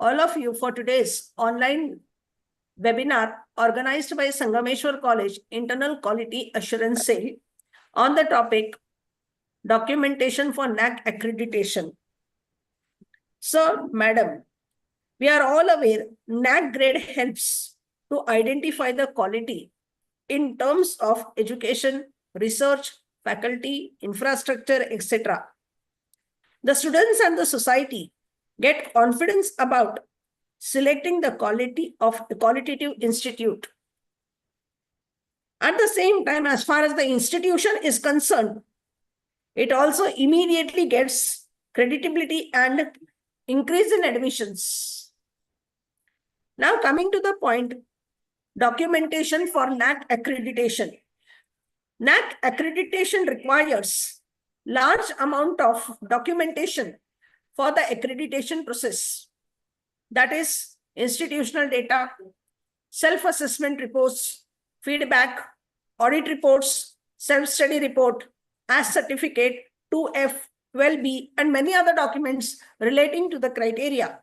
all of you for today's online webinar organized by Sangameshwar College Internal Quality Assurance Cell on the topic Documentation for Naac Accreditation. Sir, Madam, we are all aware Naac grade helps to identify the quality in terms of education, research, faculty, infrastructure, etc. The students and the society get confidence about selecting the quality of a qualitative institute. At the same time, as far as the institution is concerned, it also immediately gets credibility and increase in admissions. Now coming to the point, documentation for Naac accreditation. Naac accreditation requires large amount of documentation for the accreditation process. That is institutional data, self-assessment reports, feedback, audit reports, self-study report, AS certificate, 2F, 12B, and many other documents relating to the criteria.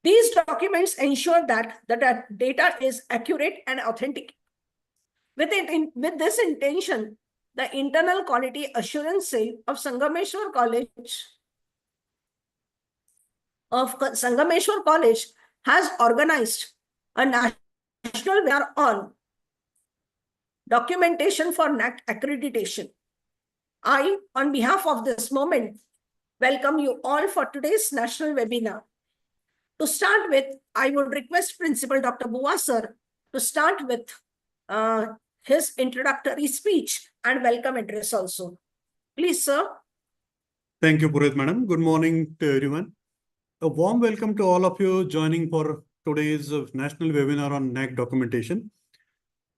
These documents ensure that the data is accurate and authentic. With this intention, the Internal Quality Assurance Cell of Sangameshwar College has organized a national webinar on documentation for Naac accreditation. I, on behalf of this moment, welcome you all for today's national webinar. To start with, I would request Principal Dr. Buwa sir to start with his introductory speech and welcome address also. Please, sir. Thank you, Purohit madam. Good morning to everyone. A warm welcome to all of you joining for today's national webinar on Naac documentation.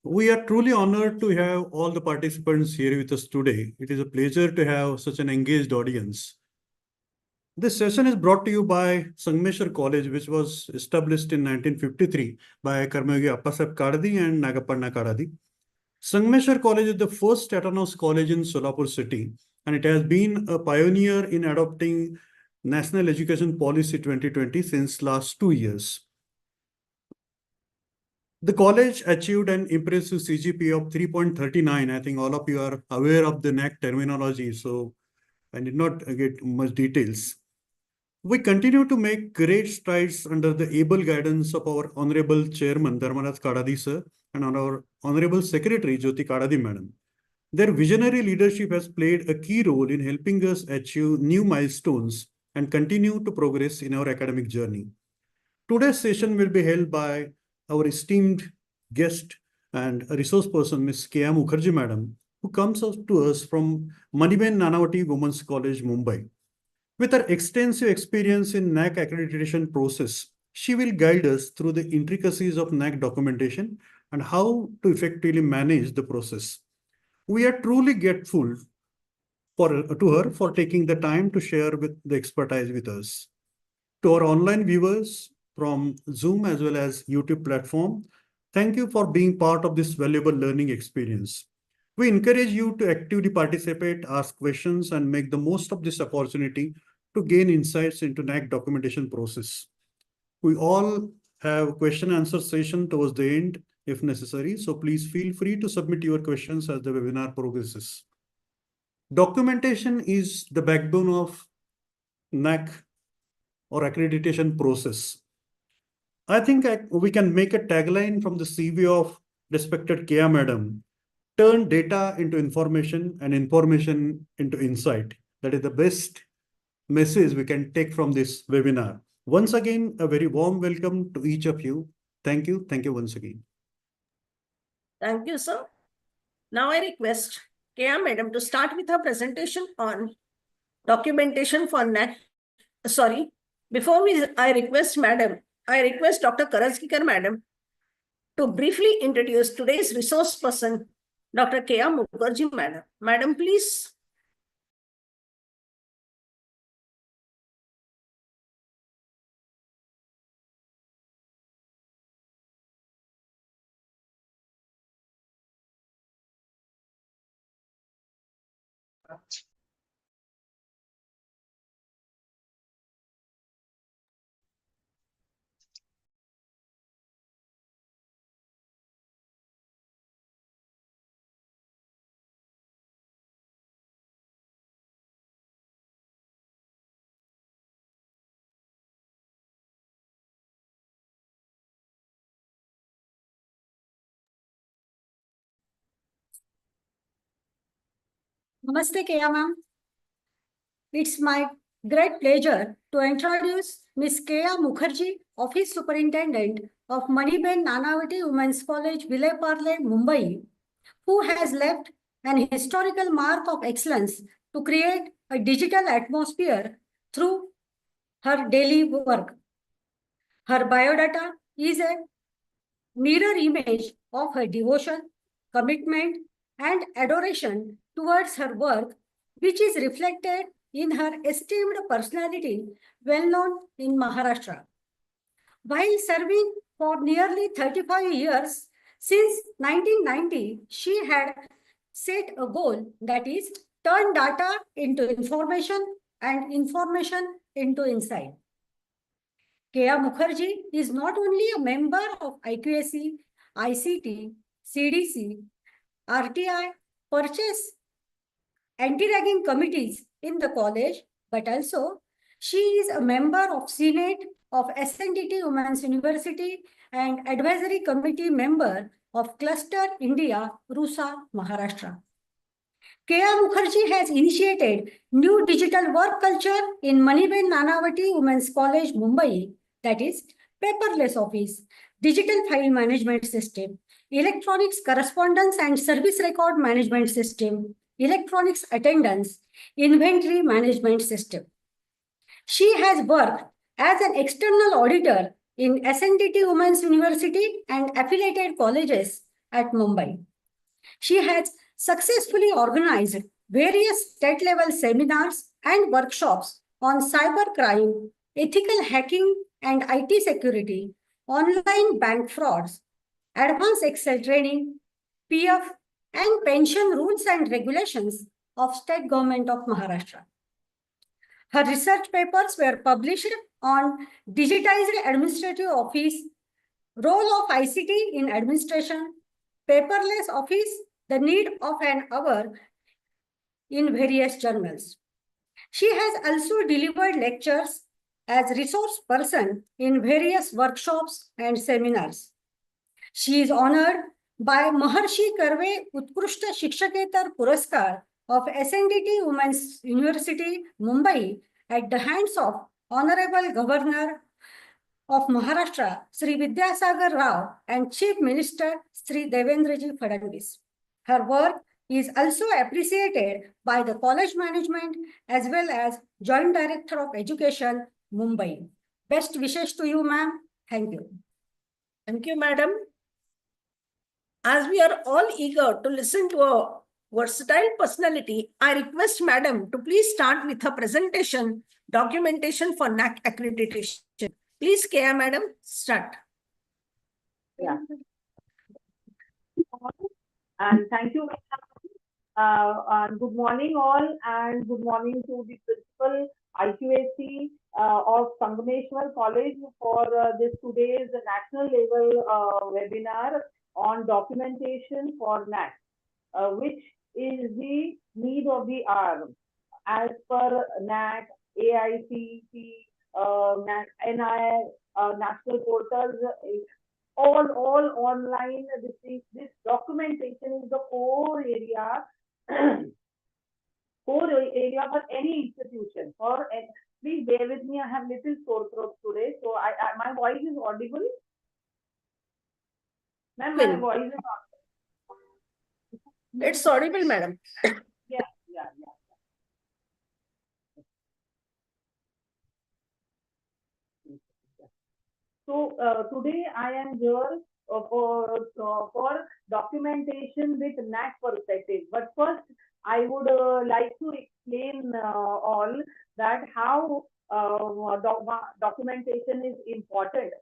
We are truly honored to have all the participants here with us today. It is a pleasure to have such an engaged audience. This session is brought to you by Sangmeshwar College, which was established in 1953 by Karajgikar Appasaheb Kadadi and Nagapanna Kadadi. Sangmeshwar College is the first autonomous college in Solapur city, and it has been a pioneer in adopting National Education Policy 2020 since last 2 years. The college achieved an impressive CGPA of 3.39. I think all of you are aware of the Naac terminology, so I did not get much details. We continue to make great strides under the able guidance of our Honorable Chairman, Dharmaraj Kadadi sir, and our Honorable Secretary, Jyoti Kadadi madam. Their visionary leadership has played a key role in helping us achieve new milestones and continue to progress in our academic journey. Today's session will be held by our esteemed guest and a resource person, Ms. Keyaa Mukherjee madam, who comes to us from Maniben Nanawati Women's College, Mumbai. With her extensive experience in Naac accreditation process, she will guide us through the intricacies of Naac documentation and how to effectively manage the process. We are truly grateful to her for taking the time to share with the expertise with us. To our online viewers from Zoom as well as YouTube platform, thank you for being part of this valuable learning experience. We encourage you to actively participate, ask questions, and make the most of this opportunity to gain insights into Naac documentation process. We all have question answer session towards the end if necessary, so please feel free to submit your questions as the webinar progresses. Documentation is the backbone of Naac or accreditation process. I think we can make a tagline from the CV of respected Keyaa madam: turn data into information and information into insight. That is the best message we can take from this webinar. Once again, a very warm welcome to each of you. Thank you. Thank you once again. Thank you, sir. Now I request Keyaa madam to start with her presentation on documentation for Naac. Sorry, before I request madam, I request Dr. Karajgikar madam to briefly introduce today's resource person, Dr. Keyaa Mukherjee madam. Madam, please. Namaste, Keyaa ma'am. It's my great pleasure to introduce Ms. Keyaa Mukherjee, Office Superintendent of Maniben Nanawati Women's College, Vileparle, Mumbai, who has left an historical mark of excellence to create a digital atmosphere through her daily work. Her biodata is a mirror image of her devotion, commitment, and adoration towards her work, which is reflected in her esteemed personality, well known in Maharashtra. While serving for nearly 35 years, since 1990, she had set a goal that is turn data into information and information into insight. Keyaa Mukherjee is not only a member of IQAC, ICT, CDC, RTI, purchase anti-ragging committees in the college, but also she is a member of Senate of SNDT Women's University and advisory committee member of Cluster India, Rusa, Maharashtra. Keyaa Mukherjee has initiated new digital work culture in Maniben Nanawati Women's College, Mumbai, that is paperless office, digital file management system, electronics correspondence and service record management system, electronics attendance, inventory management system. She has worked as an external auditor in SNDT Women's University and affiliated colleges at Mumbai. She has successfully organized various state-level seminars and workshops on cybercrime, ethical hacking and IT security, online bank frauds, advanced Excel training, PF, and pension rules and regulations of State Government of Maharashtra. Her research papers were published on digitized administrative office, role of ICT in administration, paperless office, the need of an hour in various journals. She has also delivered lectures as resource person in various workshops and seminars. She is honored by Maharshi Karve Utkrishta Shikshaketar Puraskar of SNDT Women's University, Mumbai, at the hands of Honorable Governor of Maharashtra, Sri Vidyasagar Rao, and Chief Minister, Sri Devendraji Fadnavis. Her work is also appreciated by the college management as well as Joint Director of Education, Mumbai. Best wishes to you, ma'am. Thank you. Thank you, madam. As we are all eager to listen to a versatile personality, I request madam to please start with her presentation, documentation for Naac Accreditation. Please, Keyaa madam, start. Yeah. And thank you. And good morning all, and good morning to the principal IQAC of Sangmeshwar College for this today's national level webinar on documentation for Naac, which is the need of the hour. As per Naac, AICT, Naac, NI, national portals, all online. This documentation is the core area, core area for any institution. Please bear with me. I have little sore throat today, so my voice is audible. Ma'am, my voice is audible. It's audible, madam. Yeah. So today I am here for documentation with Naac perspective. But first, I would like to explain all that how documentation is important.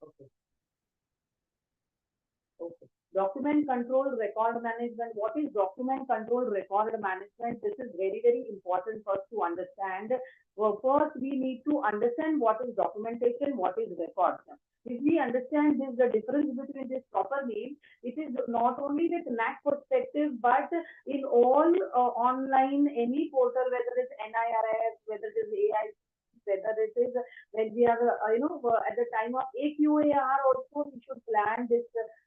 Okay. Document control, record management. What is document control, record management? This is very, very important for us to understand. Well, first, we need to understand what is documentation, what is record. If we understand this, the difference between this proper name, it is not only with Naac perspective, but in all online, any portal, whether it's NIRF, whether it is AI, whether it is when we are, at the time of AQAR also, we should plan this,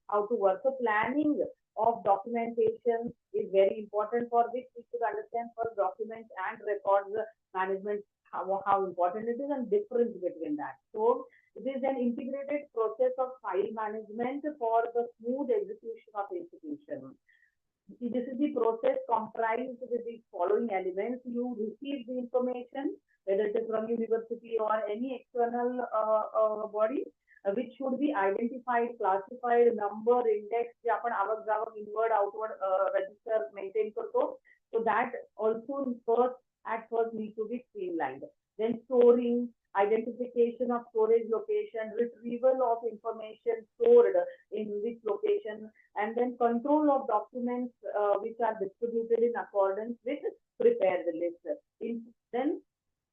how to work. So planning of documentation is very important, for which we should understand for documents and records management, how important it is and difference between that. So it is an integrated process of file management for the smooth execution of institution. This is the process comprised with the following elements. You receive the information, whether it is from university or any external body, which should be identified, classified, number, index, inward, outward register, maintain. So that also at first needs to be streamlined. Then storing, identification of storage location, retrieval of information stored in which location, and then control of documents which are distributed in accordance with prepare the list. Then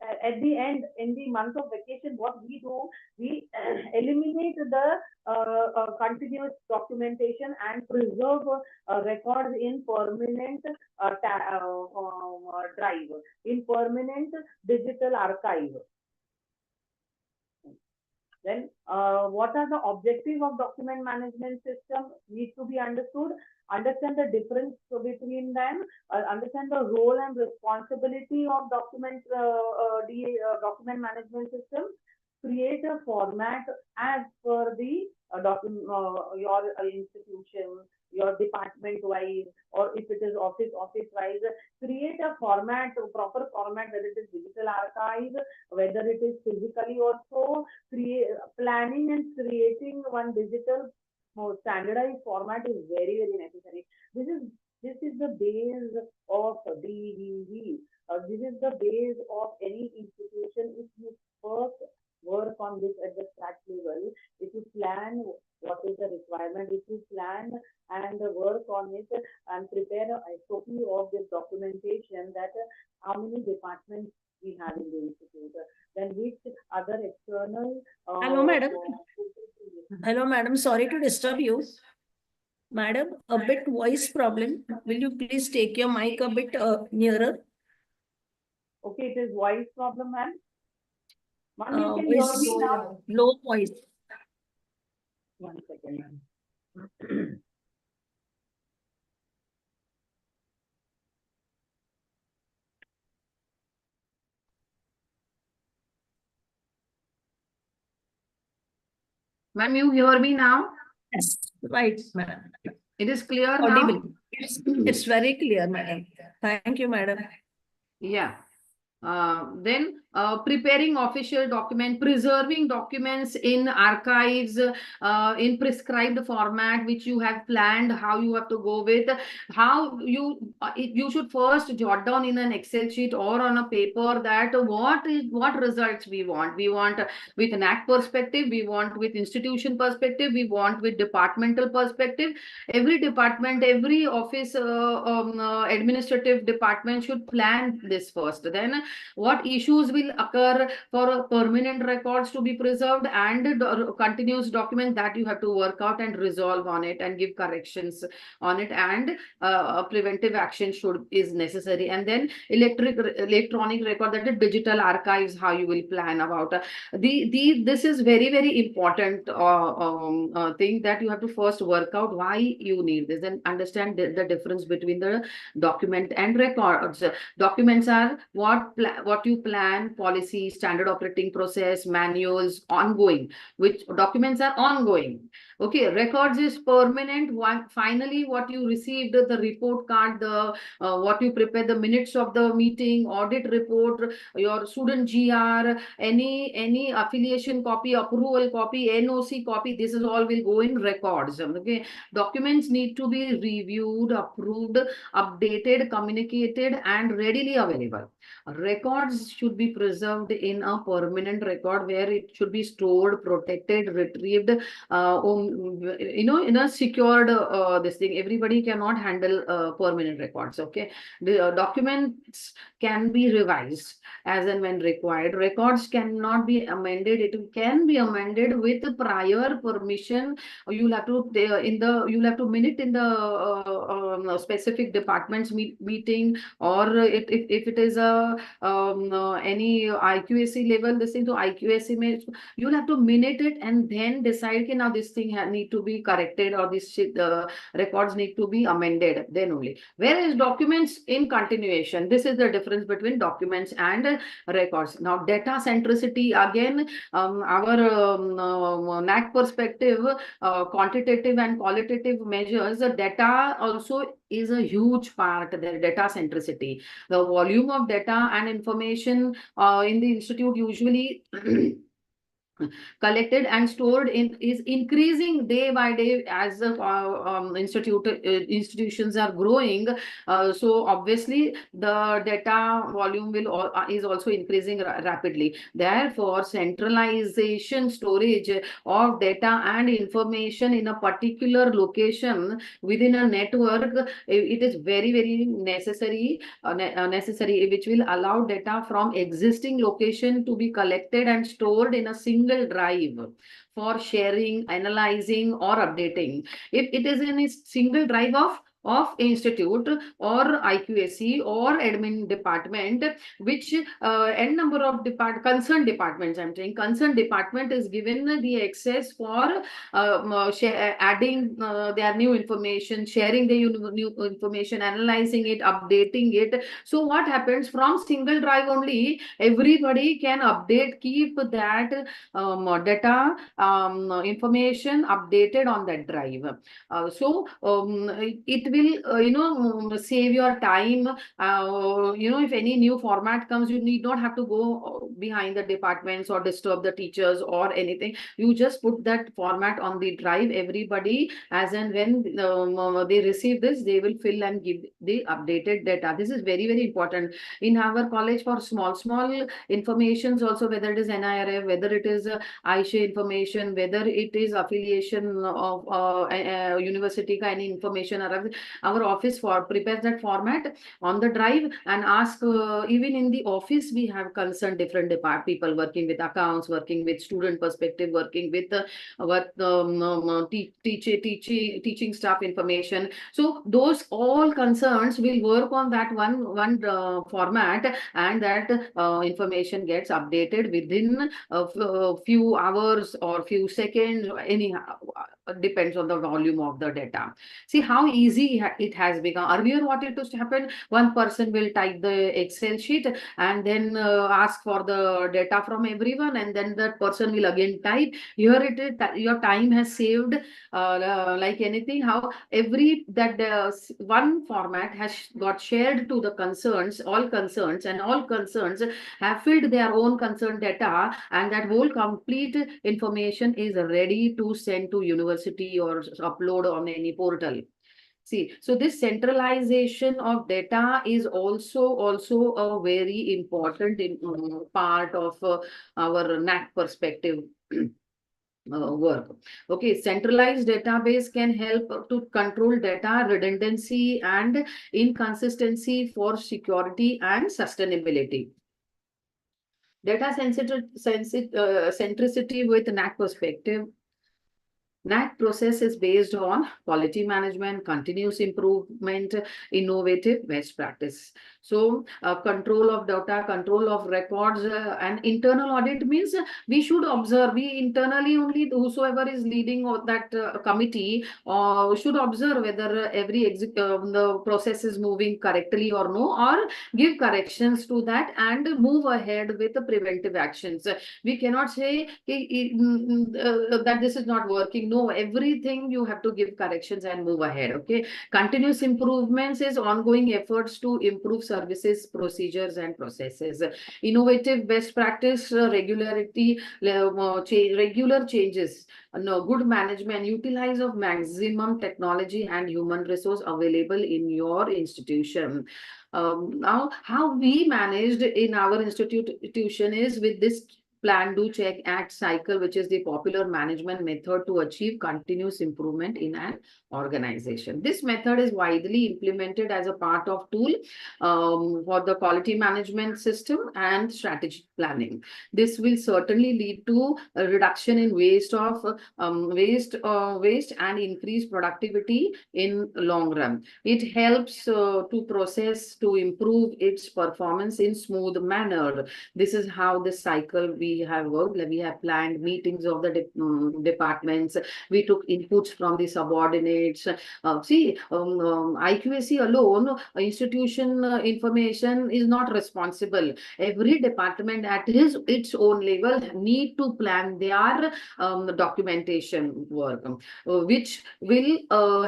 at the end, in the month of vacation, what we do, we eliminate the continuous documentation and preserve records in permanent drive, in permanent digital archive. Then what are the objectives of document management system needs to be understood. Understand the difference between them, understand the role and responsibility of document management system, create a format as per the your institution, your department wise, or if it is office wise, create a format, proper format, whether it is digital archive, whether it is physically also, planning and creating one digital standardized format is very, very necessary. This is the base of DVV. This is the base of any institution. If you first work on this at the strat level, if you plan what is the requirement, if you plan and work on it and prepare a SOP of this documentation, that how many departments we have in the institute, then which other external. Hello, madam. Hello, madam. Sorry to disturb you. Madam, a bit voice problem. Will you please take your mic a bit nearer? Okay, it is voice problem, ma'am. Ma'am, you can hear me now. Low voice. 1 second, ma'am. Ma'am, you hear me now? Yes, right, madam. It is clear Audible. now? It's very clear, madam. Thank you, madam. Yeah. Then preparing official document, preserving documents in archives, in prescribed format, which you have planned, how you have to go with, how you should first jot down in an Excel sheet or on a paper that what results we want. We want with an Naac perspective, we want with institution perspective, we want with departmental perspective. Every department, every office, administrative department should plan this first. Then what issues will occur for permanent records to be preserved and continuous document that you have to work out and resolve on it and give corrections on it, and preventive action is necessary. And then electronic record, that is digital archives, how you will plan about this is very, very important thing that you have to first work out why you need this and understand the difference between the document and records. Documents are what you plan, policy, standard operating process, manuals, ongoing, which documents are ongoing. Okay, records is permanent. Finally, what you received, the report card, the what you prepare, the minutes of the meeting, audit report, your student GR, any affiliation copy, approval copy, NOC copy, this is all will go in records. Okay, documents need to be reviewed, approved, updated, communicated, and readily available. records should be preserved in a permanent record where it should be stored, protected, retrieved, in a secured this thing. Everybody cannot handle permanent records. Okay, the documents can be revised as and when required. Records cannot be amended. It can be amended with prior permission. You'll have to minute in the specific departments meeting, or if it is a any IQAC level, this thing to IQAC, you'll have to minute it and then decide, okay, now this thing need to be corrected, or this records need to be amended, then only. Whereas documents in continuation, this is the difference between documents and records. Now, data centricity, again, our NAC perspective, quantitative and qualitative measures, the data also is a huge part, the data centricity. The volume of data and information in the institute usually collected and stored is increasing day by day as the institutions are growing. So obviously the data volume is also increasing rapidly. Therefore, centralization storage of data and information in a particular location within a network, it is very, very necessary, which will allow data from existing location to be collected and stored in a single drive for sharing, analyzing, or updating. If it is in a single drive of institute or IQAC or admin department, which n number of concerned departments, I'm saying concerned department is given the access for adding their new information, sharing the new information, analyzing it, updating it. So what happens, from single drive only, everybody can update, keep that data information updated on that drive. It will save your time. If any new format comes, you need not have to go behind the departments or disturb the teachers or anything. You just put that format on the drive. Everybody, as and when they receive this, they will fill and give the updated data. This is very, very important in our college for small informations also, whether it is NIRF, whether it is Aisha information, whether it is affiliation of university kind of information. Our office prepares that format on the drive and ask, even in the office, we have concerned different people working with accounts, working with student perspective, working with teaching staff information. So those all concerns will work on that one format, and that information gets updated within a few hours or few seconds, anyhow, depends on the volume of the data. See how easy it has become. Earlier, what it used to happen, one person will type the Excel sheet and then ask for the data from everyone, and then that person will again type. Here it is, your time has saved like anything. How one format has got shared to the all concerns have filled their own concerned data, and that whole complete information is ready to send to university or upload on any portal. See, so this centralization of data is also a very important part of our NAC perspective work. Okay, centralized database can help to control data redundancy and inconsistency for security and sustainability. Data centricity with NAC perspective. NAC process is based on quality management, continuous improvement, innovative best practice. So control of data, control of records, and internal audit means we should observe. We internally only, whosoever is leading that committee should observe whether the process is moving correctly or no, or give corrections to that and move ahead with the preventive actions. We cannot say that this is not working. No, everything you have to give corrections and move ahead. Okay, continuous improvements is ongoing efforts to improve services, procedures, and processes. Innovative best practice, regular changes, good management, utilize of maximum technology and human resource available in your institution. Now, how we managed in our institution is with this plan, do, check, act cycle, which is the popular management method to achieve continuous improvement in an organization. This method is widely implemented as a part of tool for the quality management system and strategic planning. This will certainly lead to a reduction in waste and increased productivity in long run. It helps to improve its performance in smooth manner. This is how this cycle we have worked. We have planned meetings of the departments. We took inputs from the subordinates. IQAC alone, institution information is not responsible. Every department at its own level need to plan their documentation work, which will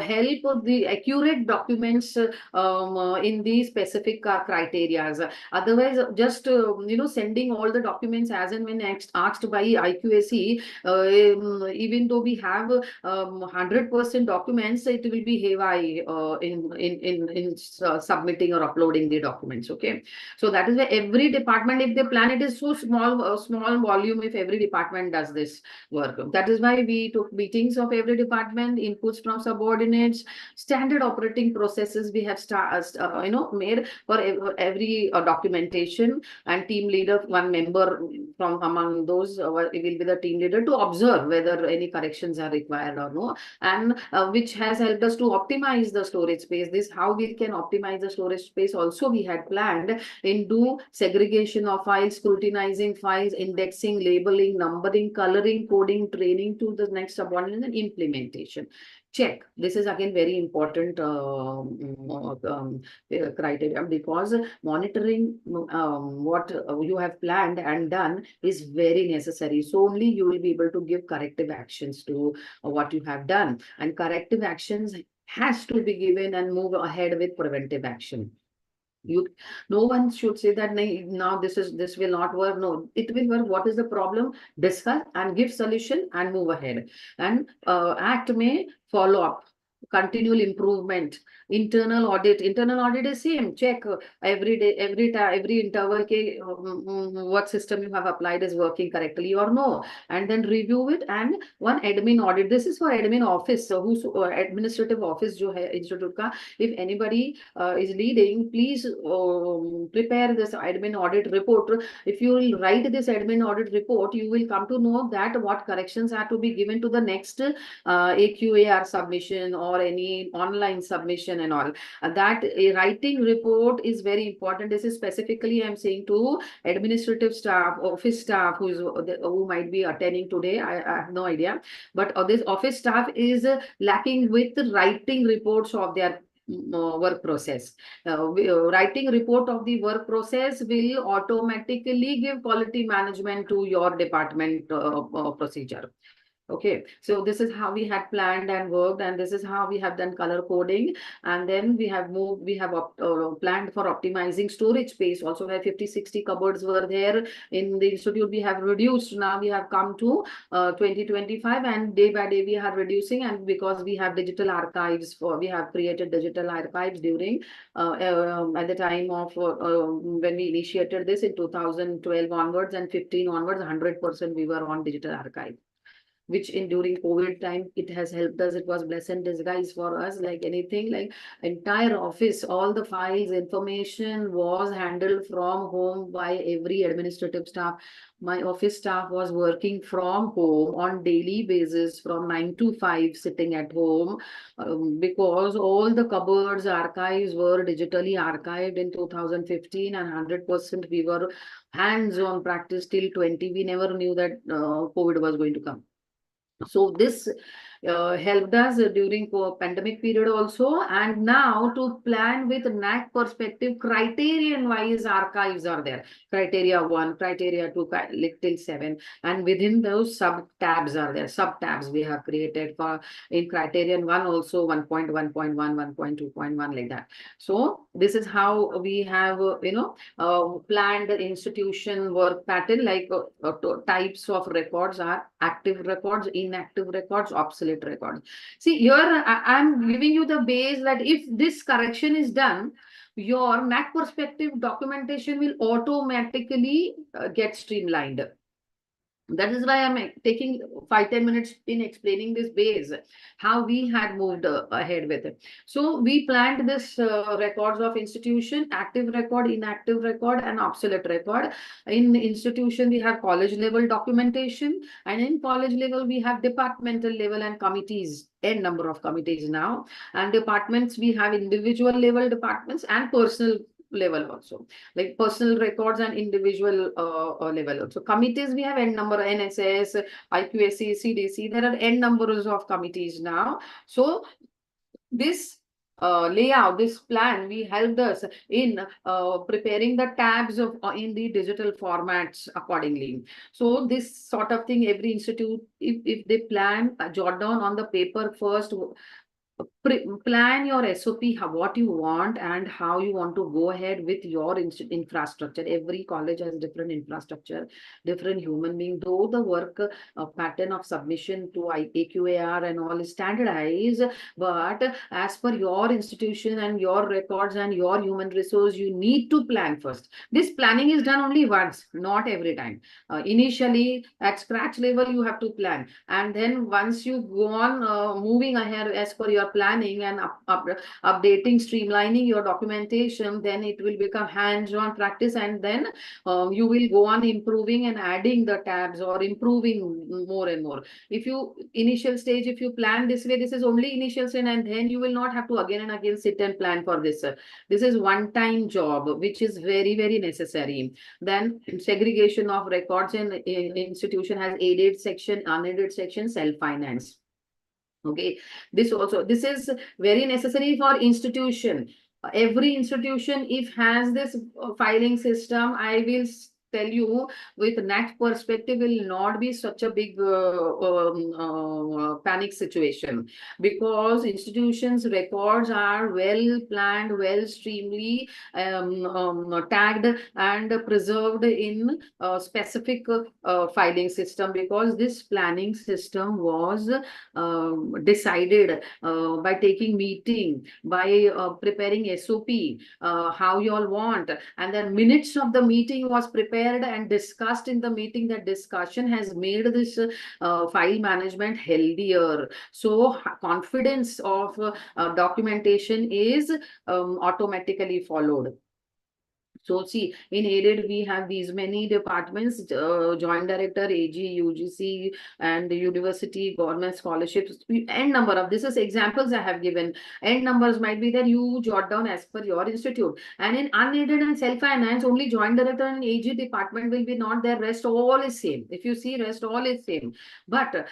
help the accurate documents in the specific criteria. Otherwise, just sending all the documents as and when asked by IQAC, even though we have 100% documents, it will be haywire in submitting or uploading the documents. Okay, so that is why every department, if they plan, it is so small volume. If every department does this work, that is why we took meetings of every department, inputs from subordinates, standard operating processes we have made for every documentation, and team leader, one member from among those will be the team leader to observe whether any corrections are required or no, and which has helped us to optimize the storage space. This how we can optimize the storage space. Also, we had planned into segregation of files, scrutinizing files, indexing, labeling, numbering, coloring, coding, training to the next subordinate, and implementation. Check. This is again very important criteria, because monitoring what you have planned and done is very necessary. So only you will be able to give corrective actions to what you have done, and corrective actions has to be given and move ahead with preventive action. No one should say that now this will not work. No, it will work. What is the problem? Discuss and give solution and move ahead. And act may follow up. Continual improvement, internal audit is same. Check every day, every interval what system you have applied is working correctly or no, and then review it. And one admin audit, this is for admin office, so who's administrative office jo hai institute ka, if anybody is leading, please prepare this admin audit report. If you will write this admin audit report, you will come to know that what corrections are to be given to the next AQAR submission or any online submission and all. That a writing report is very important. This is specifically I'm saying to administrative staff, office staff who might be attending today. I have no idea, but this office staff is lacking with writing reports of their work process. Writing report of the work process will automatically give quality management to your department procedure. Okay, so this is how we had planned and worked, and this is how we have done color coding. And then we have planned for optimizing storage space. Also, where 50-60 cupboards were there in the institute, we have reduced. Now we have come to 2025, and day by day we are reducing. And because we have digital archives, we have created digital archives during at the time of when we initiated this in 2012 onwards and 15 onwards, 100% we were on digital archive, which during COVID time, it has helped us. It was blessed disguise for us, like anything, like entire office, all the files, information was handled from home by every administrative staff. My office staff was working from home on daily basis from 9 to 5, sitting at home, because all the cupboards, archives were digitally archived in 2015, and 100% we were hands-on practice till 20. We never knew that COVID was going to come. So this helped us during pandemic period also. And now to plan with Naac perspective, criterion wise archives are there. Criteria 1, criteria 2, till 7. And within those sub tabs are there. Sub tabs we have created for in criterion 1 also 1.1.1, 1.2.1 like that. So this is how we have, planned institution work pattern, like types of records are active records, inactive records, obsolete records. See here, I'm giving you the base that if this correction is done, your Naac perspective documentation will automatically get streamlined. That is why I'm taking 5-10 minutes in explaining this base, how we had moved ahead with it. So we planned this records of institution, active record, inactive record, and obsolete record. In institution, we have college level documentation, and in college level, we have departmental level and committees, n number of committees now. And departments, we have individual level departments and personal level also, like personal records and individual level also. Committees, we have n number, NSS, IQSC, CDC, there are n numbers of committees now. So this layout, this plan, we helped us in preparing the tabs of in the digital formats accordingly. So this sort of thing, every institute, if they plan, jot down on the paper first, plan your SOP, what you want and how you want to go ahead with your infrastructure. Every college has different infrastructure, different human being, though the work pattern of submission to AQAR and all is standardized, but as per your institution and your records and your human resource, you need to plan first. This planning is done only once, not every time. Initially at scratch level you have to plan, and then once you go on moving ahead as per your planning and updating, streamlining your documentation, then it will become hands-on practice, and then you will go on improving and adding the tabs or improving more and more. If you initial stage, if you plan this way, this is only initial stage, and then you will not have to again and again sit and plan for this. This is one-time job, which is very, very necessary. Then segregation of records in institution has aided section, unaided section, self-finance. Okay, this is very necessary for institution. Every institution, if has this filing system, I will tell you, with Naac perspective, will not be such a big panic situation, because institutions' records are well planned, well streamly tagged and preserved in a specific filing system, because this planning system was decided by taking meeting, by preparing SOP, how you all want, and then minutes of the meeting was prepared and discussed in the meeting. That discussion has made this file management healthier. So confidence of documentation is automatically followed. So see, in aided, we have these many departments, Joint Director, AG, UGC, and University, Government Scholarships, n number of, this is examples I have given. N numbers might be that you jot down as per your institute. And in unaided and self-finance, only Joint Director and AG department will be not there, rest all is same. If you see, rest all is same. But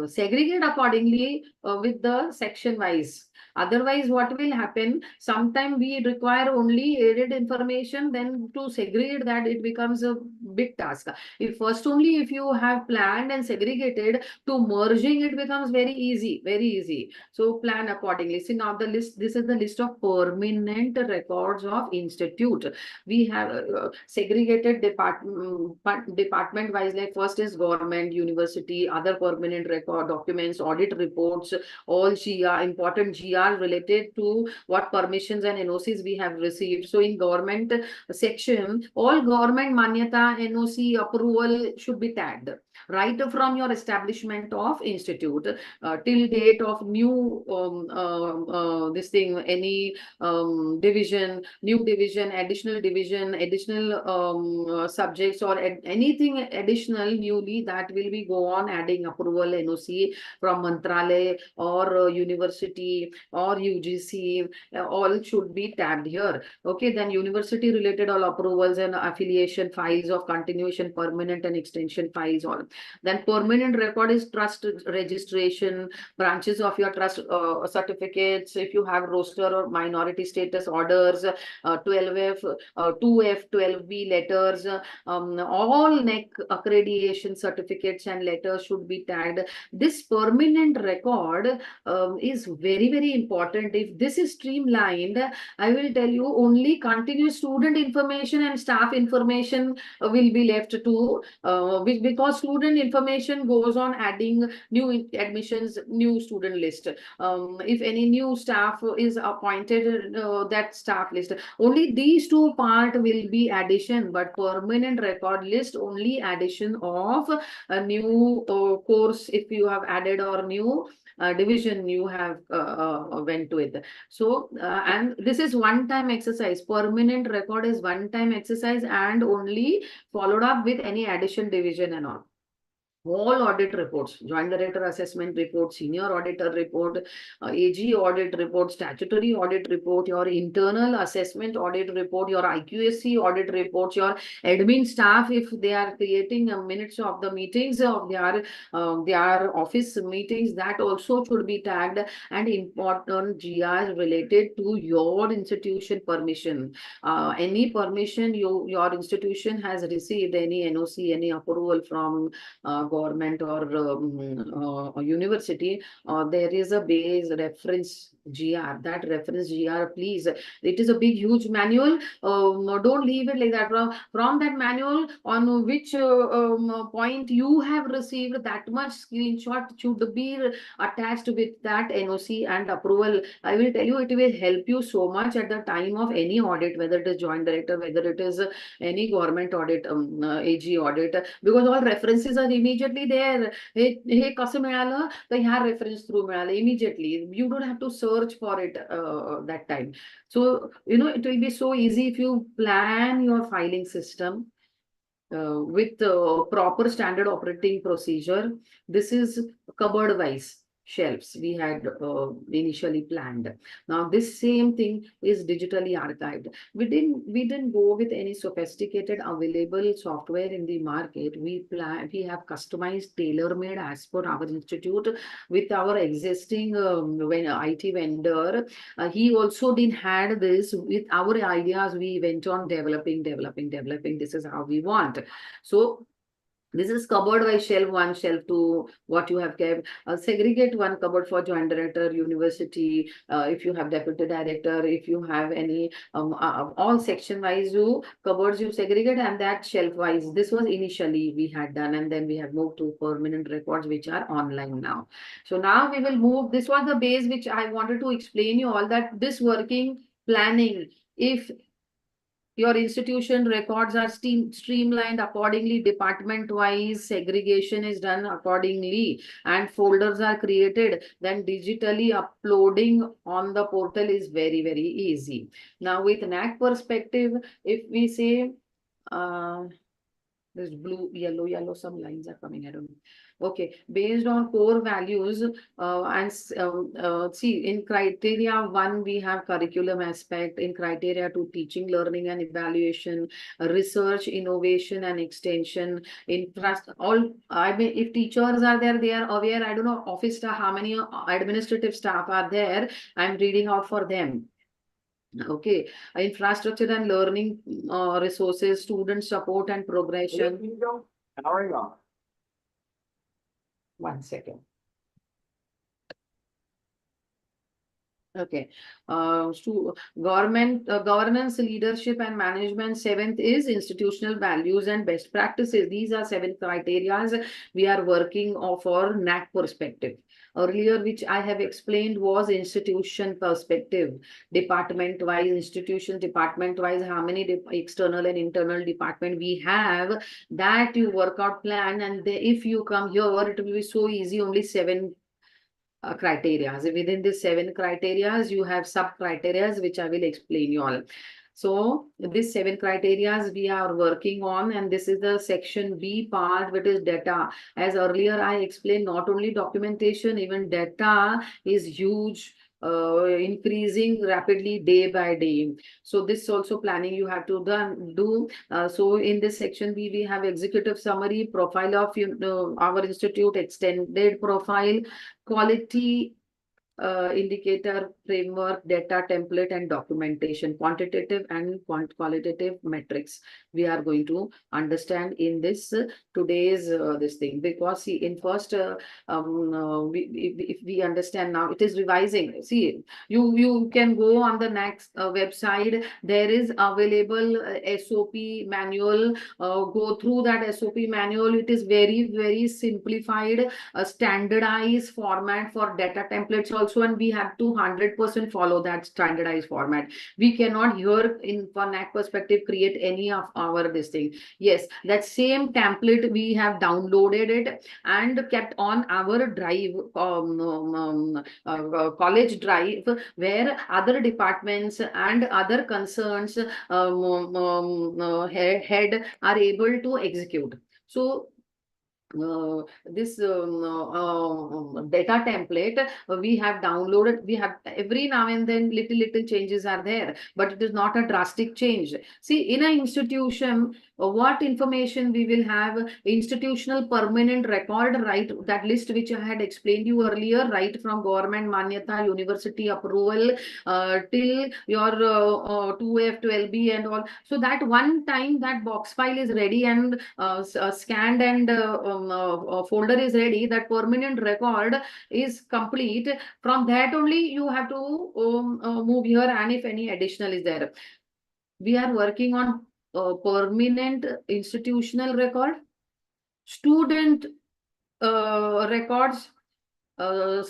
segregate accordingly with the section-wise. Otherwise, what will happen? Sometimes we require only aided information, then to segregate that, it becomes a big task. If you have planned and segregated, to merging it becomes very easy, very easy. So plan accordingly. See now the list, this is the list of permanent records of institute. We have segregated department wise, like first is government, university, other permanent record documents, audit reports, all GR, important GR related to what permissions and NOCs we have received. So in government section, all government manyata, NOC approval should be tagged right from your establishment of institute till date of new this thing, any division, new division, additional subjects or anything additional newly, that will be go on adding approval NOC from Mantralaya or university or UGC, all should be tagged here. Okay, then university related all approvals and affiliation files of continuation, permanent and extension files all. Then permanent record is trust registration, branches of your trust certificates, if you have roster or minority status orders, 12F, 2F, 12B letters, all Naac accreditation certificates and letters should be tagged. This permanent record is very, very important. If this is streamlined, I will tell you only continuous student information and staff information will be left to, because student information goes on adding new admissions, new student list. If any new staff is appointed, that staff list, only these two part will be addition, but permanent record list only addition of a new course if you have added, or new division you have went with. So and this is one-time exercise. Permanent record is one-time exercise and only followed up with any addition, division and all. All audit reports, joint director assessment report, senior auditor report, AG audit report, statutory audit report, your internal assessment audit report, your IQSC audit reports, your admin staff, if they are creating minutes of the meetings of their office meetings, that also should be tagged, and important GRs related to your institution permission. Any permission your institution has received, any NOC, any approval from government or university, there is a base reference GR. That reference GR, please, it is a big huge manual. Don't leave it like that. From that manual, on which point you have received, that much screenshot should be attached with that NOC and approval. I will tell you, it will help you so much at the time of any audit, whether it is joint director, whether it is any government audit, AG audit, because all references are immediately there. Hey, कसं मिळालं तर ह्या reference through मिळालं immediately. You don't have to search for it that time. So it will be so easy if you plan your filing system with proper standard operating procedure. This is cupboard wise shelves we had initially planned. Now this same thing is digitally archived. We didn't go with any sophisticated available software in the market. We have customized, tailor-made as per our institute with our existing IT vendor. He also didn't had this. With our ideas, we went on developing. This is how we want. So this is cupboard wise, shelf 1, shelf 2, what you have kept. Segregate one cupboard for joint director, university, if you have deputy director, if you have any, all section wise cupboards you segregate, and that shelf wise. This was initially we had done, and then we have moved to permanent records which are online now. So now we will move. This was the base which I wanted to explain you all, that this working planning, if your institution records are streamlined accordingly, department-wise segregation is done accordingly, and folders are created, then digitally uploading on the portal is very, very easy. Now with Naac perspective, if we say, this blue, yellow, some lines are coming, I don't know. Okay, based on core values see, in criteria 1 we have curriculum aspect, in criteria 2 teaching, learning and evaluation, research, innovation and extension, all. I mean, if teachers are there, they are aware. I don't know office staff, how many administrative staff are there, I'm reading out for them. Okay, infrastructure and learning resources, student support and progression. 1 second. Okay, governance, leadership and management. 7th is institutional values and best practices. These are 7 criteria we are working for Naac perspective. Earlier, which I have explained, was institution perspective, department wise, institution department wise, how many external and internal department we have, that you work out plan, and if you come here, it will be so easy. Only 7 criteria. Within these 7 criteria, you have sub criteria which I will explain you all. So these 7 criteria we are working on, and this is the section B part, which is data. As earlier I explained, not only documentation, even data is huge increasing rapidly day by day. So this also planning you have to do. So in this section, we have executive summary, profile of our institute, extended profile, quality indicator, framework, data template, and documentation, quantitative and qualitative metrics. We are going to understand in this today's this thing, because see, in first if we understand now, it is revising. See, you can go on the next website. There is available SOP manual. Go through that SOP manual. It is very simplified, standardized format for data templates also, and we have to 100% follow that standardized format. We cannot here in for Naac perspective create any of our this thing. Yes, that same template we have downloaded it and kept on our drive, college drive, where other departments and other concerns head are able to execute. So this data template we have downloaded. We have every now and then little changes are there, but it is not a drastic change. See, in an institution, what information we will have: institutional permanent record, right? That list which I had explained you earlier, right from government manyata, university approval, till your 2F, 12B and all. So that one time that box file is ready and scanned and folder is ready, that permanent record is complete. From that only you have to move here, and if any additional is there. We are working on permanent institutional record, student records,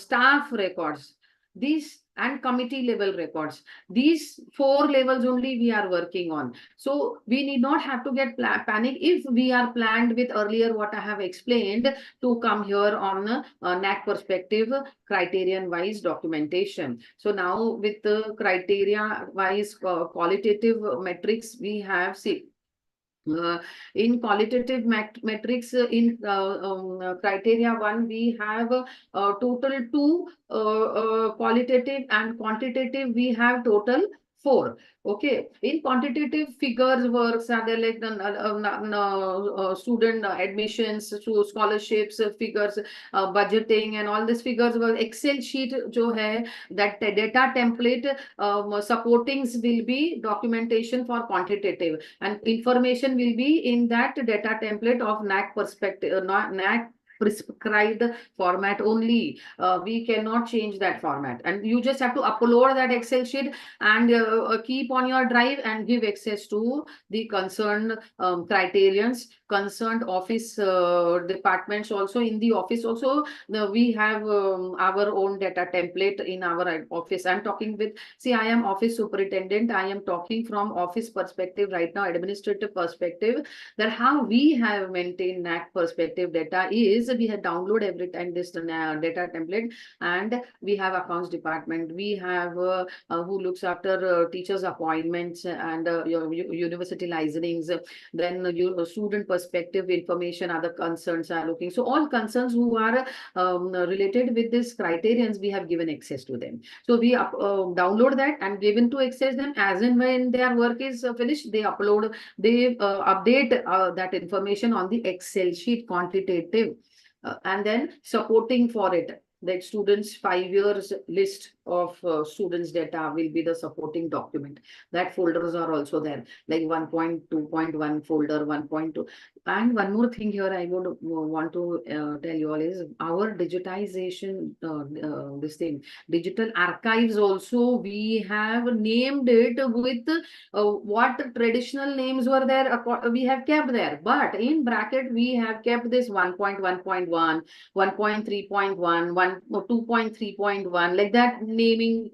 staff records, these, and committee level records. These 4 levels only we are working on. So we need not have to get panic if we are planned with earlier what I have explained to come here on Naac perspective criterion wise documentation. So now with the criteria wise qualitative metrics we have, see, in qualitative metrics, in criteria 1, we have total 2 qualitative, and quantitative we have total 4. Okay, in quantitative figures works are there, like the student admissions, to scholarships, figures, budgeting, and all these figures were Excel sheet jo hai, that data template supportings will be documentation for quantitative, and information will be in that data template of Naac perspective, Naac prescribed format only. We cannot change that format, and you just have to upload that Excel sheet and keep on your drive and give access to the concerned criterions, concerned office departments. Also in the office also we have our own data template in our office. I'm talking with, see, I am office superintendent. I am talking from office perspective right now, administrative perspective, that how we have maintained Naac perspective data is we have download every time this data template, and we have accounts department. We have who looks after teachers appointments and university licensings. Then student perspective information, other concerns are looking. So all concerns who are related with this criterions, we have given access to them. So we download that and given to access them as and when their work is finished. They upload, they update that information on the Excel sheet quantitative. And then supporting for it, that students 5 years list of students data will be the supporting document. That folders are also there, like 1.2.1 folder, 1.2. And one more thing here I would want to tell you all is our digitization, this thing, digital archives also, we have named it with what traditional names were there, we have kept there. But in bracket, we have kept this 1.1.1, 1.3.1, 2.3.1, like that naming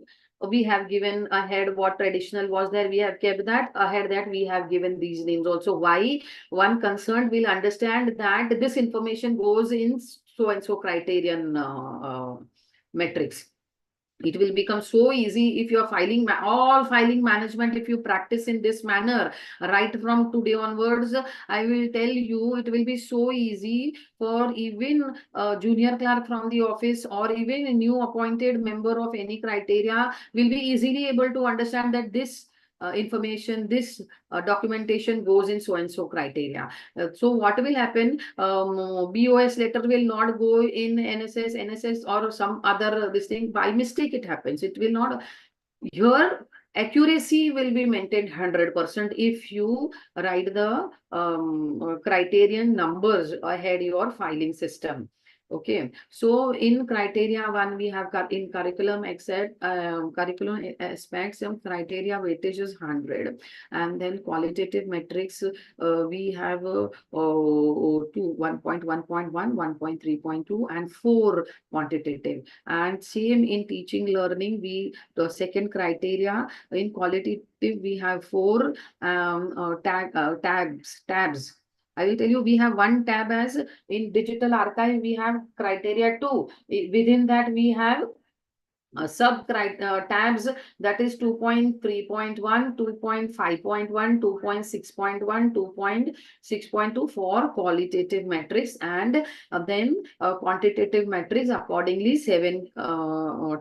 we have given ahead. What traditional was there, we have kept that ahead, that we have given these names also. Why? One concerned will understand that this information goes in so and so criterion metrics. It will become so easy if you're filing, all filing management, if you practice in this manner, right from today onwards, I will tell you, it will be so easy for even a junior clerk from the office or even a new appointed member of any criteria will be easily able to understand that this information, this documentation goes in so and so criteria. So what will happen? BOS letter will not go in NSS or some other this thing. By mistake it happens. It will not. Your accuracy will be maintained 100% if you write the criterion numbers ahead your filing system. Okay, so in criteria one, we have in curriculum curriculum aspects, some criteria weightage is 100, and then qualitative metrics we have 1.1.1, 1.3.2, and 4 quantitative. And same in teaching learning, the second criteria in qualitative we have 4 tabs. I will tell you, we have one tab as in digital archive, we have criteria 2. Within that, we have sub tabs, that is 2.3.1, 2.5.1, 2.6.1, 2.6.2 for qualitative metrics, and then quantitative metrics accordingly 7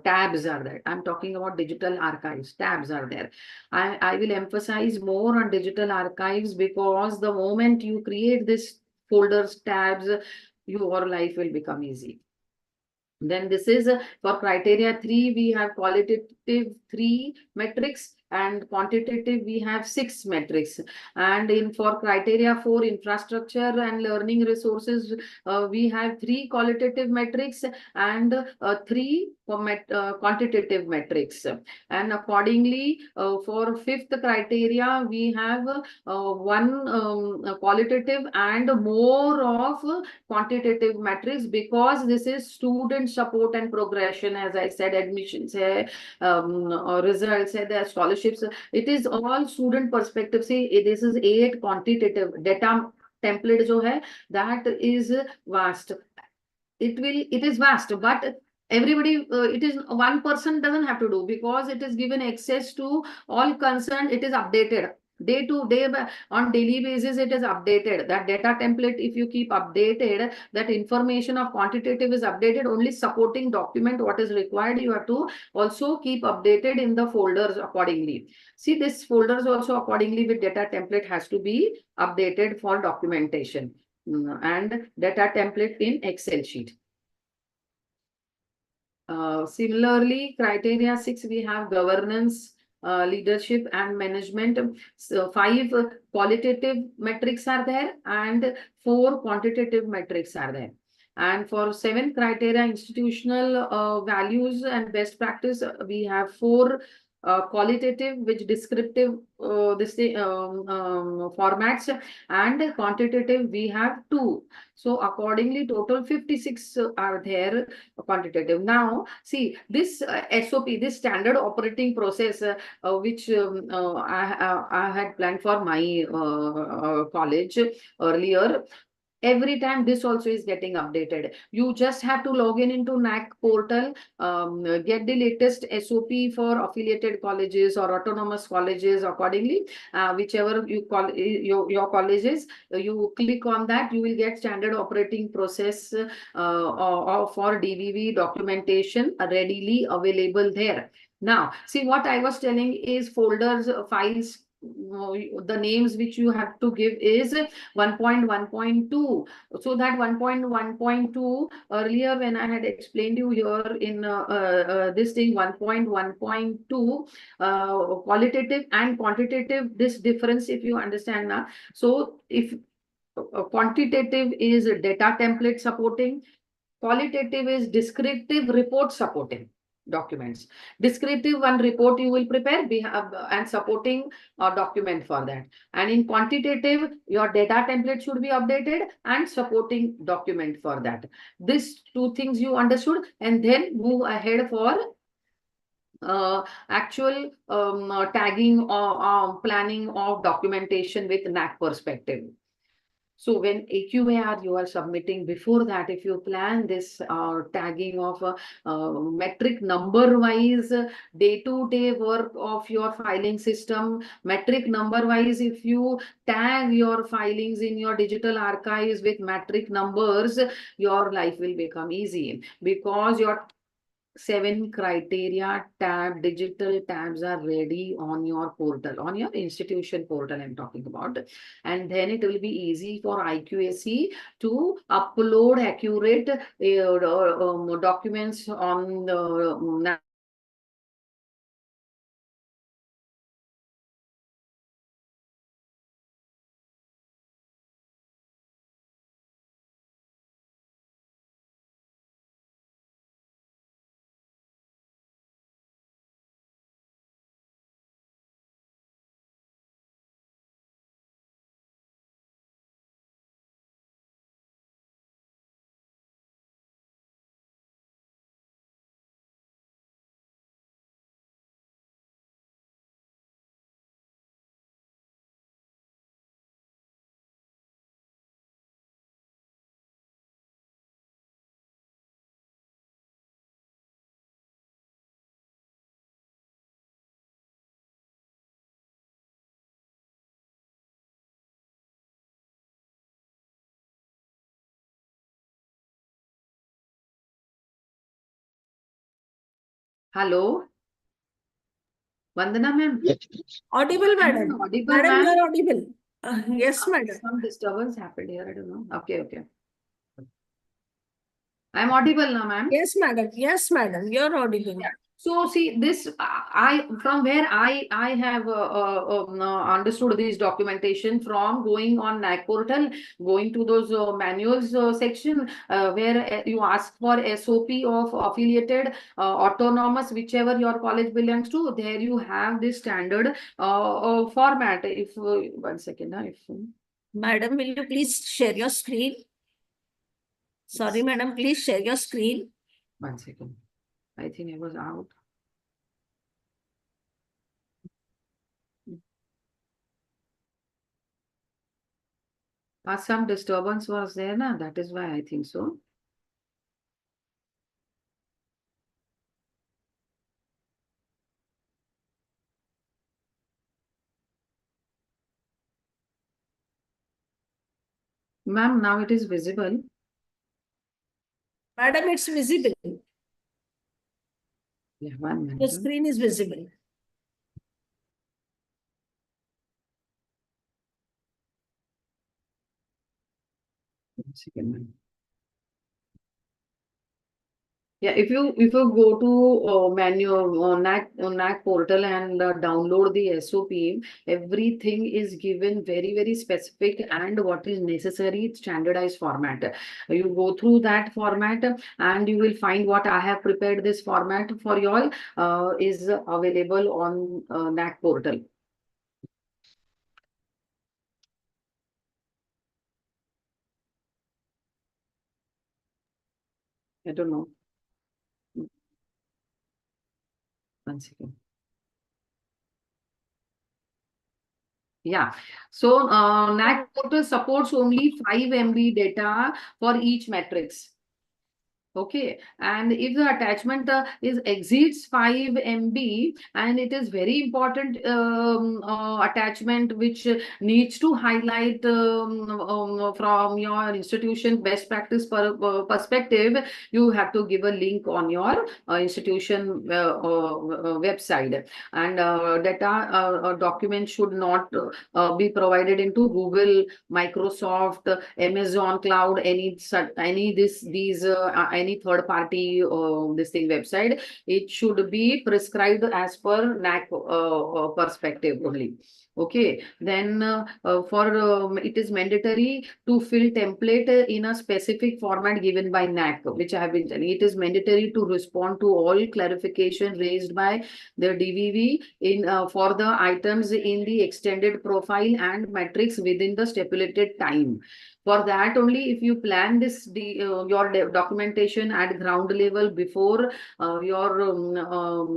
tabs are there. I'm talking about digital archives, tabs are there. I will emphasize more on digital archives because the moment you create this folders, tabs, your life will become easy. Then this is for criteria 3, we have qualitative 3 metrics, and quantitative we have 6 metrics. And in for criteria 4, infrastructure and learning resources, we have 3 qualitative metrics and 3 quantitative metrics. And accordingly, for 5th criteria, we have 1 qualitative and more of quantitative metrics, because this is student support and progression, as I said, admissions, results, the scholarships. It is all student perspective. See, this is 8 quantitative data template jo hai, that is vast. It is vast, but everybody, it is one person doesn't have to do, because it is given access to all concerned. It is updated day to day, on daily basis. It is updated. That data template, if you keep updated, that information of quantitative is updated. Only supporting document what is required, you have to also keep updated in the folders accordingly. See, this folders also accordingly with data template has to be updated for documentation, and data template in Excel sheet. Similarly, criteria 6, we have governance, leadership and management. So 5 qualitative metrics are there and 4 quantitative metrics are there. And for 7 criteria, institutional values and best practice, we have 4 qualitative, which descriptive formats, and quantitative we have 2. So accordingly, total 56 are there quantitative. Now, see this SOP, this standard operating process, which I had planned for my college earlier. Every time this also is getting updated. You just have to log in into Naac portal, get the latest SOP for affiliated colleges or autonomous colleges accordingly, whichever you call your colleges. You click on that, you will get standard operating process for DVV documentation readily available there. Now, see what I was telling is folders, files, the names which you have to give is 1.1.2. So that 1.1.2, earlier when I had explained you here in this thing, 1.1.2 qualitative and quantitative, this difference, if you understand now. So if quantitative is data template supporting, qualitative is descriptive report supporting documents. Descriptive one report you will prepare, and supporting document for that. And in quantitative, your data template should be updated and supporting document for that. These 2 things you understood, and then move ahead for actual tagging or planning of documentation with Naac perspective. So when AQAR you are submitting, before that, if you plan this tagging of metric number wise day-to-day work of your filing system, metric number wise, if you tag your filings in your digital archives with metric numbers, your life will become easy, because your 7 criteria tab, digital tabs are ready on your portal, on your institution portal I'm talking about. And then it will be easy for IQAC to upload accurate documents on the Hello, Vandana ma'am. Audible, madam. Audible, Madam, you ma'am. are audible. Yes, madam. Some disturbance happened here. I don't know. Okay, okay. I'm audible now, ma'am. Yes, madam. Yes, madam. You are audible. Yeah. So see this, I from where I have understood this documentation from going on Naac portal, going to those manuals section where you ask for SOP of affiliated autonomous, whichever your college belongs to. There you have this standard format. If 1 second, if Madam, will you please share your screen? Sorry, madam, please share your screen. 1 second. I think I was out. Some disturbance was there, na? That is why I think so. Ma'am, now it is visible. Madam, it's visible. Yeah, 1 minute. The screen is visible. Yeah, if you go to Naac portal and download the SOP, everything is given very specific and what is necessary standardized format. You go through that format and you will find what I have prepared. This format for you all is available on Naac portal. I don't know. 1 second. Yeah. So Naac portal supports only 5 MB data for each matrix. Okay, and if the attachment is exceeds 5 MB and it is very important attachment which needs to highlight from your institution best practice perspective, you have to give a link on your institution website, and data document should not be provided into Google, Microsoft, Amazon Cloud, any any third party this thing website. It should be prescribed as per Naac perspective only. Okay, then for it is mandatory to fill template in a specific format given by Naac, which I have been telling. It is mandatory to respond to all clarification raised by the DVV in for the items in the extended profile and matrix within the stipulated time. For that only, if you plan this your documentation at ground level before your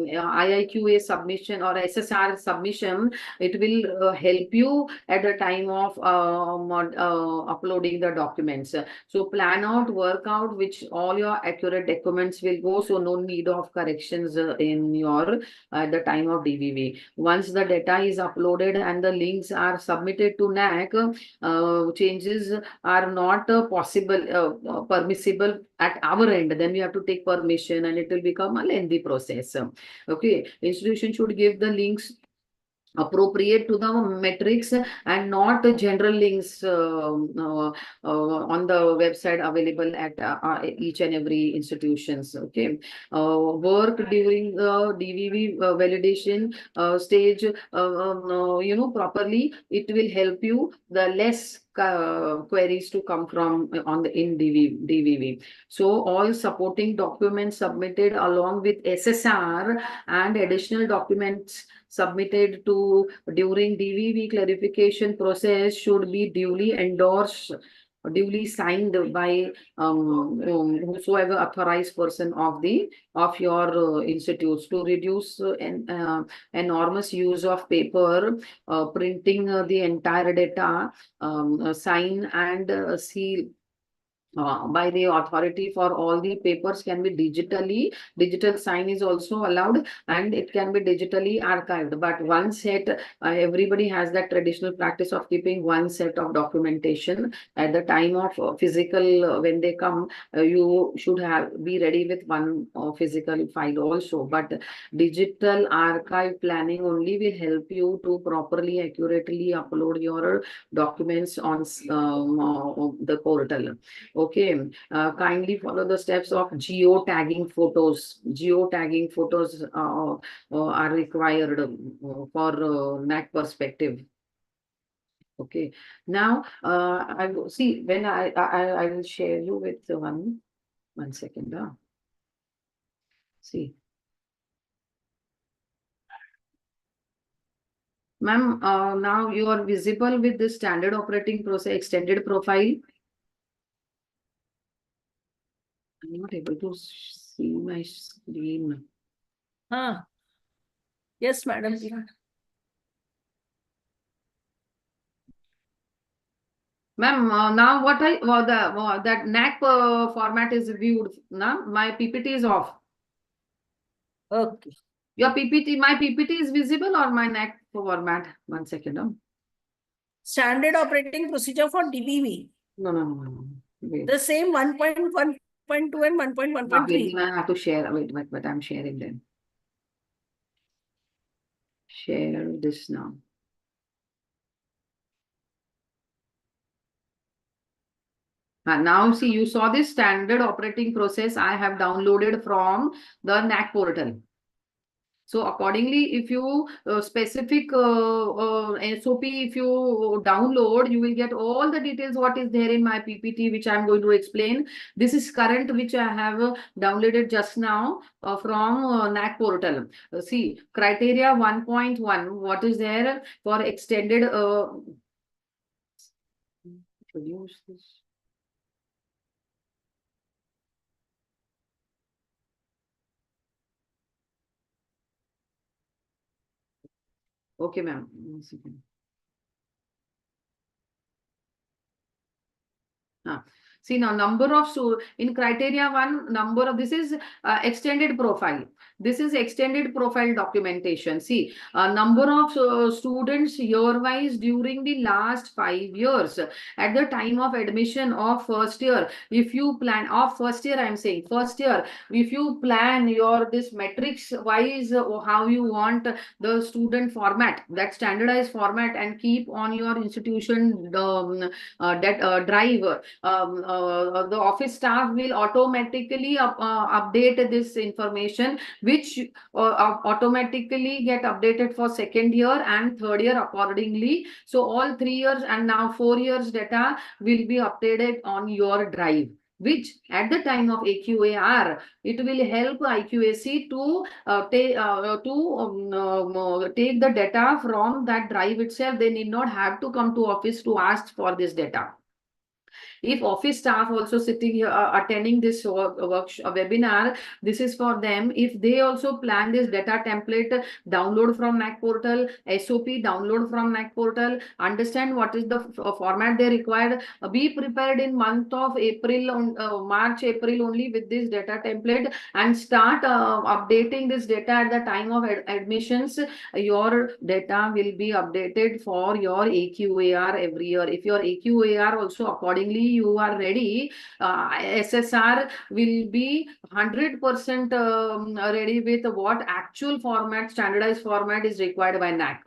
IIQA submission or SSR submission, it will help you at the time of uploading the documents. So plan out, work out which all your accurate documents will go. So no need of corrections in your at the time of DVV. Once the data is uploaded and the links are submitted to NAC, changes are not permissible at our end. Then we have to take permission and it will become a lengthy process. Okay, institution should give the links appropriate to the metrics and not general links on the website available at each and every institutions. Okay, work during the DVV validation stage, properly. It will help you the less queries to come from on the in DVV. So all supporting documents submitted along with SSR and additional documents submitted to during DVV clarification process should be duly endorsed, duly signed by whosoever authorized person of your institutes, to reduce enormous use of paper, printing the entire data, sign and seal by the authority for all the papers can be digital sign is also allowed, and it can be digitally archived. But one set, everybody has that traditional practice of keeping one set of documentation at the time of physical. When they come, you should be ready with one physical file also. But digital archive planning only will help you to properly, accurately upload your documents on the portal. Okay, kindly follow the steps of geo-tagging photos. Geo-tagging photos are required for NAC perspective. Okay, now I will see when I will share you with one second. See. Ma'am, now you are visible with the standard operating process extended profile. I'm not able to see my screen. Yes, madam. Ma'am, now that NAC format is viewed. Now my PPT is off. Okay. Your PPT, my PPT is visible or my NAC format? 1 second. Standard operating procedure for DBV. No. Wait. The same 1.1.2 and 1.1.3. I have to share. Wait, but I'm sharing then. Share this now. Now see, you saw this standard operating process I have downloaded from the NAC portal. So accordingly, if you specific SOP, if you download, you will get all the details what is there in my PPT, which I'm going to explain. This is current, which I have downloaded just now from NAC portal. See, criteria 1.1, what is there for extended introduce this. Okay, ma'am. 1 second. See now, number of in criteria 1, number of this is extended profile. This is extended profile documentation. See, number of students year-wise during the last 5 years. At the time of admission of first year, if you plan of first year, I'm saying first year, if you plan your this metrics wise how you want the student format, that standardized format, and keep on your institution drive. The office staff will automatically update this information, which automatically get updated for second year and third year accordingly. So all 3 years and now 4 years data will be updated on your drive, which at the time of AQAR, it will help IQAC to take the data from that drive itself. They need not have to come to office to ask for this data. If office staff also sitting here attending this webinar, this is for them. If they also plan this data template, download from Naac portal, SOP download from Naac portal, understand what is the format they required, be prepared in month of April, March, April only with this data template, and start updating this data at the time of admissions. Your data will be updated for your AQAR every year. If your AQAR also accordingly you are ready, SSR will be 100% ready with what actual format, standardized format is required by Naac.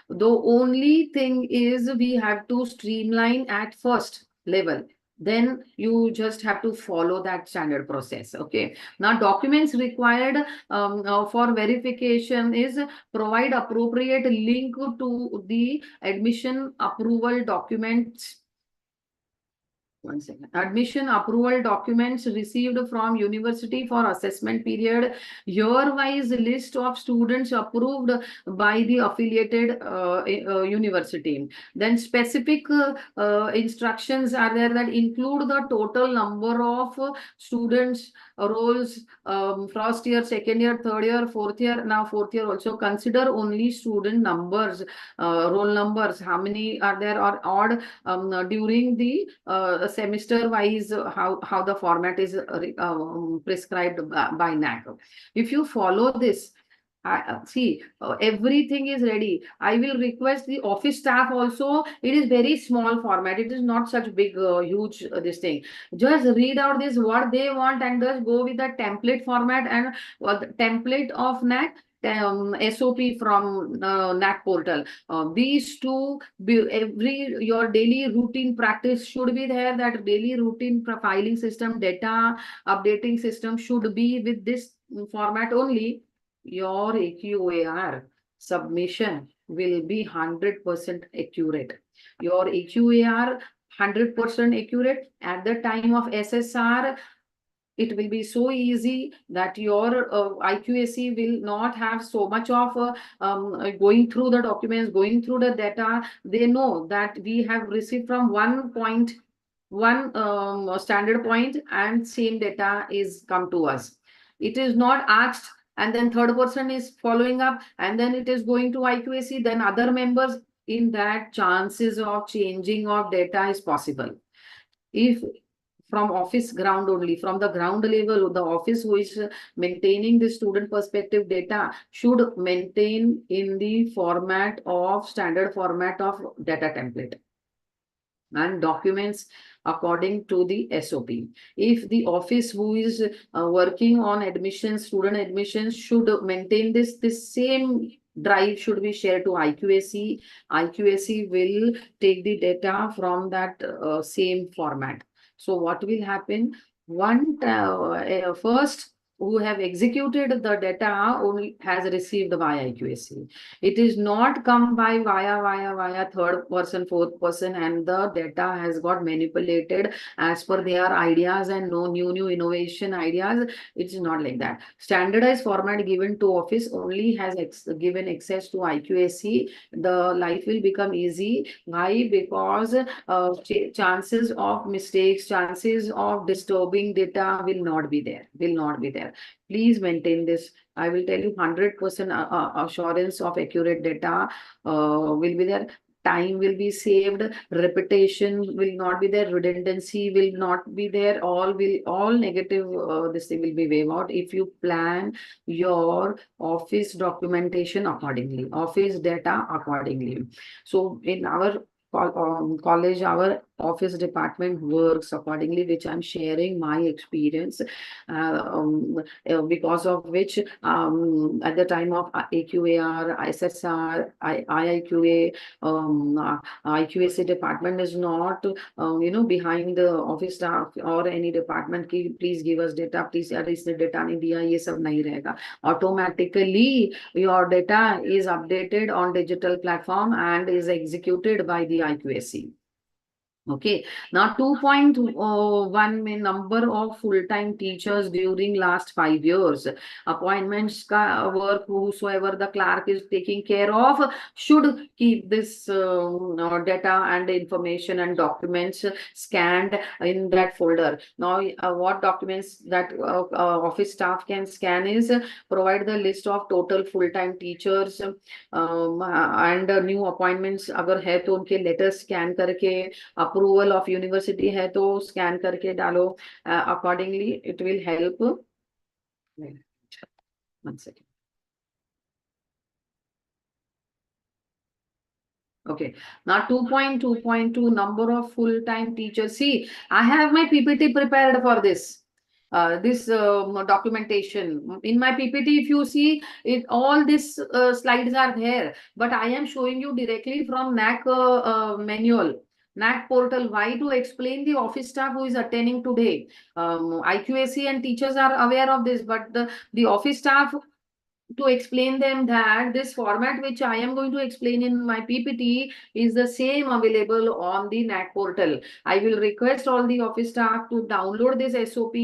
The only thing is we have to streamline at first level. Then you just have to follow that standard process. Okay. Now documents required for verification is provide appropriate link to the admission approval documents. One second. Admission approval documents received from university for assessment period. Year-wise list of students approved by the affiliated university. Then specific instructions are there that include the total number of students, roles, first year, second year, third year, fourth year. Now fourth year also consider only student numbers, roll numbers. How many are there or odd during the semester wise, how the format is prescribed by Naac. If you follow this, see, everything is ready. I will request the office staff also. It is very small format. It is not such big, huge this thing. Just read out this what they want and just go with the template format and the template of Naac. SOP from Naac portal. These two, your daily routine practice should be there. That daily routine filing system, data updating system should be with this format only. Your AQAR submission will be 100% accurate. Your AQAR 100% accurate at the time of SSR. It will be so easy that your IQAC will not have so much of going through the documents, going through the data. They know that we have received from one standard point and same data is come to us. It is not asked and then third person is following up and then it is going to IQAC, then other members. In that, chances of changing of data is possible. If from office ground only, from the ground level, the office who is maintaining the student perspective data should maintain in the format of standard format of data template and documents according to the SOP. If the office who is working on admissions, student admissions should maintain this same drive should be shared to IQAC. IQAC will take the data from that same format. So what will happen? One first who have executed the data only has received by IQAC. It is not come by via third person, fourth person, and the data has got manipulated as per their ideas and no new innovation ideas. It's not like that. Standardized format given to office only has given access to IQAC. The life will become easy. Why? Because chances of mistakes, chances of disturbing data will not be there. Please maintain this. I will tell you 100% assurance of accurate data will be there. Time will be saved. Repetition will not be there. Redundancy will not be there. All negative this thing will be waived out if you plan your office documentation accordingly, office data accordingly. So in our college, our office department works accordingly, which I'm sharing my experience because of which at the time of AQAR, SSR, IIQA, IQAC department is not behind the office staff or any department ki please give us data, please इसने data नहीं दिया, ये सब नहीं रहेगा. Automatically your data is updated on digital platform and is executed by the IQAC. Okay, now 2.1 में number of full-time teachers during last 5 years. Appointments का work whosoever the clerk is taking care of should keep this data and information and documents scanned in that folder. Now, what documents that office staff can scan is provide the list of total full-time teachers and new appointments. अगर है तो उनके letters scan करके approval of university है तो scan करके डालो accordingly it will help one second Okay, now 2.2.2 number of full-time teachers. See, I have my PPT prepared for this. This documentation. In my PPT, if you see, all these slides are there, but I am showing you directly from Naac manual. Naac portal. Why? To explain the office staff who is attending today. IQAC and teachers are aware of this, but the office staff, to explain them that this format which I am going to explain in my PPT is the same available on the Naac portal. I will request all the office staff to download this SOP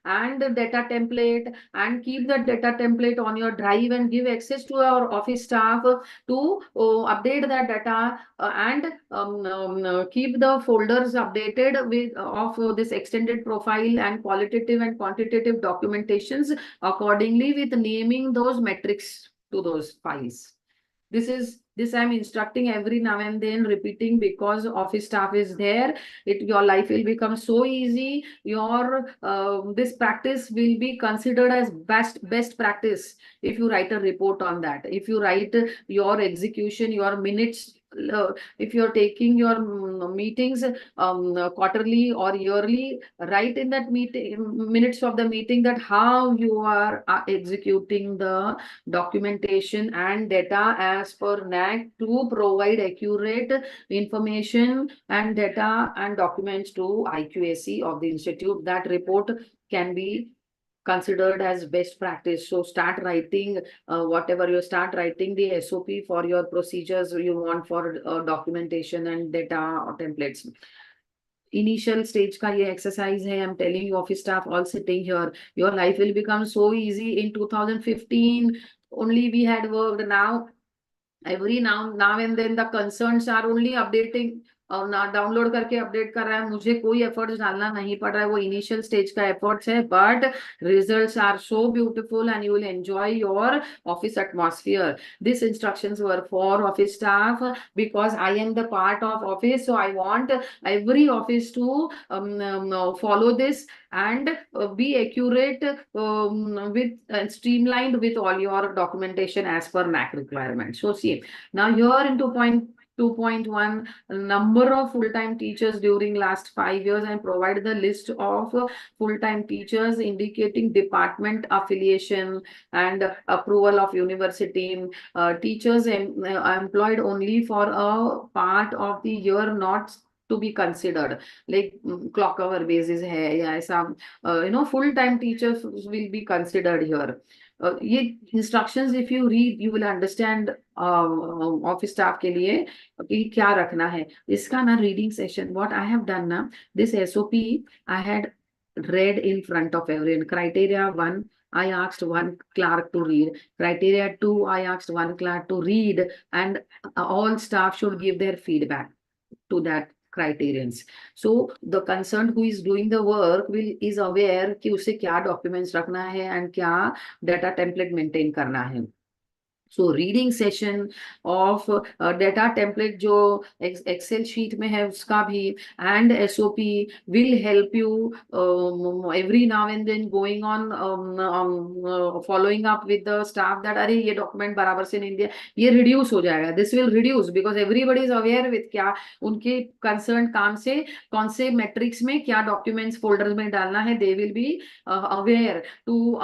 and the data template and keep the data template on your drive and give access to our office staff to update that data and keep the folders updated with of this extended profile and qualitative and quantitative documentations accordingly with naming those metrics to those files. This I'm instructing every now and then, repeating, because office staff is there. Your life will become so easy. Your this practice will be considered as best practice if you write a report on that. If you write your execution, your minutes. If you're taking your meetings quarterly or yearly, write in that meeting minutes of the meeting that how you are executing the documentation and data as per Naac to provide accurate information and data and documents to IQAC of the institute. That report can be considered as best practice. So start writing whatever you start writing the SOP for your procedures you want for documentation and data or templates. Initial stage ka ye exercise hai. I'm telling you, office staff all sitting here, your life will become so easy. In 2015 only we had worked. Now every now and then the concerns are only updating. ना download करके update कर रहा है, मुझे कोई efforts डालना नहीं पड़ रहा है, वो इनिशियल स्टेज का एफर्ट्स है, but results are so beautiful and you will enjoy your office atmosphere. This instructions were for office staff because I am the part of office, so I want every office to follow this and be accurate with streamlined with all your documentation as per Naac requirements. So see, now here in 2.1 number of full-time teachers during last 5 years, and provide the list of full-time teachers indicating department affiliation and approval of university. Teachers employed only for a part of the year, not to be considered, like clock hour basis hai ya aisa, full-time teachers will be considered here. ये instructions if you read you will understand office staff के लिए कि क्या रखना है. इसका ना reading session what I have done ना, this SOP I had read in front of everyone. Criteria 1 I asked one clerk to read. Criteria 2 I asked one clerk to read, and all staff should give their feedback to that criterions. So the concerned who is doing the work is aware कि उसे क्या documents रखना है and क्या data template maintain करना है. So reading session of data template जो Excel sheet में है उसका भी and SOP will help you every now and then going on following up with the staff that अरे ये document बराबर से नहीं दिया, ये reduce हो जाएगा. This will reduce because everybody is aware with क्या उनके concerned काम से कौन से metrics में क्या documents folders में डालना है. They will be aware to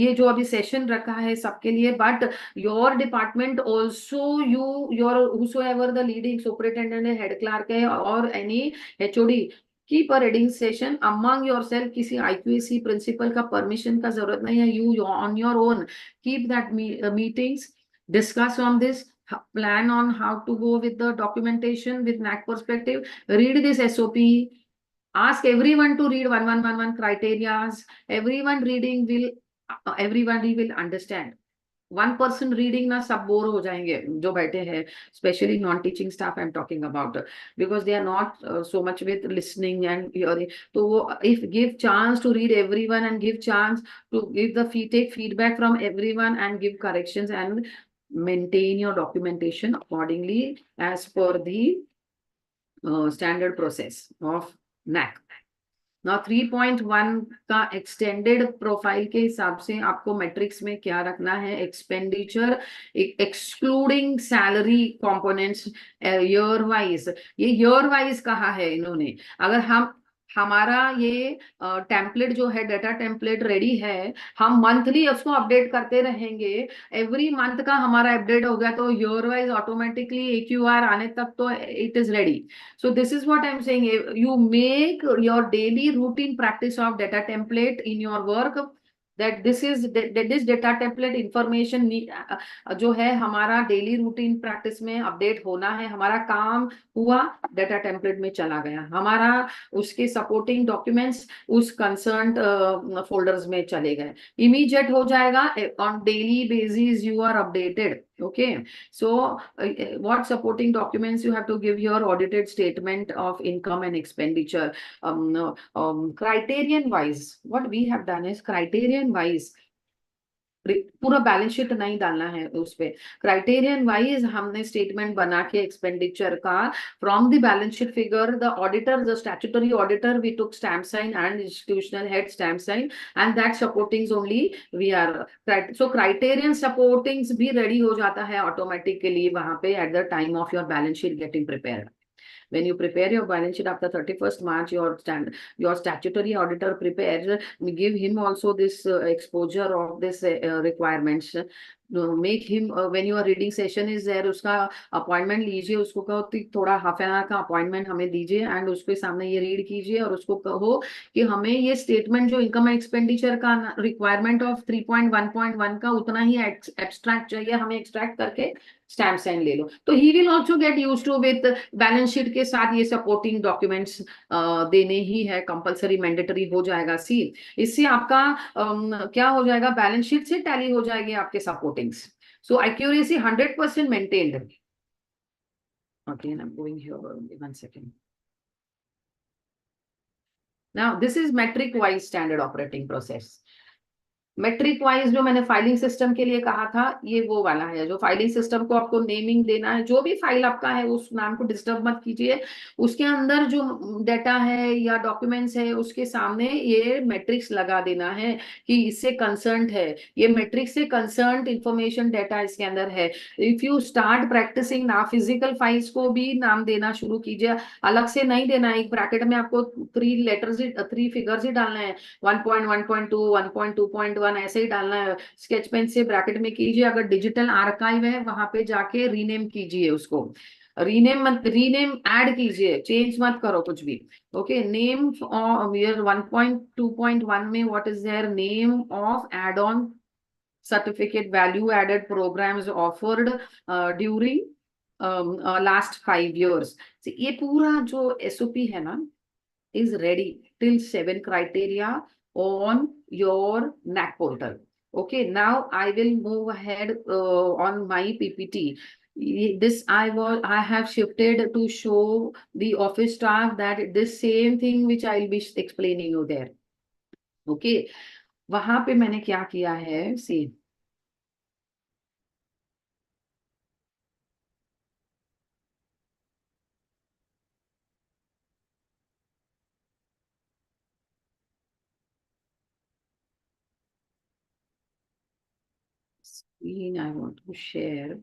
ये जो अभी session रखा है सबके लिए. But your department also, your whosoever the leading superintendent, head clerk or any HOD, keep a reading session among yourself. किसी IQAC principal का permission का जरूरत नहीं है. You on your own keep that meetings, discuss on this, plan on how to go with the documentation with Naac perspective. Read this SOP. Ask everyone to read 1111 criteria. Everybody will understand. 1 person reading ना सब bore हो जाएंगे जो बैठे हैं, especially non-teaching staff I'm talking about, because they are not so much with listening and hearing. So if give chance to read everyone and give chance to give take feedback from everyone and give corrections and maintain your documentation accordingly as per the standard process of NAC. Now 3.1 का extended profile के हिसाब से आपको matrix में क्या रखना है, expenditure excluding salary components year wise. ये ईयर वाइज कहा है इन्होंने. अगर हमारा ये टेम्पलेट जो है, डाटा टेम्पलेट रेडी है, हम मंथली उसको अपडेट करते रहेंगे. एवरी मंथ का हमारा अपडेट हो गया तो ईयर वाइज ऑटोमेटिकली AQR आने तक तो it is ready. So this is what I'm saying. You make your daily routine practice of data template in your work. That this data template information जो है हमारा daily routine practice में update होना है. हमारा काम हुआ, डाटा टेम्पलेट में चला गया, हमारा उसके सपोर्टिंग डॉक्यूमेंट्स उस कंसर्न फोल्डर्स में चले गए, इमीडिएट हो जाएगा. On daily basis you are updated. Okay, so what supporting documents you have to give your audited statement of income and expenditure. Criterion wise, what we have done is criterion wise पूरा balance sheet नहीं डालना है उस पे. Criterion wise हमने statement बना के expenditure का from the balance sheet figure, the auditor, the statutory auditor, we took stamp sign and institutional head stamp sign and that supportings only we are. So criterion supportings भी ready हो जाता है automatically वहां पे at the time of your balance sheet getting prepared. When you prepare your balance sheet after 31st March, your statutory auditor prepares, give him also this exposure of this requirements. Make him when your reading session is there, उसका appointment लीजिए, उसको कहो थोड़ा half an hour का appointment हमें दीजिए and उसके सामने ये रीड कीजिए और उसको कहो कि हमें ये स्टेटमेंट जो इनकम एक्सपेंडिचर का रिक्वायरमेंट ऑफ 3.1.1 का उतना ही एब्स्ट्रैक्ट चाहिए, हमें एक्सट्रैक्ट करके स्टैम्प साइन ले लो. तो he will also get use to with balance sheet के साथ ये सपोर्टिंग डॉक्यूमेंट्स देने ही है, कंपलसरी मैंडेटरी हो जाएगा. सी इससे आपका क्या हो जाएगा, बैलेंस शीट से टैली हो जाएगी आपके supportings. So accuracy 100% maintained. Again, I'm going here. Only 1 second. Now, this is metric wise standard operating process. Metric wise जो मैंने फाइलिंग सिस्टम के लिए कहा था, ये वो वाला है जो फाइलिंग सिस्टम को आपको नेमिंग देना है. जो भी फाइल आपका है उस नाम को डिस्टर्ब मत कीजिए. उसके अंदर जो डाटा है या डॉक्यूमेंट्स है उसके सामने ये मैट्रिक्स लगा देना है कि इससे कंसर्न्ड है, ये मैट्रिक्स से कंसर्न्ड इंफॉर्मेशन डाटा इसके अंदर है. इफ यू स्टार्ट प्रैक्टिसिंग ना, फिजिकल फाइल्स को भी नाम देना शुरू कीजिए. अलग से नहीं देना है. एक ब्रैकेट में आपको 3 फिगर्स ही डालना है. 1.1.2, 1.2.1 ऐसे ही डालना है. स्केच पेन से ब्रैकेट में कीजिए. अगर डिजिटल आर्काइव है वहां पे जाके रीनेम कीजिए उसको. रीनेम ऐड कीजिए, चेंज मत करो कुछ भी. ओके, नेम 1.2.1 में what is there, name of add on certificate value added programmes offered during last 5 years. ये पूरा जो SOP है ना is ready till 7 criteria on your NAC portal. Okay, now I will move ahead on my PPT. This I have shifted to show the office staff that this same thing which I will be explaining you there. Okay, वहां पे मैंने क्या किया है, see. Screen I want to share.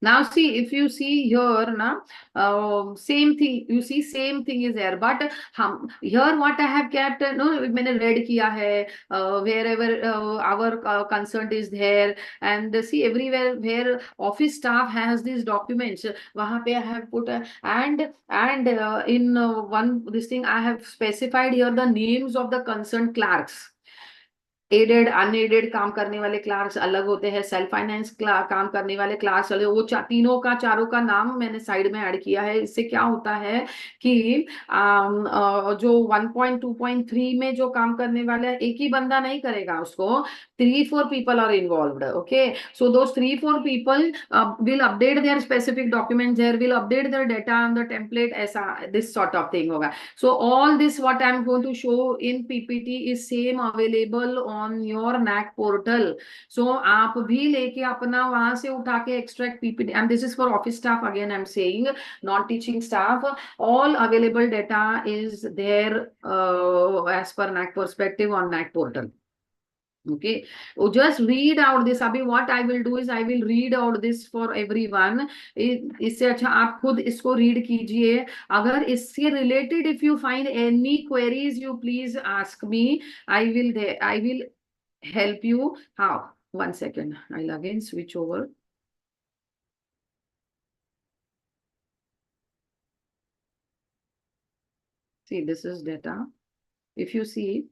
Now see, if you see here, same thing, you see same thing is there, but here what I have kept, no, मैंने read किया है, wherever our concern is there, and see everywhere where office staff has these documents, वहाँ पे I have put and in one this thing I have specified here the names of the concerned clerks. Aided unaided काम करने वाले Clarks अलग होते हैं, self finance काम करने वाले क्लार्क्स अलग, वो तीनों का चारों का नाम मैंने साइड में ऐड किया है। इससे क्या होता है कि जो 1.2.3 में जो काम करने वाला है एक ही बंदा नहीं करेगा उसको, 3-4 people are involved. Okay, so those 3-4 people will update their specific documents there, will update their data on the template, ऐसा this sort of thing होगा. So all this what I'm going to show in PPT is same available on your NAC portal. So आप भी लेके अपना वहां से उठा के extract PPT, and this is for office staff again I'm saying, non-teaching staff, all available data is there as per NAC perspective on NAC portal. Okay, just read out this. अभी what I will do is I will read out this for everyone. इससे अच्छा आप खुद इसको read कीजिए. अगर इससे related if you find any queries, you please ask me. I will help you. How? One second. I'll again switch over. See, this is data. If you see.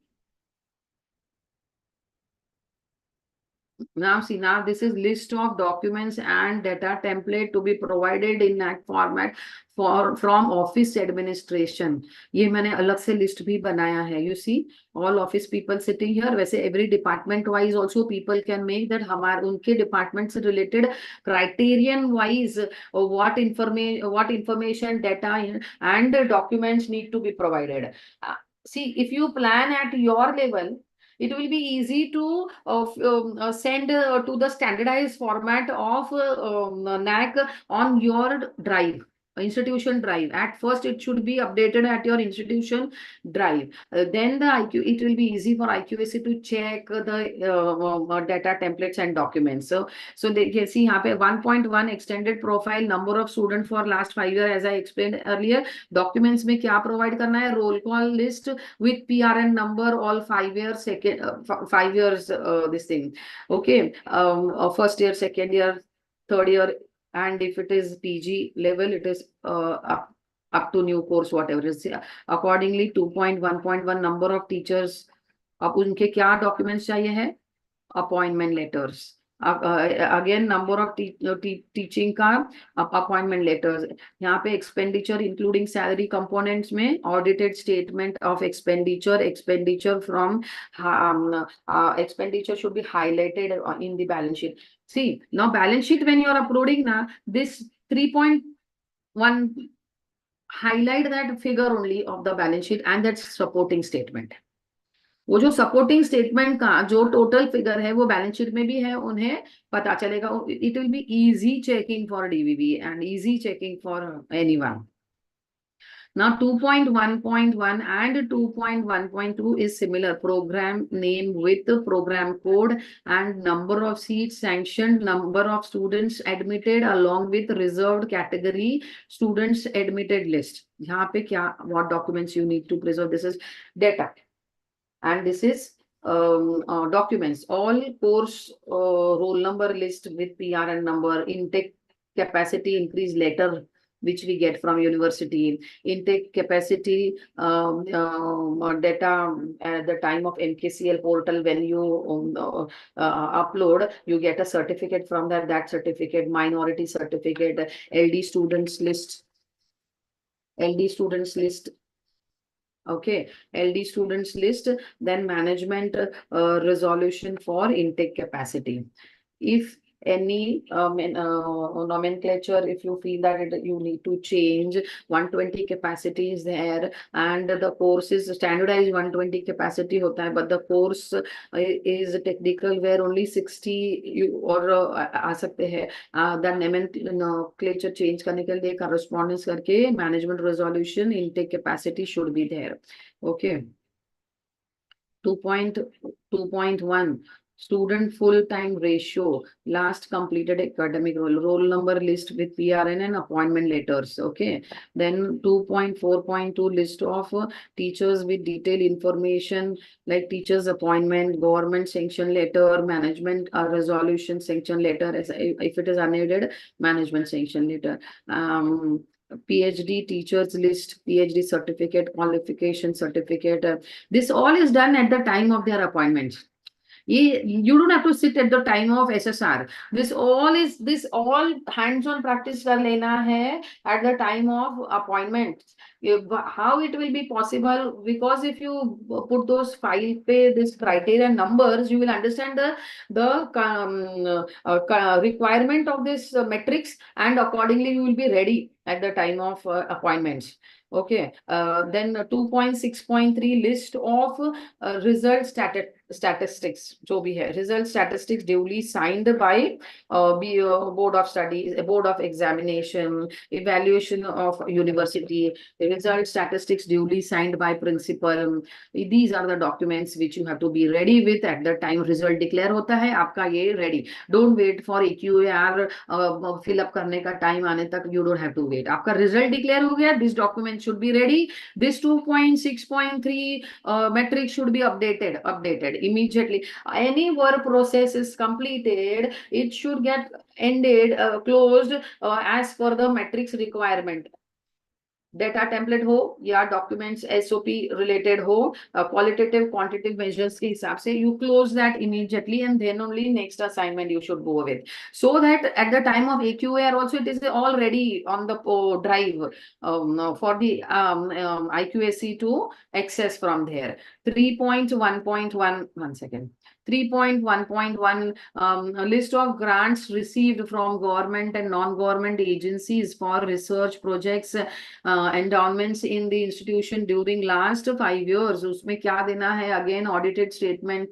Now see, now this is list of documents and data template to be provided in NAC format from office administration. ये मैंने अलग से list भी बनाया है. You see, all office people sitting here. वैसे every department wise also people can make that हमारे उनके department से related criterion wise what information, data and documents need to be provided. See, if you plan at your level, it will be easy to send to the standardized format of NAC on your drive, institution drive. At first, it should be updated at your institution drive. Then it will be easy for IQAC to check the data templates and documents. So they can see here 1.1 extended profile, number of students for last 5 years, as I explained earlier. Documents में क्या provide करना है? Roll call list with PRN number, all 5 years, 5 years this thing. Okay, first year, second year, third year. And if it is PG level, it is up to new course, whatever is. Accordingly, 2.1.1 number of teachers. अब उनके क्या documents चाहिए है? Appointment letters. Again, number of teaching का appointment letters. यहाँ पे expenditure including salary components में audited statement of expenditure from expenditure should be highlighted in the balance sheet. See, now balance sheet when you are uploading now, this 3.1 highlight that figure only of the balance sheet and that supporting statement. वो जो supporting statement का जो total figure है वो balance sheet में भी है, उन्हें पता चलेगा. It will be easy checking for DVB and easy checking for anyone. Now 2.1.1 and 2.1.2 is similar. Program name with program code and number of seats sanctioned, number of students admitted along with reserved category students admitted list. यहाँ पे क्या what documents you need to preserve? This is data and this is documents. All course roll number list with PRN number, intake capacity increase letter which we get from university, intake capacity data at the time of MKCL portal. When you upload, you get a certificate from that certificate, minority certificate, LD students list. Okay, LD students list, then management resolution for intake capacity. If any nomenclature, if you feel that you need to change, 120 capacity is there and the course is standardized 120 capacity hota hai, but the course is technical where only 60 you or aa sakte hai. The nomenclature change karne ke liye correspondence karke management resolution intake capacity should be there. Okay, 2.2.1 student full-time ratio, last completed academic roll number list with PRN and appointment letters. Okay. Then 2.4.2 list of teachers with detailed information like teachers appointment, government sanction letter, management resolution sanction letter, if it is unaided, management sanction letter. PhD teachers list, PhD certificate, qualification certificate. This all is done at the time of their appointment. You don't have to sit at the time of SSR. This all hands-on practice kar lena hai at the time of appointment. How it will be possible? Because if you put those file pe this criteria numbers, you will understand the requirement of this metrics, and accordingly you will be ready at the time of appointments. Okay. Then 2.6.3 list of result statistics. जो भी है result statistics duly signed by board of studies, board of examination, evaluation of university, result statistics duly signed by principal. These are the documents which you have to be ready with at the time result declare होता है आपका ये ready. Don't wait for AQAR fill up करने का time आने तक. You don't have to wait. आपका result declare हो गया. This document should be ready. This 2.6.3 metric should be updated immediately. Any work process is completed, it should get ended, closed as per the metrics requirement. Data template हो या documents SOP related हो, qualitative quantitative measures के हिसाब से you close that immediately, and then only next assignment you should go with, so that at the time of AQAR also it is already on the drive for the IQAC to access from there. 3.1.1 one second. 3.1.1 a list of grants received from government and non-government agencies for research projects, endowments in the institution during last 5 years. उसमें क्या देना है? Again audited statement,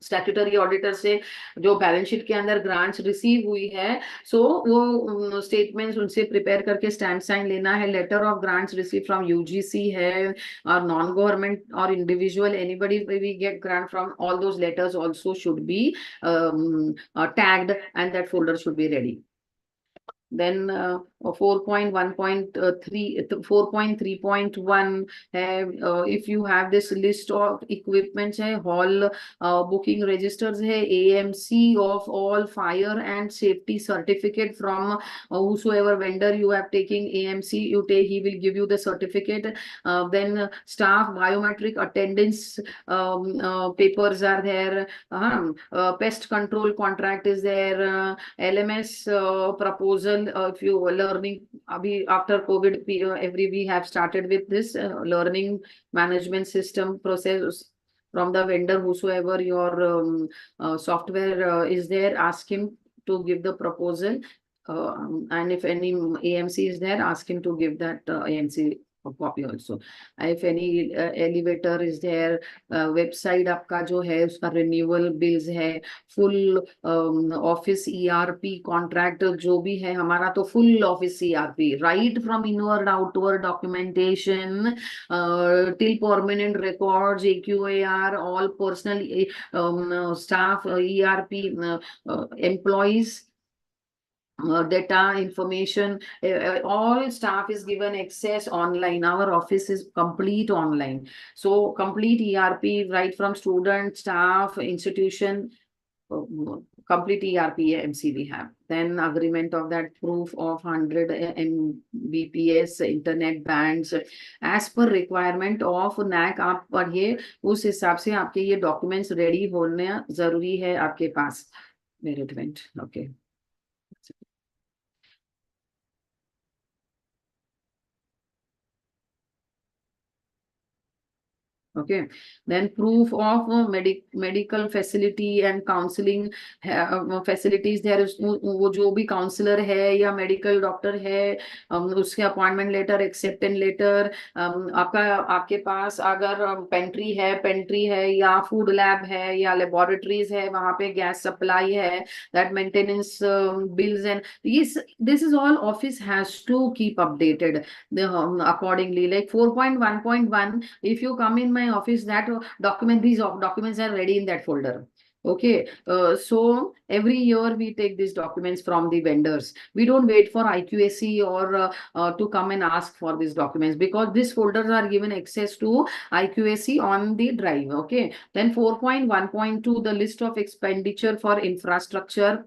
statutory auditor से जो balance sheet के अंदर grants receive हुई है, सो वो स्टेटमेंट्स उनसे प्रिपेयर करके स्टैम्प साइन लेना है. Letter of grants receive from UGC है, और नॉन गवर्नमेंट और individual anybody we get grant from, all those letters also should be tagged and that folder should be ready. Then 4.3.1 if you have this list of equipments है, hall booking registers है, AMC of all fire and safety certificate from whosoever vendor you have taking AMC, you take, he will give you the certificate. Then staff biometric attendance papers are there. Pest control contract is there. LMS proposal. If you are learning, after COVID, we have started with this learning management system process from the vendor, whosoever your software is there, ask him to give the proposal. And if any AMC is there, ask him to give that AMC copy also. If any elevator is there, website आपका जो है उसका renewal bills है, full office ERP contract जो भी है हमारा, तो full office ERP, right from inward outward documentation till permanent records, AQAR, all personal staff, ERP employees, data information, all staff is given access online. Our office is complete online, so complete ERP right from student, staff, institution, complete ERP MC we have. Then agreement of that, proof of 100 Mbps internet bands as per requirement of NAC. आप पढ़िए, उस हिसाब से आपके ये documents ready होना जरूरी है आपके पास. Management, okay. Okay, then proof of medical facility and counseling facilities. There is वो जो भी counselor है या medical doctor है, उसके appointment letter, acceptance letter. आपके पास अगर pantry है या food lab है या laboratories है, वहाँ पे gas supply है, that maintenance bills, and this is all office has to keep updated accordingly. Like 4.1.1, if you come in my office, that document, these documents are ready in that folder. Okay, so every year we take these documents from the vendors. We don't wait for IQAC or to come and ask for these documents, because these folders are given access to IQAC on the drive. Okay, then 4.1.2, the list of expenditure for infrastructure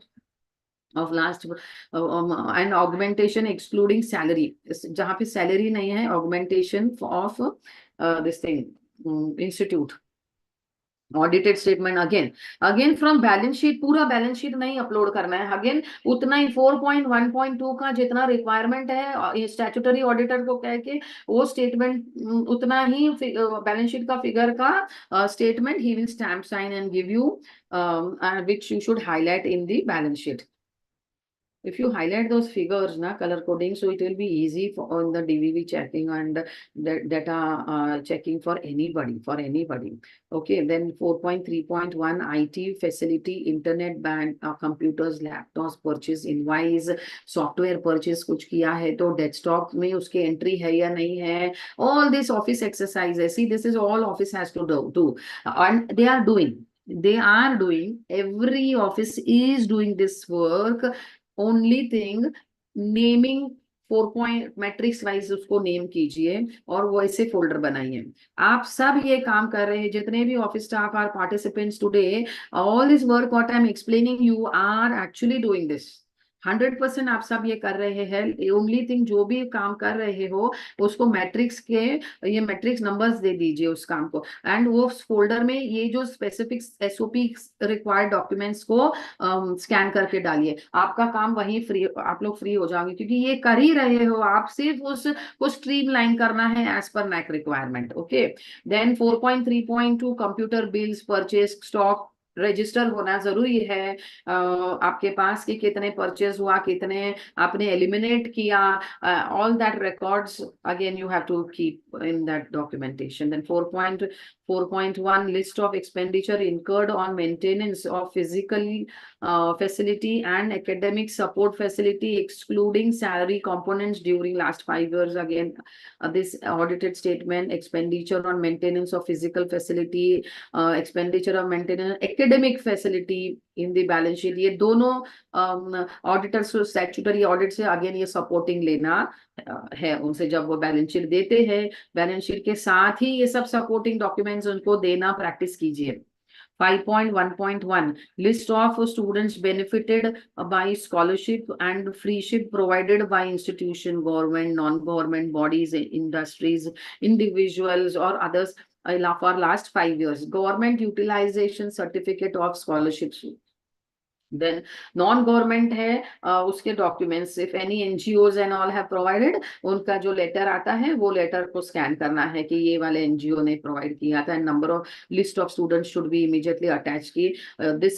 of last and augmentation excluding salary. जहाँ पे salary नहीं है, augmentation of this thing institute. Audited statement again from balance sheet, पूरा balance sheet नहीं upload करना है, again उतना ही 4.1.2 का जितना requirement है statutory auditor को कह के वो statement उतना ही balance sheet का figure का statement he will stamp, sign and give you, which you should highlight in the balance sheet. If you highlight those figures, color coding, so it will be easy for on the DVV checking and the data checking for anybody. Okay, then 4.3.1 IT facility, internet band, computers, laptops, purchase invoice, software purchase कुछ किया है तो desktop में उसके entry है या नहीं है. All this office exercises. See, this is all office has to do, and they are doing. Every office is doing this work. Only thing, naming 4 point matrix wise उसको नेम कीजिए और वो ऐसे फोल्डर बनाइए. आप सब ये काम कर रहे हैं, जितने भी office staff are participants today, all this work what I am explaining you are actually doing this. 100% आप सब ये कर रहे हैं. ओनली थिंग, जो भी काम कर रहे हो उसको मैट्रिक्स के ये मैट्रिक्स नंबर्स दे दीजिए उस काम को, एंड वो फोल्डर में ये जो स्पेसिफिक SOP रिक्वायर्ड डॉक्यूमेंट्स को स्कैन करके डालिए. आपका काम वही फ्री, आप लोग फ्री हो जाओगे, क्योंकि ये कर ही रहे हो आप, सिर्फ उसको स्ट्रीमलाइन करना है as per NAC requirement. Okay, then 4.3.2 computer bills, purchase, stock register होना जरूरी है आपके पास कि कितने परचेज हुआ, कितने आपने एलिमिनेट किया. All that records again you have to keep in that documentation. Then 4.1 list of expenditure incurred on maintenance of physical facility and academic support facility excluding salary components during last 5 years. Again, this audited statement, expenditure on maintenance of physical facility, expenditure of maintenance academic facility in the balance sheet. ये दोनों auditors statutory audit से again ये supporting लेना है उनसे. जब वो balance sheet देते हैं, बैलेंस शीट के साथ ही ये सब सपोर्टिंग डॉक्यूमेंट्स उनको देना प्रैक्टिस कीजिए. 5.1.1 list of students benefited by scholarship and freeship provided by institution, government, non-government bodies, industries, individuals or others for last 5 years. Government utilization certificate of scholarships. Then non-government है उसके documents, if any NGOs and all have provided, उनका जो letter आता है वो letter को scan करना है कि ये वाले NGO ने provide किया था. number of list of students should be immediately attached कि this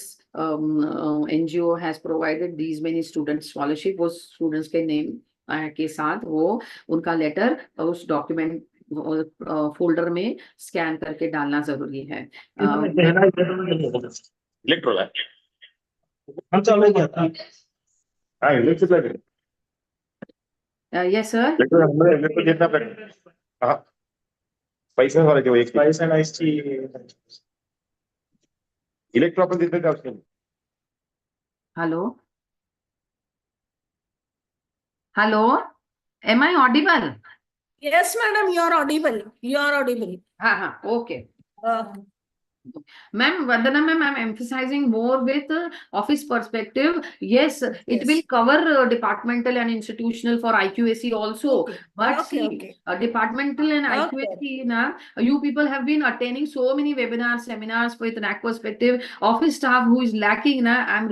NGO has provided these many students scholarship. वो students के name के साथ वो उनका letter उस document फोल्डर में स्कैन करके डालना जरूरी है. Yes sir. पैसा वाला जो एक पैसा ना इसकी इलेक्ट्रॉनिक देते थे उसने. Hello, am I audible? Yes, madam, you are audible. हाँ, okay. Ma'am, Vandana ma'am, I'm emphasizing more with office perspective. Yes, it will cover departmental and institutional for IQAC also. Okay. But Okay. Departmental and Okay. IQAC, you people have been attending so many webinars, seminars with NAC perspective. Office staff who is lacking, I'm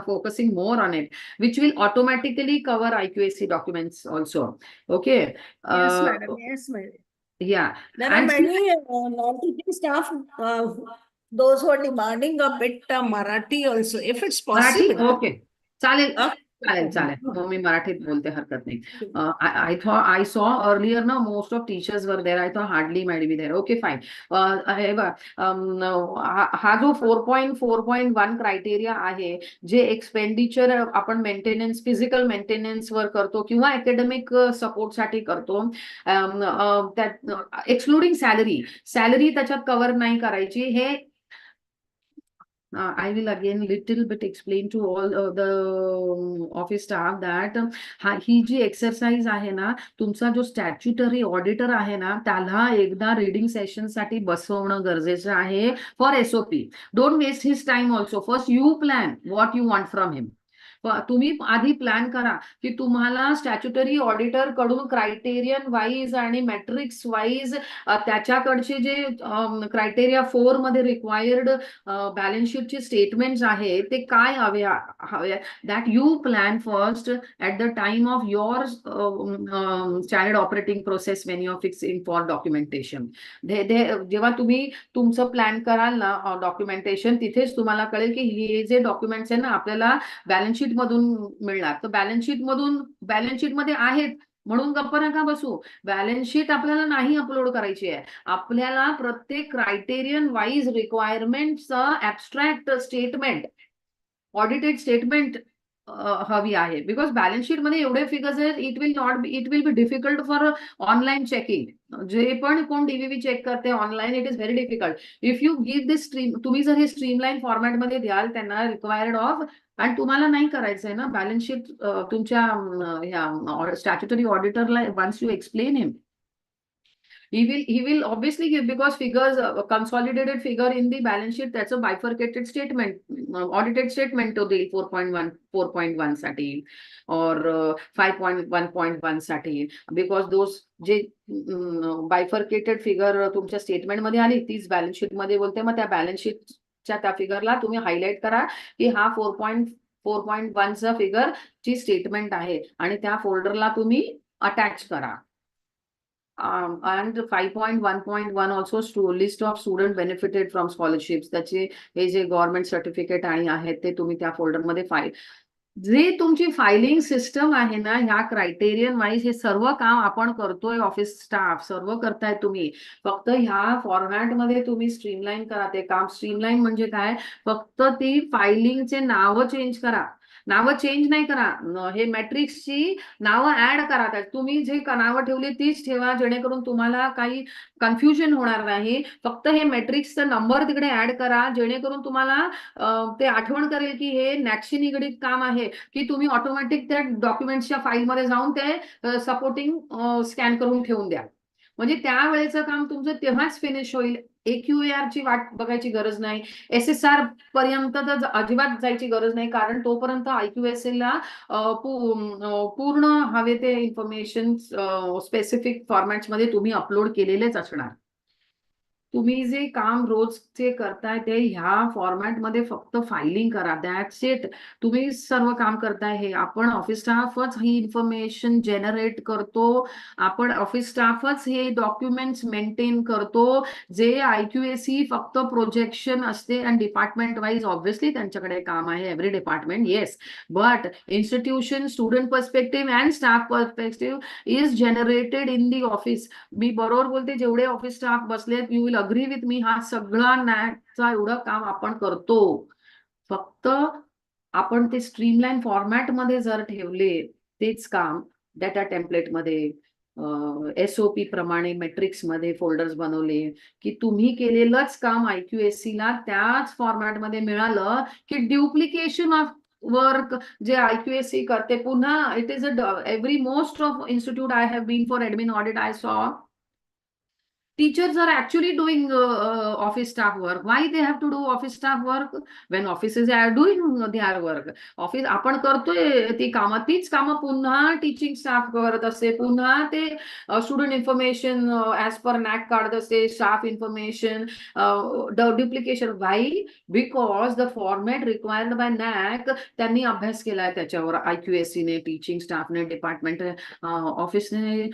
focusing more on it, which will automatically cover IQAC documents also. Okay. Yes, madam. Yeah. There are many non-teaching staff, those who are demanding a bit Marathi also, if it's possible. Marathi? Okay. चालेल. Okay. मी मराठीत बोलते, हरकत नाही. I saw earlier now most of teachers were there. I thought hardly might be there. Okay, fine. हा जो 4.4.1 criteria आहे, जे expenditure आपण maintenance, physical maintenance वर करतो किंवा अकॅडमिक सपोर्ट साठी करतो, त्यात एक्सक्लुडिंग सॅलरी त्याच्यात कव्हर नाही करायची. हे I will again little bit explain to all the office staff that ही जी एक्सरसाइज आहे ना, तुमचा जो स्टॅच्युटरी ऑडिटर आहे ना, त्याला एकदा रीडिंग सेशन साठी बसवणं गरजेचं आहे for SOP. Don't waste his time also. First you plan what you want from him. तुम्ही आधी प्लॅन करा की तुम्हाला स्टॅच्युटरी ऑडिटर कडून क्रायटेरियन वाईज आणि मॅट्रिक्स वाईज त्याच्याकडचे जे क्रायटेरिया 4 मध्ये रिक्वायर्ड बॅलन्स शीटचे स्टेटमेंट्स आहे ते काय हवे that you plan first at the time of your standard operating process when you are fixing for documentation. जेव्हा तुम्ही तुमचं प्लॅन कराल ना डॉक्युमेंटेशन, तिथेच तुम्हाला कळेल की हे जे डॉक्युमेंट्स आहे ना आपल्याला बॅलन्स शीट मधून मिळणार. तर बॅलन्स शीट मध्ये आहेत म्हणून गप्प नका बसू. बॅलन्स शीट आपल्याला नाही अपलोड करायची आहे. आपल्याला प्रत्येक क्रायटेरियन वाईज रिक्वायरमेंटचं ऍब्स्ट्रॅक्ट स्टेटमेंट, ऑडिटेड स्टेटमेंट हवी आहे. बिकॉज बॅलन्स शीट मध्ये एवढे फिगर्स आहेत, it will be difficult for online checking. जे पण कोण DVV चेक करते online, it is very difficult. If you give this तुम्ही जर हे स्ट्रीमलाईन फॉर्मॅटमध्ये द्याल त्यांना रिक्वायर्ड ऑफ, आणि तुम्हाला नाही करायचंय ना बॅलन्स शीट तुमच्या ह्या स्टॅच्युटरी ऑडिटरला, once you explain him, he will obviously give, because figures, consolidated figure in the balance sheet, that's a bifurcated statement, audited statement to the 4.1 साठी or 5.1.1 साठी, because those J bifurcated figure तुमच्या statement मध्ये आली तीच balance sheet मध्ये बोलते. मग त्या balance शीटच्या त्या फिगरला तुम्ही हायलाइट करा की हा 4.1 चा फिगर ची स्टेटमेंट आहे आणि त्या फोल्डरला तुम्ही अटॅच करा. And 5.1.1 also list of student benefited from scholarships, त्याचे हे जे गव्हर्नमेंट सर्टिफिकेट आणि आहेत ते तुम्ही त्या फोल्डर मध्ये फाईल. जे तुमची फायलिंग सिस्टम आहे ना, ह्या क्रायटेरियन वाईज हे सर्व काम आपण करतोय, ऑफिस स्टाफ सर्व करताय तुम्ही. फक्त ह्या फॉर्मॅट मध्ये तुम्ही स्ट्रीमलाईन करा ते काम. स्ट्रीमलाईन म्हणजे काय, फक्त ती फायलिंगचे नावं चेंज करा. नावं चेंज नाही करा, हे मॅट्रिक्सची नावं ऍड करा. त्यात तुम्ही जे नावं ठेवली तीच ठेवा, जेणेकरून तुम्हाला काही कन्फ्युजन होणार नाही. फक्त हे मॅट्रिक्सचा नंबर तिकडे ऍड करा, जेणेकरून तुम्हाला ते आठवण करेल की हे नॅकशी निगडीत काम आहे, की तुम्ही ऑटोमॅटिक त्या डॉक्युमेंट्सच्या फाईलमध्ये जाऊन ते सपोर्टिंग स्कॅन करून ठेवून द्या. म्हणजे त्यावेळेचं काम तुमचं तेव्हाच फिनिश होईल. AQAR ची वाट बघायची गरज नाही. SSR पर्यंत तर अजिबात जायची गरज नाही, कारण तोपर्यंत IQSL ला पूर्ण हवे ते इन्फॉर्मेशन स्पेसिफिक फॉर्मॅट्स मध्ये तुम्ही अपलोड केलेलेच असणार. तुम्ही जे काम रोजचे करताय ते ह्या फॉर्मॅटमध्ये फक्त फायलिंग करा, दॅट्स इट. तुम्ही सर्व काम करताय हे आपण ऑफिस स्टाफच ही इन्फॉर्मेशन जनरेट करतो, आपण ऑफिस स्टाफच हे डॉक्युमेंट्स मेंटेन करतो. जे IQAC फक्त प्रोजेक्शन असते आणि डिपार्टमेंट वाईज ऑब्व्हियसली त्यांच्याकडे काम आहे, every department, yes, but institution, student perspective and staff perspective is generated in the office. मी बरोबर बोलते, जेवढे ऑफिस स्टाफ बसलेत, you will agree with me, हा सगळा नॅकचा एवढं काम आपण करतो. फक्त आपण ते स्ट्रीमलाईन फॉर्मॅट मध्ये जर ठेवले तेच काम डेटा टेम्पलेट मध्ये, SOP प्रमाणे मॅट्रिक्स मध्ये फोल्डर्स बनवले, की तुम्ही केलेलंच काम IQAC ला त्याच फॉर्मॅट मध्ये मिळालं की ड्युप्लिकेशन ऑफ वर्क जे IQAC करते पुन्हा, it is every most of institute I have been for admin audit, I saw teachers are actually doing office staff work. Why they have to do office staff work when offices are doing their work? Office आपण करतोय ती कामं, तीच कामं पुन्हा teaching staff करत असते, पुन्हा ते student information as per NAAC काढत असते, staff information duplication. Why? Because the format required by NAAC त्यांनी अभ्यास केलाय त्याच्यावर, IQAC ने, टीचिंग स्टाफने, डिपार्टमेंट ऑफिसने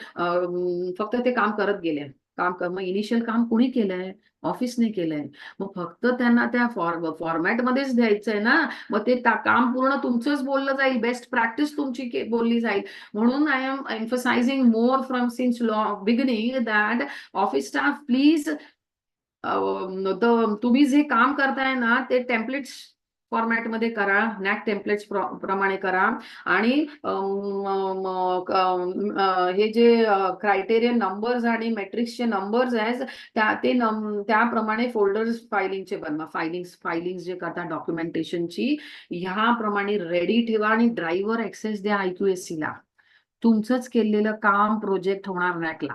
फक्त ते काम करत गेले. मग इनिशियल काम कुणी केलंय? ऑफिसने केलंय. मग फक्त त्यांना त्या फॉर्मॅटमध्येच द्यायचंय ना, मग ते काम पूर्ण तुमचंच बोललं जाईल, बेस्ट प्रॅक्टिस तुमची बोलली जाईल. म्हणून I am emphasising more from since beginning that office staff please, तुम्ही जे काम करताय ना ते टेम्पलेट्स फॉर्मॅटमध्ये करा, नॅक टेम्पलेट्स प्रमाणे करा आणि हे जे क्रायटेरियन नंबर्स आणि मॅट्रिक्सचे नंबर्स आहेत त्याप्रमाणे फोल्डर्स फायलिंगचे बनवा. फायलिंग जे करता डॉक्युमेंटेशनची ह्याप्रमाणे रेडी ठेवा आणि ड्राईव्हर ऍक्सेस द्या IQAC ला. तुमचंच केलेलं काम प्रोजेक्ट होणार नॅकला,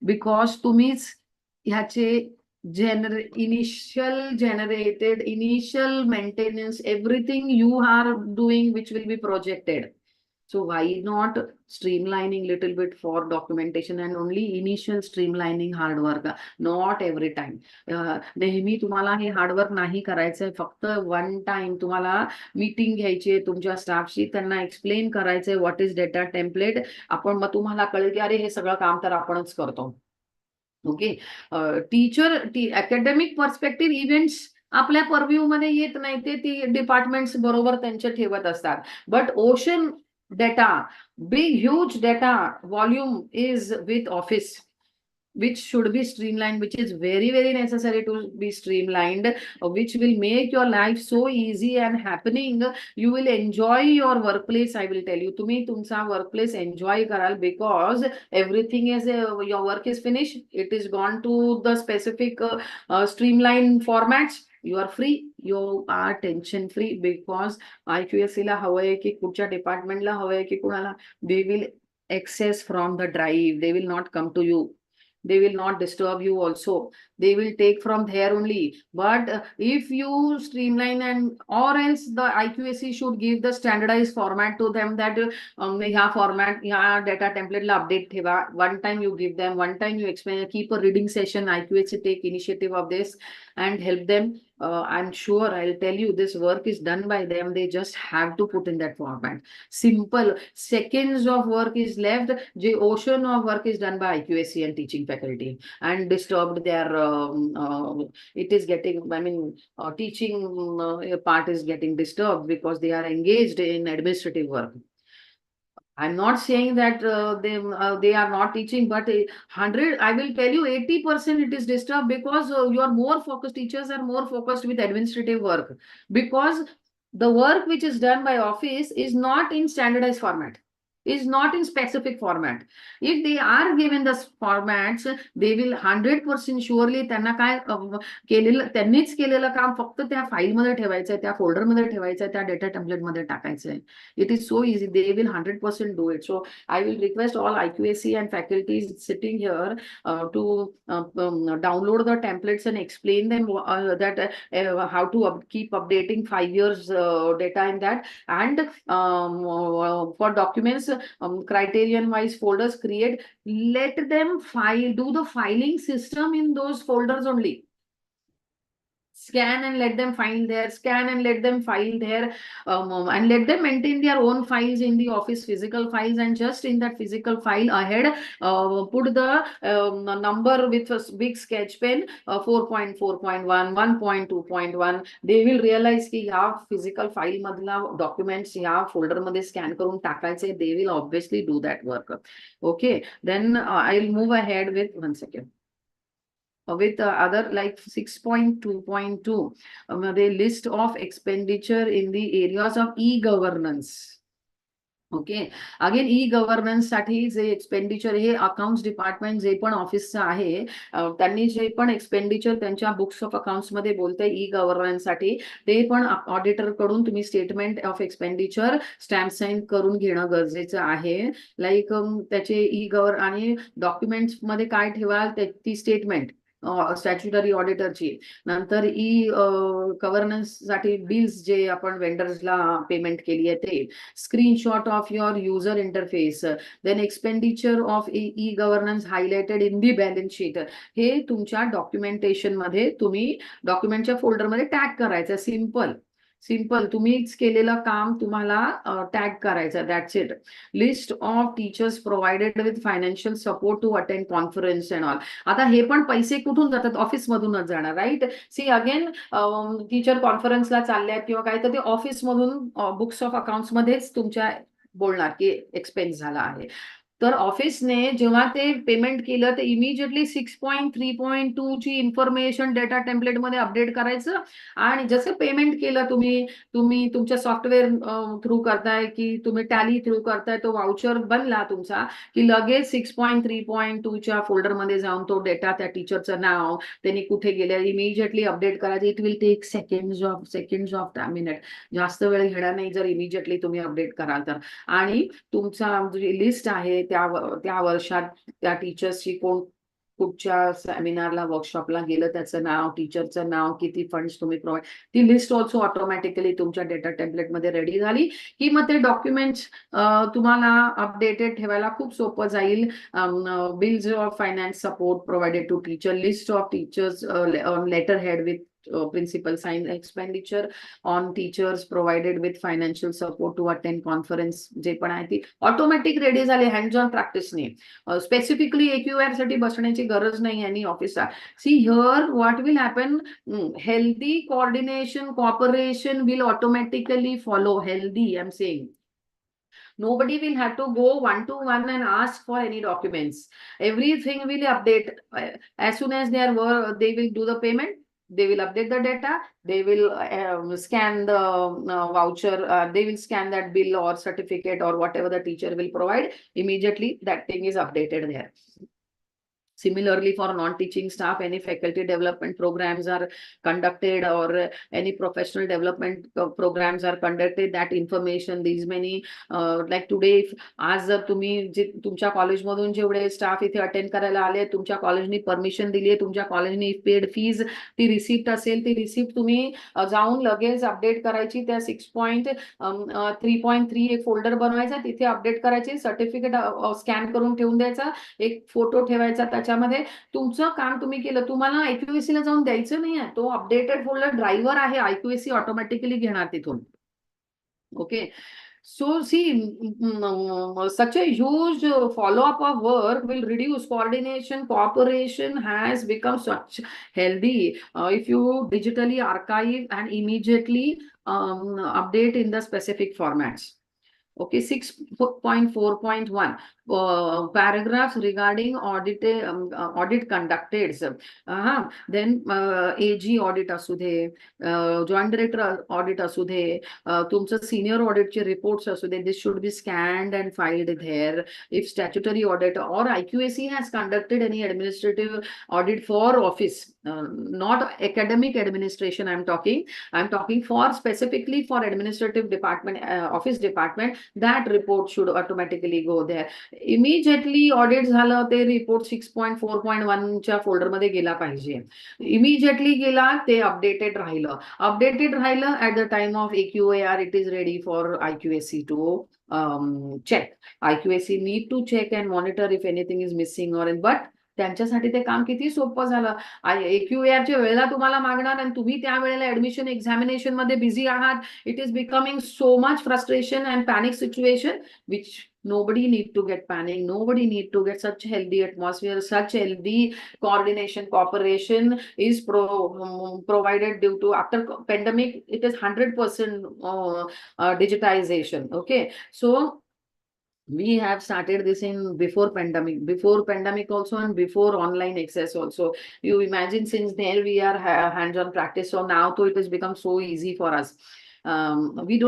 बिकॉज तुम्हीच ह्याचे initial maintenance, everything you are doing which will be projected. So why not streamlining little bit for documentation and only initial streamlining hard work, not every time. नेहमी तुम्हाला हे hard work नाही करायचंय, फक्त one time तुम्हाला meeting घ्यायची तुमच्या स्टाफशी, त्यांना explain करायचंय व्हॉट इज डेटा टेम्पलेट. आपण मग तुम्हाला कळेल की अरे हे सगळं काम तर आपणच करतो. ओके, अकॅडमिक पर्स्पेक्टिव्ह इव्हेंट्स आपल्या परव्ह्यू मध्ये येत नाही, ते ती डिपार्टमेंट्स बरोबर त्यांचे ठेवत असतात. But ocean data, big huge data volume is with office, which should be streamlined, which is very, very necessary to be streamlined, which will make your life so easy and happening. You will enjoy your workplace. I will tell you, तुम्ही तुमचा workplace enjoy कराल, because everything is your work is finished. It is gone to the specific streamlined formats. You are free, you are tension free, because IQAC ला हवंय की कुठच्या डिपार्टमेंटला हवंय की कुणाला, they will access from the drive. They will not come to you. They will not disturb you also. They will take from there only. But if you streamline or else the IQAC should give the standardized format to them, that ह्या format, ह्या data template ला update ठेवा. One time you give them, one time you explain, keep a reading session. IQAC take initiative of this and help them. I'm sure, I'll tell you, this work is done by them. They just have to put in that format. Simple, seconds of work is left. The ocean of work is done by IQAC and teaching faculty, and disturbed their it is getting, I mean, teaching part is getting disturbed because they are engaged in administrative work. I'm not saying that they are not teaching, but 100, I will tell you, 80% it is disturbed because you are more focused. Teachers are more focused with administrative work, because the work which is done by office is not in standardized format, is not in specific format. If they are given the formats, they will 100% surely त्यांना काय केलेलं, त्यांनीच केलेलं काम फक्त त्या file मध्ये ठेवायचंय, त्या फोल्डर मध्ये ठेवायचंय, त्या डेटा टेम्पलेट मध्ये टाकायचंय. It is so easy. They will 100% do it. So I will request all IQAC and faculties sitting here to download the templates and explain them that how to keep updating 5 years data in that, and for documents, criterion wise folders create. Let them do the filing system in those folders only. Scan and let them file there, scan and let them file there, and let them maintain their own files in the office, physical files, and just in that physical file ahead put the number with a big sketch pen, 4.4.1, 1.2.1. They will realize की ह्या physical file मधला documents ह्या folder मध्ये scan करून टाकायचे. They will obviously do that work. Okay, then I'll move ahead with, one second, with other like 6.2.2, the list of expenditure in the areas of e-governance. Okay, again e-governance साठी जे expenditure, हे accounts department जे पण ऑफिसचं आहे, त्यांनी जे पण expenditure त्यांच्या books of accounts मध्ये बोलतंय e-governance साठी, ते पण ऑडिटर कडून तुम्ही statement of expenditure stamp sign करून घेणं गरजेचं आहे. लाईक त्याचे आणि डॉक्युमेंट्स मध्ये काय ठेवाल, ती स्टेटमेंट स्टॅच्युटरी ऑडिटरची, नंतर गव्हर्नन्स साठी बिल्स जे आपण वेंडर्सला पेमेंट केली आहे ते, screenshot of your user interface, then expenditure of e governance highlighted in the balance sheet. हे तुमच्या डॉक्युमेंटेशन मध्ये तुम्ही डॉक्युमेंटच्या फोल्डरमध्ये टॅग करायचं. सिंपल तुम्हीच केलेलं काम तुम्हाला टॅग करायचं, that's it. List of teachers provided with financial support to attend conference and all. आता हे पण पैसे कुठून जातात, ऑफिस मधूनच जाणार, राईट. सी अगेन, टीचर कॉन्फरन्सला चालल्यात किंवा काय, तर ते ऑफिस मधून बुक्स ऑफ अकाउंट्स मध्येच तुमच्या बोलणार की एक्सपेन्स झाला आहे. तर ऑफिसने जेव्हा ते पेमेंट केलं ते इमिजिएटली 6.3.2 ची इन्फॉर्मेशन डेटा टेम्पलेटमध्ये अपडेट करायचं. आणि जसं पेमेंट केलं तुम्ही तुमच्या सॉफ्टवेअर थ्रू करताय की तुम्ही टॅली थ्रू करताय, तो वाउचर बनला तुमचा की लगेच 6.3.2 च्या फोल्डरमध्ये जाऊन तो डेटा, त्या टीचरचं नाव, त्यांनी कुठे गेले, इमिजिएटली अपडेट करायचं. It will take seconds of minute, जास्त वेळ घेणार नाही जर इमिजिएटली तुम्ही अपडेट कराल तर. आणि तुमचा जी लिस्ट आहे त्या वर्षात त्या टीचर्सची कुठच्या सेमिनारला, वर्कशॉपला गेलं, त्याचं नाव, टीचरचं नाव, किती फंड्स तुम्ही प्रोव्हाइड, ती लिस्ट ऑल्सो ऑटोमॅटिकली तुमच्या डेटा टेम्पलेटमध्ये रेडी झाली की मग ते डॉक्युमेंट्स तुम्हाला अपडेटेड ठेवायला खूप सोपं जाईल. Bills of finance support provided to teacher, list of teachers letter head with principal sign expenditure on teachers provided with financial support to attend conference, जे पण आहे ती ऑटोमॅटिक रेडी झाली हँड्स ऑन प्रॅक्टिसने. स्पेसिफिकली AQR साठी बसण्याची गरज नाही आणि ऑफिसला. See here what will happen, healthy coordination, cooperation will automatically follow. Healthy, I'm saying. Nobody will have to go one-to-one and ask for any documents. Everything will update as soon as they will do the payment. They will update the data. They will scan the voucher. They will scan that bill or certificate or whatever the teacher will provide. Immediately, that thing is updated there. Similarly, for non-teaching staff, any faculty development programs are conducted or any professional development programs are conducted, that information, these many, like today, आज जर तुम्ही तुमच्या कॉलेजमधून जेवढे staff इथे attend करायला आले, तुमच्या कॉलेजनी परमिशन दिली आहे, तुमच्या कॉलेजनी पेड फीज, ती रिसिप्ट असेल, ती रिसिप्ट तुम्ही जाऊन लगेच अपडेट करायची. त्या 6.3.3 एक फोल्डर बनवायचा, तिथे अपडेट करायची, सर्टिफिकेट स्कॅन करून ठेवून द्यायचा, एक फोटो ठेवायचा त्याच्यामध्ये. तुमचं काम तुम्ही केलं, तुम्हाला IQAC ला जाऊन द्यायचं नाहीये. तो अपडेटेड फोल्डर ड्रायव्हर आहे, IQAC ऑटोमॅटिकली घेणार तिथून. Okay. So see, such a huge follow-up of work will reduce coordination. Cooperation has become such healthy if you digitally archive and immediately update in the specific formats. Okay, 6.4.1 paragraphs regarding audit conducted. Then AG audit असू दे, joint director audit असू दे, तुमचं senior audit चे reports असू दे, this should be scanned and filed there. If statutory audit or IQAC has conducted any administrative audit for office, not academic administration, I'm talking for specifically for administrative department, office department, that report should automatically go there. Immediately audit झालं, ते report 6.4.1 च्या folder मध्ये गेला पाहिजे. Immediately गेला, ते updated राहिलं at the time of AQAR, it is ready for IQAC to check. IQAC need to check and monitor if anything is missing or in, but त्यांच्यासाठी ते काम किती सोपं झालं. AQAR च्या वेळेला तुम्हाला मागणार आणि तुम्ही त्या वेळेला ऍडमिशन एक्झामिनेशन मध्ये बिझी आहात. It is becoming so much frustration and panic situation, which nobody need to get panic, nobody need to get such healthy atmosphere, such healthy coordination, cooperation is provided due to after pandemic. It is 100% digitization. Okay, so we have started this in before pandemic also, and before online access also. You imagine, since there we are hands-on practice, so now it has become so easy for us. We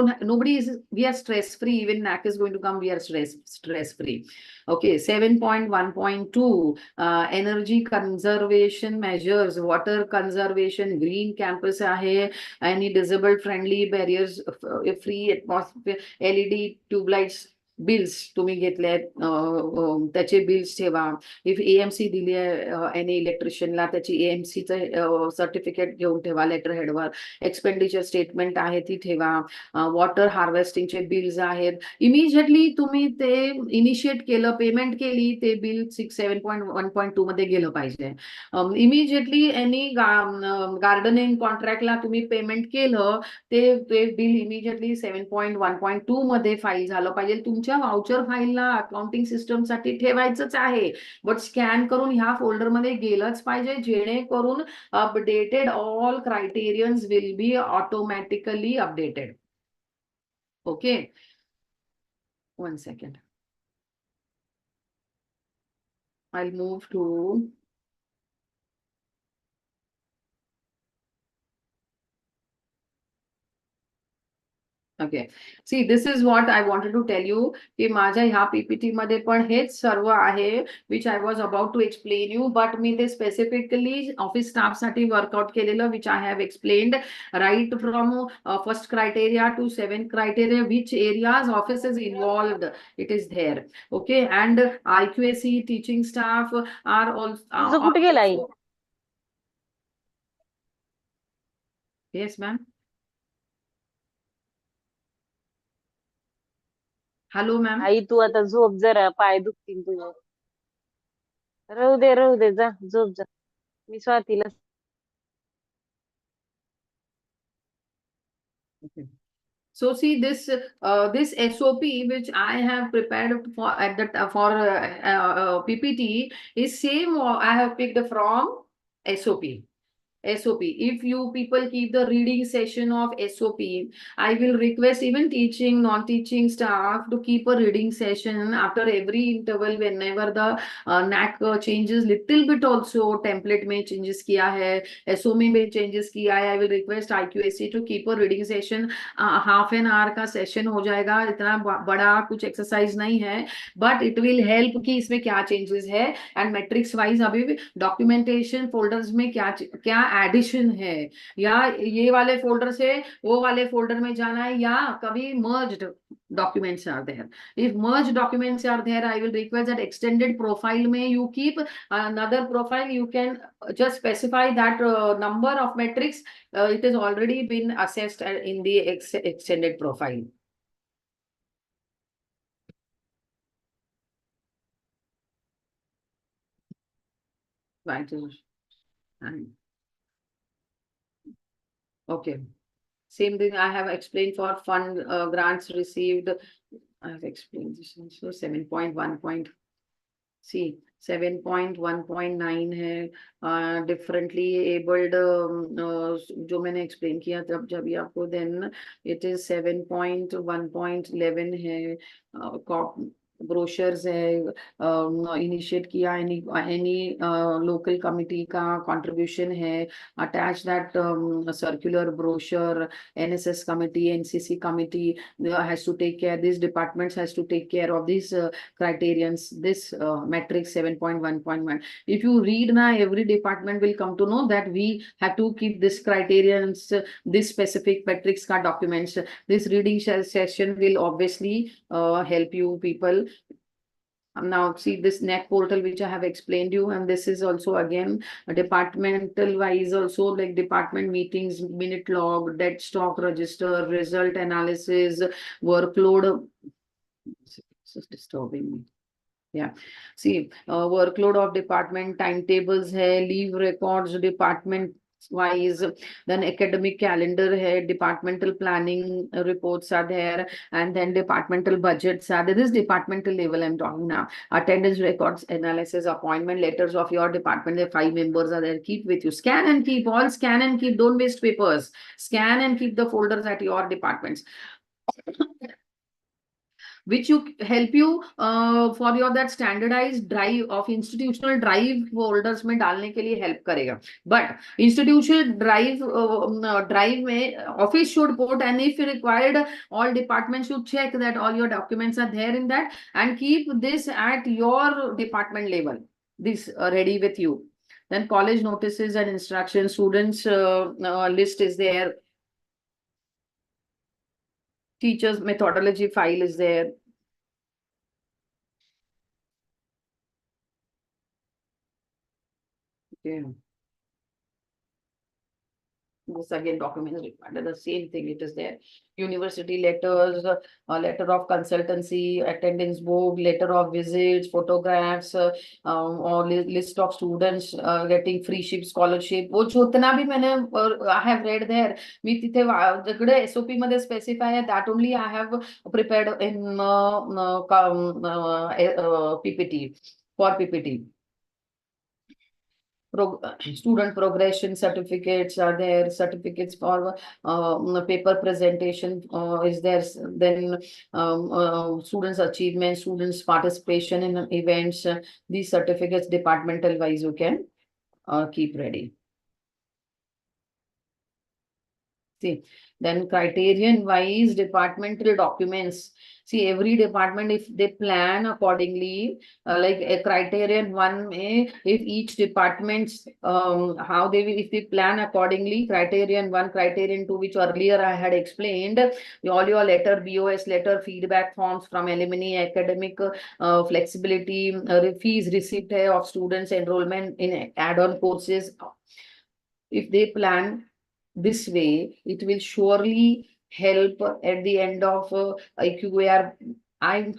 are stress free. Even Naac is going to come, we are stress free. Okay, 7.1.2 energy conservation measures, water conservation, green campus ahe, any disabled friendly barriers, free atmosphere, LED tube lights. Bills तुम्ही घेतले, त्याचे bills ठेवा. If AMC दिली आहे any इलेक्ट्रिशियनला, त्याची AMCचं certificate घेऊन ठेवा letter हेडवर. Expenditure statement आहे ती ठेवा. वॉटर हार्वेस्टिंगचे बिल्स आहेत, इमिजिएटली तुम्ही ते इनिशिएट केलं, पेमेंट केली, ते बिल 7.1.2 मध्ये गेलं पाहिजे. इमिजिएटली एनी गार्डनिंग कॉन्ट्रॅक्टला तुम्ही पेमेंट केलं, ते बिल इमिजिएटली 7.1.2 मध्ये फाईल झालं पाहिजे. तुमच्या वाउचर फाईलला अकाउंटिंग सिस्टम साठी ठेवायचंच आहे, बट स्कॅन करून ह्या फोल्डर मध्ये गेलंच पाहिजे, जेणेकरून updated all criterions will be automatically updated. Okay, 1 second. I'll move to okay. See, this is what I wanted to tell you. की माझ्या ह्या PPT मध्ये पण हेच सर्व आहे, which I was about to explain you, but मी ते specifically office staff साठी workout केलेलं, which I have explained right from first criteria to 7th criteria, which areas office is involved. It is there. Okay, and IQAC teaching staff are also. तुझं कुठे गेला आई? Yes, ma'am. Hello, ma'am. आई तू आता झोप जरा, पाय दुखतील तुझे. राहू दे जा झोप जा. मी स्वातीला Okay. So see this this SOP which I have prepared for at the for PPT is same I have picked from SOP. SOP. If you people keep the reading session of SOP, I will request even teaching, non-teaching staff to keep a reading session after every interval whenever the NAC changes little bit also, template में changes किया है, SOP में changes किया है, I will request IQAC to keep a reading session. half an hour का session हो जाएगा, इतना बड़ा कुछ exercise नहीं है, but it will help कि इसमें क्या changes है and metrics wise अभी भी documentation folders में क्या एडिशन है, या ये वाले फोल्डर से वो वाले फोल्डर में जाना है, या कभी merged documents are there. If merged documents are there, I will request that extended profile में you keep another profile. You can just specify that number of metrics. It has already been assessed in the extended profile. Right. Okay. Same thing I have explained for fund grants received. I have explained this also. 7.1. See, 7.1.9 है differently abled जो मैंने explain किया तब जब ये आपको, then it is 7.1.11 है brochures है initiate किया any local committee का contribution है, attach that circular brochure. NSS committee, NCC committee has to take care, these departments has to take care of these criterions, this metrics 7.1.1. If you read now, every department will come to know that we have to keep this criterions, this specific metrics ka documents. This reading session will obviously help you people. Now see this NAC portal which I have explained you, and this is also again departmental wise also, like department meetings, minute log, debt stock register, result analysis, workload. This is disturbing me. Yeah, see workload of department, timetables hai, leave records department wise, then academic calendar hai, departmental planning reports are there, and then departmental budgets are there. This departmental level I'm talking now. Attendance records analysis, appointment letters of your department, the 5 members are there. Keep with you, scan and keep, all scan and keep, don't waste papers, scan and keep the folders at your departments. Which you help you for your that standardized drive of institutional drive folders में डालने के लिए help करेगा. But institutional drive drive में office should put, and if required, all departments should check that all your documents are there in that, and keep this at your department level. This ready with you. Then college notices and instructions, students list is there. Teachers methodology file is there. Okay. This again documents required, the same thing it is there. University letters, letter of consultancy, attendance book, letter of visits, photographs, or list of students getting free ship scholarship. वो जितना भी मैंने I have read there, मी तिथे सगळे SOP मध्ये specify है, that only I have prepared in PPT for PPT. Student progression certificates are there, certificates for paper presentation is there, then students' achievement, students' participation in events, these certificates departmental wise you can keep ready. See, then criterion wise departmental documents. See, every department, if they plan accordingly, like a criterion one may, if each department's how they will, if they plan accordingly, criterion one, criterion two, which earlier I had explained, all your letter, BOS letter, feedback forms from alumni, academic flexibility, fees receipt of students, enrollment in add-on courses. If they plan this way, it will surely help at the end of IQAR. I'm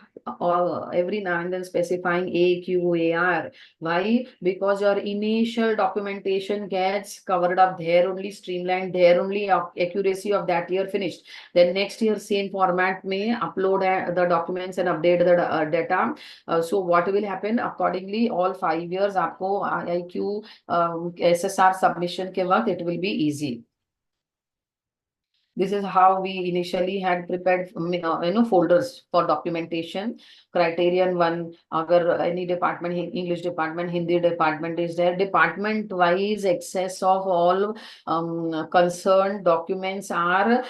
every now and then specifying AQAR. Why? Because your initial documentation gets covered up there only, streamlined there only, accuracy of that year finished. Then next year, same format may upload the documents and update the data. So what will happen accordingly? All 5 years, आपको IQ SSR submission के वक्त it will be easy. This is how we initially had prepared, folders for documentation. Criterion one, agar any department, English department, Hindi department is there, department wise access of all concerned documents are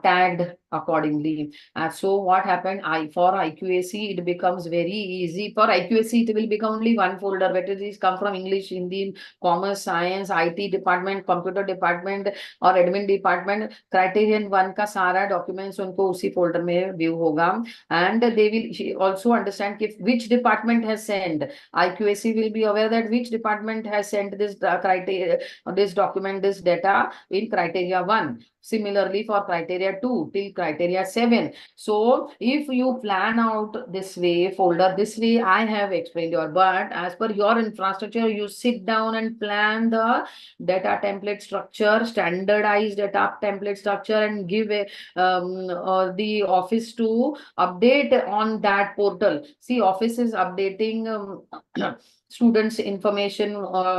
tagged accordingly. So what happened? For IQAC, it becomes very easy. For IQAC, it will become only one folder, whether it is come from English, Hindi, commerce, science, IT department, computer department, or admin department. Criterion one का सारा documents उनको उसी folder में view होगा, and they will also understand if which department has sent. IQAC will be aware that which department has sent this criteria, this document, this data in criteria 1. Similarly for criteria 2 till criteria 7. So if you plan out this way, folder this way, I have explained your, but as per your infrastructure, you sit down and plan the data template structure, standardized data template structure, and give a, the office to update on that portal. See, office is updating students information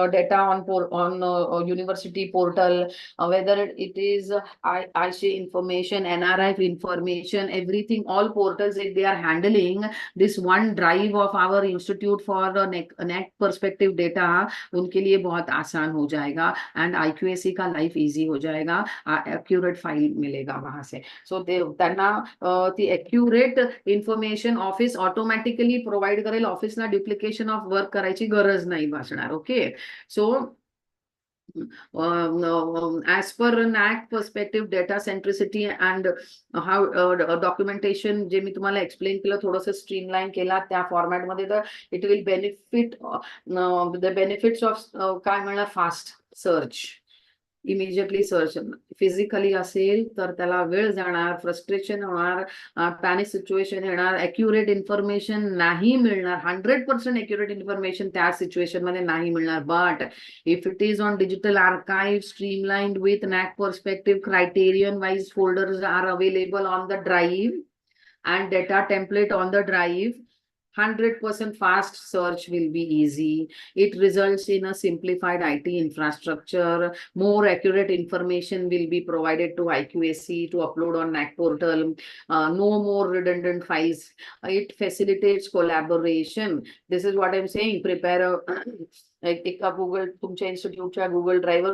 data on university portal, whether it is IC information, NRI information, everything, all portals, if they are handling this one drive of our institute for NAC perspective data, उनके लिए बहुत आसान हो जाएगा, and IQAC का life easy हो जाएगा, accurate file मिलेगा वहां से. So त्यांना the accurate information office automatically provide करेल, office La duplication of work करायची गरज नाही भासणार. Okay, so as per NAC perspective, data centricity and how documentation जे मी तुम्हाला explain केलं, थोडंसं streamline केला त्या format मध्ये, तर it will benefit the benefits of काय म्हणणार, fast search, immediately search. Physically असेल तर त्याला वेळ जाणार, फ्रस्ट्रेशन होणार, पॅनिक सिच्युएशन येणार, accurate information नाही मिळणार, 100% accurate information त्या सिच्युएशन मध्ये नाही मिळणार. But if it is on digital archive, streamlined with NAC perspective, criterion wise folders are available on the drive and data template on the drive, 100% fast search will be easy. It results in a simplified IT infrastructure. More accurate information will be provided to IQAC to upload on NAC portal. No more redundant files. It facilitates collaboration. This is what I'm saying. Prepare एक Google, तुमच्या instituteच्या Google Drive,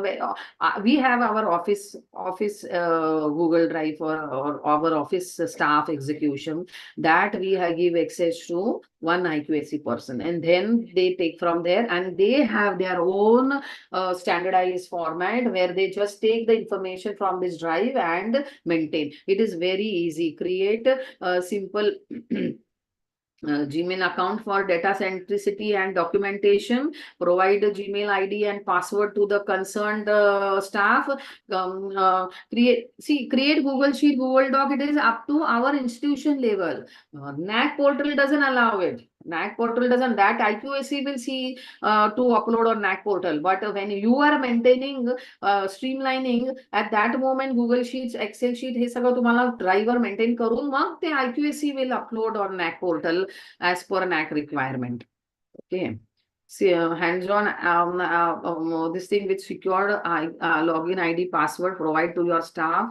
we have our office Google Drive for our office staff execution, that we give access to one IQAC person, and then they take from there, and they have their own standardized format where they just take the information from this drive and maintain. It is very easy. Create a simple Gmail account for data centricity and documentation, provide a Gmail ID and password to the concerned staff, create Google Sheet, Google Doc. It is up to our institution level. NAC portal doesn't allow it. NAC portal doesn't, that IQAC will see to upload on NAC portal. But when you are maintaining, streamlining, at that moment, Google Sheets, Excel sheet, हे सगळं तुम्हाला driver maintain करून मग ते IQAC will upload on NAC portal as per NAC requirement. Okay. hands-on this thing with secured login ID password provide to your staff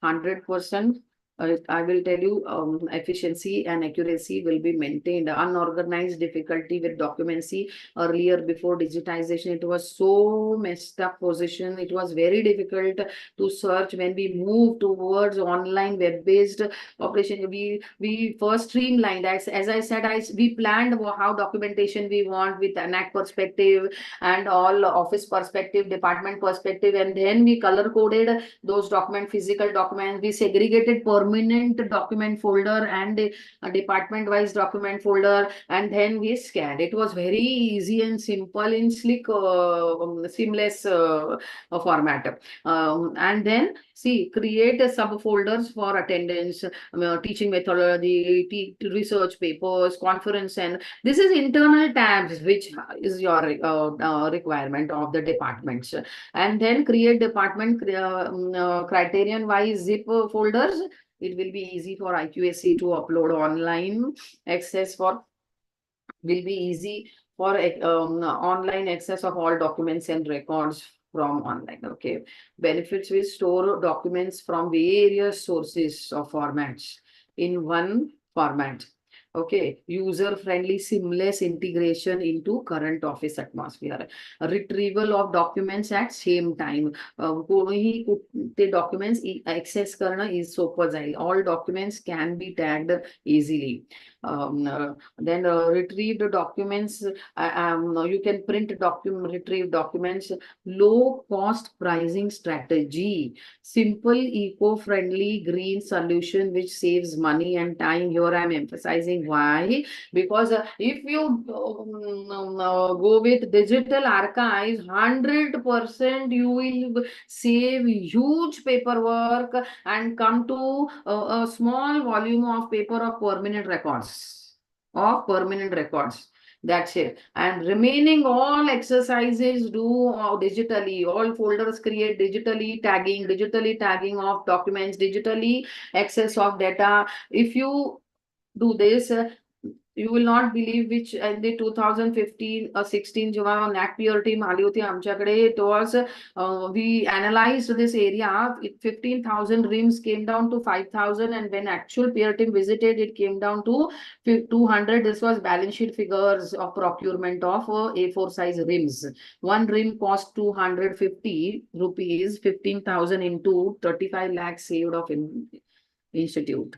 100%. I will tell you, efficiency and accuracy will be maintained. Unorganized difficulty with documency. Earlier, before digitization, it was so messed up position. It was very difficult to search. When we moved towards online web-based operation, we first streamlined. As I said, we planned how documentation we want with an Naac perspective and all office perspective, department perspective, and then we color coded those physical documents. We segregated permanent document folder and a department wise document folder, and then we scanned. It was very easy and simple in slick, seamless format. And then create a subfolders for attendance, teaching methodology, research papers, conference, and this is internal tabs, which is your requirement of the departments. And then create department criterion wise zip folders. It will be easy for IQAC to upload online. Access will be easy for online access of all documents and records from online. Okay. Benefits will store documents from various sources of formats in one format. Okay, user-friendly, seamless integration into current office atmosphere. Retrieval of documents at same time. कोणीही ते documents access करणं is सोपं जाईल. All documents can be tagged easily. Then retrieved documents. You can retrieve documents. Low cost pricing strategy. Simple, eco-friendly, green solution which saves money and time. Here I am emphasizing why, because if you go with digital archives, 100% you will save huge paperwork and come to a small volume of paper of permanent records. That's it. And remaining all exercises do digitally. All folders create digitally, tagging of documents, digitally access of data. If you do this, you will not believe which in the 2015-16 जेव्हा Naac peer team आली होती आमच्याकडे, it was we analyzed this area. 15,000 rims came down to 5,000, and when actual peer team visited, it came down to 200. This was balance sheet figures of procurement of A4 size rims. One rim cost 250 rupees. 15,000 into 35 lakhs saved of institute.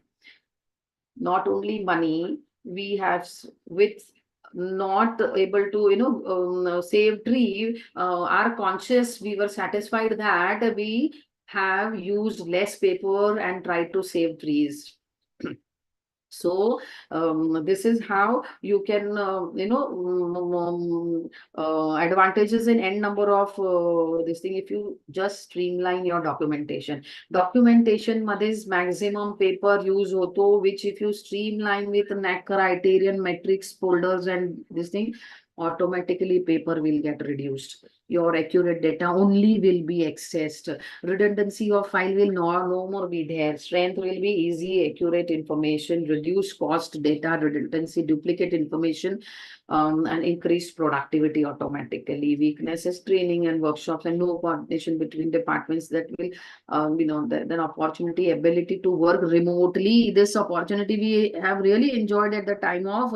Not only money, we have with not able to save tree, our conscious, we were satisfied that we have used less paper and tried to save trees. So this is how you can advantages in n number of this thing if you just streamline your documentation. Documentation madhe's maximum paper use hoto, which if you streamline with Naac criterion metrics folders and this thing, automatically paper will get reduced. Your accurate data only will be accessed. Redundancy of file will no more be there. Strength will be easy, accurate information, reduce cost, data redundancy, duplicate information, and increased productivity automatically. Weaknesses, training and workshops, and no coordination between departments. That will, then opportunity, ability to work remotely. This opportunity we have really enjoyed at the time of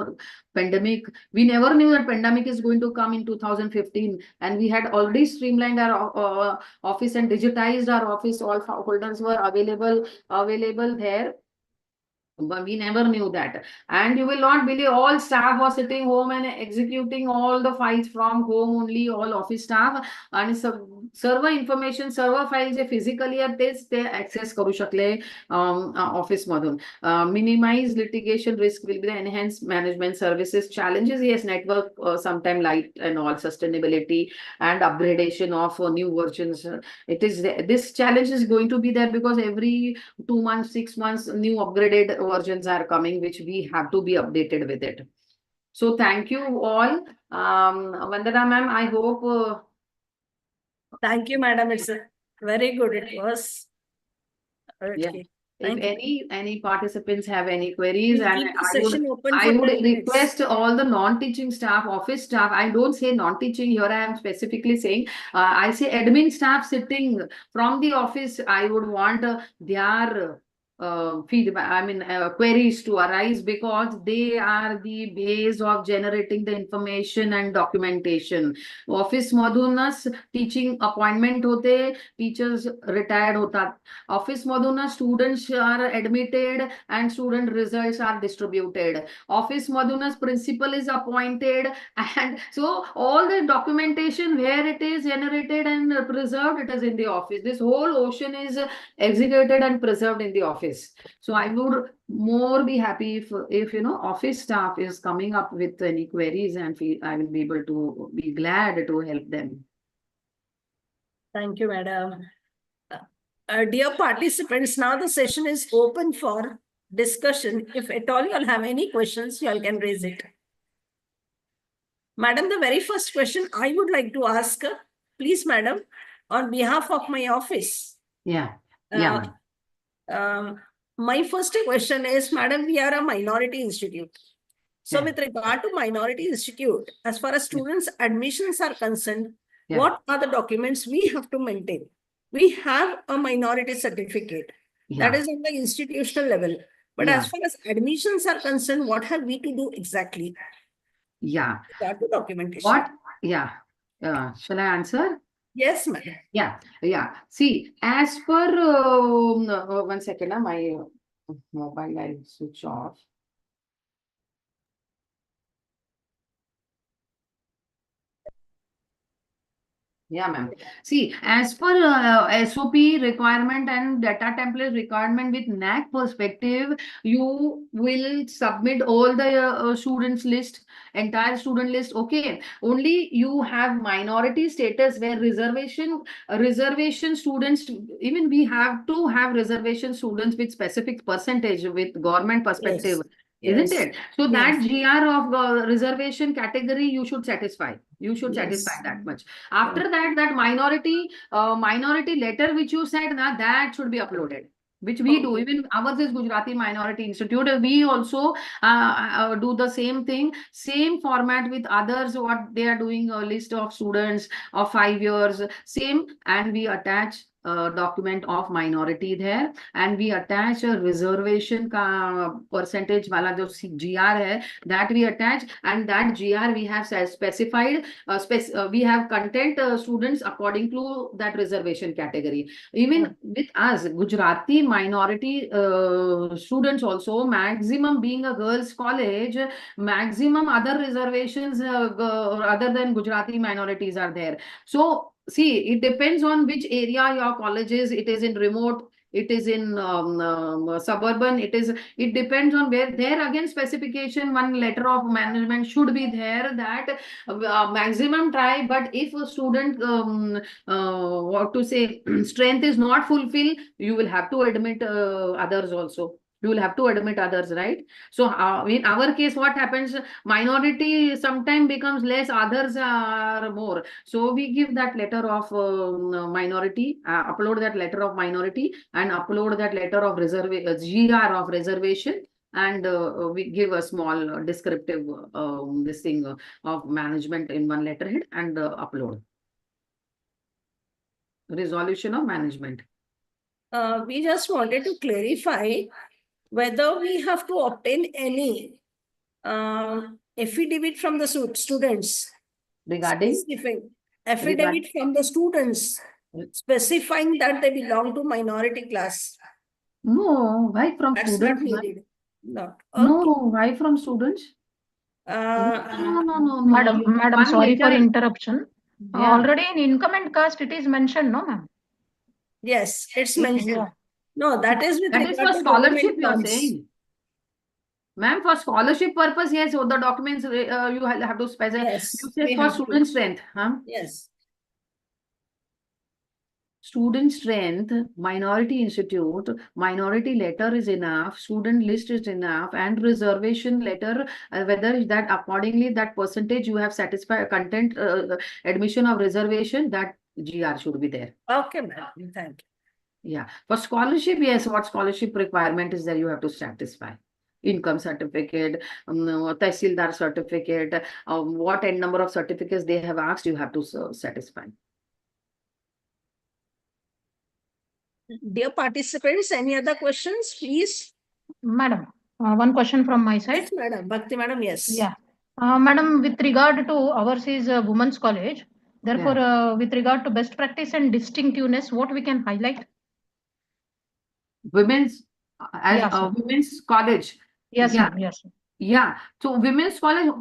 pandemic. We never knew that pandemic is going to come in 2015, and we had already streamlined our office and digitized our office. All folders were available there. But we never knew that. And you will not believe, all staff was sitting home and executing all the files from home only, all office staff. And server information, server files physically at this, they access karu shakle office madhun. Minimize litigation risk will be the enhanced management services. Challenges, yes, network sometime light and all, sustainability and upgradation of new versions. This challenge is going to be there because every 2 months, 6 months, new upgraded versions are coming, which we have to be updated with it. So thank you all. Vandana ma'am, I hope. Thank you, madam. It's very good. It was. Okay. Yeah. If Thank you. any participants have any queries, We'll and keep the session open I for would 10 minutes. request all the non-teaching staff, office staff. I don't say non-teaching here. I am specifically saying, I say admin staff sitting from the office. I would want their feedback. I mean, queries to arise, because they are the base of generating the information and documentation. Office मधूनच teaching appointment होते, teachers retired होतात. Office मधूनच students are admitted and student results are distributed. Office मधूनच principal is appointed, and so all the documentation where it is generated and preserved, it is in the office. This whole ocean is executed and preserved in the office. So I would more be happy if office staff is coming up with any queries, and I will be able to be glad to help them. Thank you, madam. Dear participants, now the session is open for discussion. If at all you all have any questions, you all can raise it. Madam, the very first question I would like to ask, please, madam, on behalf of my office. Yeah. My first question is, madam, we are a minority institute. So Yeah. with regard to minority institute, as far as students' admissions are concerned, Yeah. what are the documents we have to maintain? We have a minority certificate. That is on the institutional level. But as far as admissions are concerned, what have we to do exactly? Yeah. Regard to documentation. What? Yeah. Shall I answer? Yes, madam. Yeah. See, as per one second, my mobile I switch off. Yeah, ma'am. See, as per SOP requirement and data template requirement with Naac perspective, you will submit all the students list, entire student list. Okay. Only you have minority status where reservation students, even we have to have reservation students with specific percentage with government perspective. Isn't it? So that GR of reservation category you should satisfy. You should satisfy that much. After that minority letter which you said, that should be uploaded, which we do. Even ours is Gujarati Minority Institute. We also do the same thing, same format with others. What they are doing, a list of students of 5 years, same, and we attach a document of minority there, and we attach a reservation percentage wala jo GR hai, that we attach, and that GR we have specified. We have content students according to that reservation category. Even with us, Gujarati minority students also, maximum being a girls' college, maximum other reservations other than Gujarati minorities are there. So see, it depends on which area your college is. It is in remote, it is in suburban, it depends on where. There again, specification, one letter of management should be there, that maximum try. But if a student what to say strength is not fulfilled, you will have to admit others also. You will have to admit others, right? So in our case, what happens, minority sometimes becomes less, others are more. So we give that letter of minority, upload that letter of minority, and upload that letter of GR of reservation, and we give a small descriptive this thing of management in one letterhead, and upload. Resolution of management. We just wanted to clarify whether we have to obtain any affidavit from the students Regarding? Affidavit from the students specifying that they belong to minority class. No, why from That's students? not needed. No. No, why from students? No. Madam, sorry for interruption. Yeah. Already in income and caste, it is mentioned, no, ma'am? Yes, it's mentioned. Yeah. No, that is with That is regard for to scholarship, you are terms. saying. Ma'am, for scholarship purpose, yes, so the documents you have to specify. Yes, You say we for have to. student strength, huh? Yes. Student strength, minority institute, minority letter is enough, student list is enough, and reservation letter, whether that accordingly that percentage you have satisfied content admission of reservation, that GR should be there. Okay, ma'am. Thank you. Yeah. For scholarship, yes, what scholarship requirement is there you have to satisfy? Income certificate, Tehsildar certificate, what n number of certificates they have asked, you have to satisfy. Dear participants, any other questions, please? Madam, one question from my side. Yes, madam. Bhakti madam, yes. Yeah. Madam, with regard to ours is women's college, therefore, with regard to best practice and distinctiveness, what we can highlight? Women's, as Yes, sir. women's college. Yes, Yeah. ma'am. Yes. Yeah, so women's college,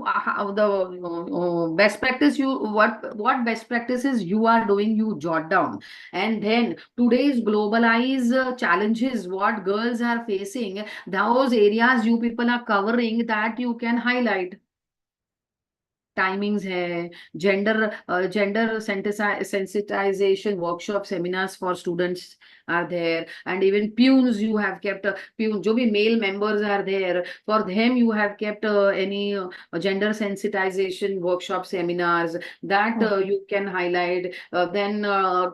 the best practice what best practices you are doing, you jot down, and then today's globalized challenges what girls are facing, those areas you people are covering that you can highlight. Timings hai, gender sensitization workshop seminars for students are there, and even peons you have kept, peon jo bhi male members are there, for them you have kept any gender sensitization workshop seminars that you can highlight. Then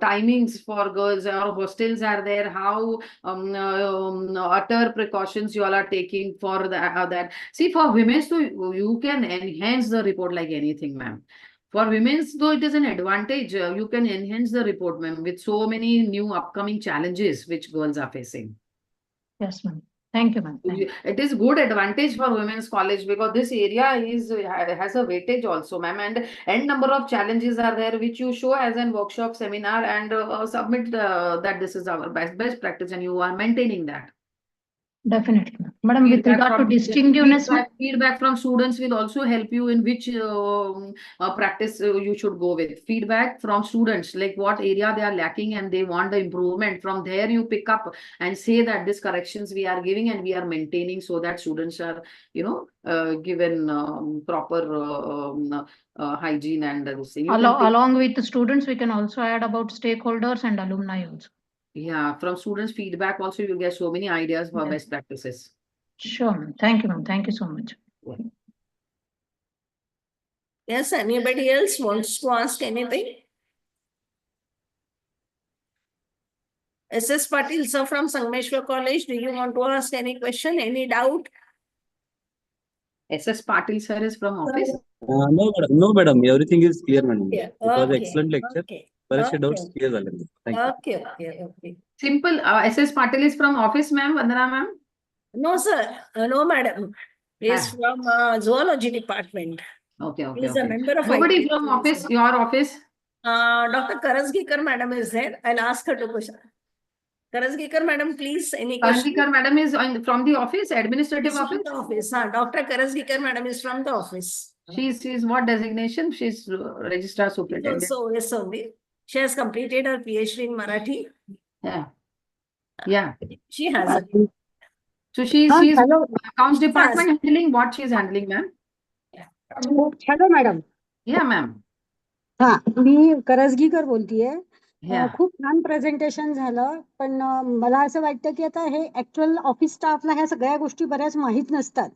timings for girls or hostels are there, how utter precautions you all are taking for that. See, for women, so you can enhance the report like anything, ma'am. For women's, though, it is an advantage. You can enhance the report, ma'am, with so many new upcoming challenges which girls are facing. Yes, ma'am. Thank you, ma'am. It is good advantage for women's college because this area has a weightage also, ma'am, and n number of challenges are there which you show as an workshop seminar and submit that this is our best practice and you are maintaining that. Definitely, ma'am. Madam, with regard to distinctiveness, feedback from students will also help you in which practice you should go with. Feedback from students, like what area they are lacking and they want the improvement. From there, you pick up and say that this corrections we are giving and we are maintaining so that students are, given proper hygiene and this thing. along with the students, we can also add about stakeholders and alumni also. Yeah, from students' feedback also you get so many ideas for best practices. Sure, ma'am. Thank you, ma'am. Thank you so much. Yes, anybody else wants to ask anything? SS Patil sir from Sangmeshwar College, do you want to ask any question, any doubt? SS Patil sir is from office? No, madam. Everything is clear, madam. Yeah. It was excellent lecture. Doubts clear. Thank you. Okay. Simple. SS Patil is from office, ma'am. Vandana, ma'am? No, sir. No, madam. He is from zoology department. Okay. He is a member of Nobody IT. from office, your office? Dr. Karajgikar madam is there. I'll ask her to question. Karajgikar madam, please, any question? Karajgikar madam is from the office, administrative office? From the office. Dr. Karajgikar madam is from the office. She's what designation? She's registrar superintendent. So, yes, only. She has completed her PhD in Marathi. Yeah. She has it. So she's accounts department handling what she's handling, ma'am? Hello madam. Yeah, ma'am. हा, मी करजगीकर बोलतीये. Yeah. खूप छान presentation झालं, पण मला असं वाटतं की आता हे ऍक्च्युअल ऑफिस स्टाफला ह्या सगळ्या गोष्टी बऱ्याच माहित नसतात.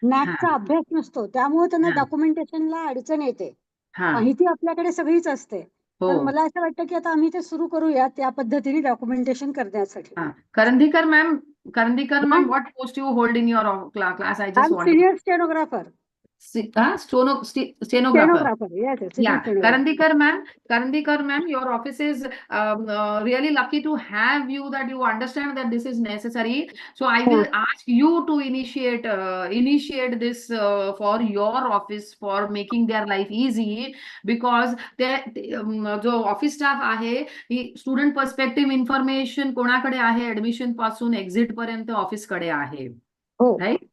नॅकचा अभ्यास नसतो, त्यामुळे त्यांना डॉक्युमेंटेशनला अडचण येते. माहिती आपल्याकडे सगळीच असते. तर मला असं वाटतं की आता आम्ही ते सुरू करूया त्या पद्धतीने डॉक्युमेंटेशन करण्यासाठी. Karajgikar ma'am, what post you hold in your class? I just want. Senior stenographer. Stenographer. Yes. Yeah, Karajgikar ma'am, your office is really lucky to have you, that you understand that this is necessary. So I will ask you to initiate this for your office for making their life easy, because जो office staff आहे, student perspective information कोणाकडे आहे, admission पासून exit पर्यंत office कडे आहे, right?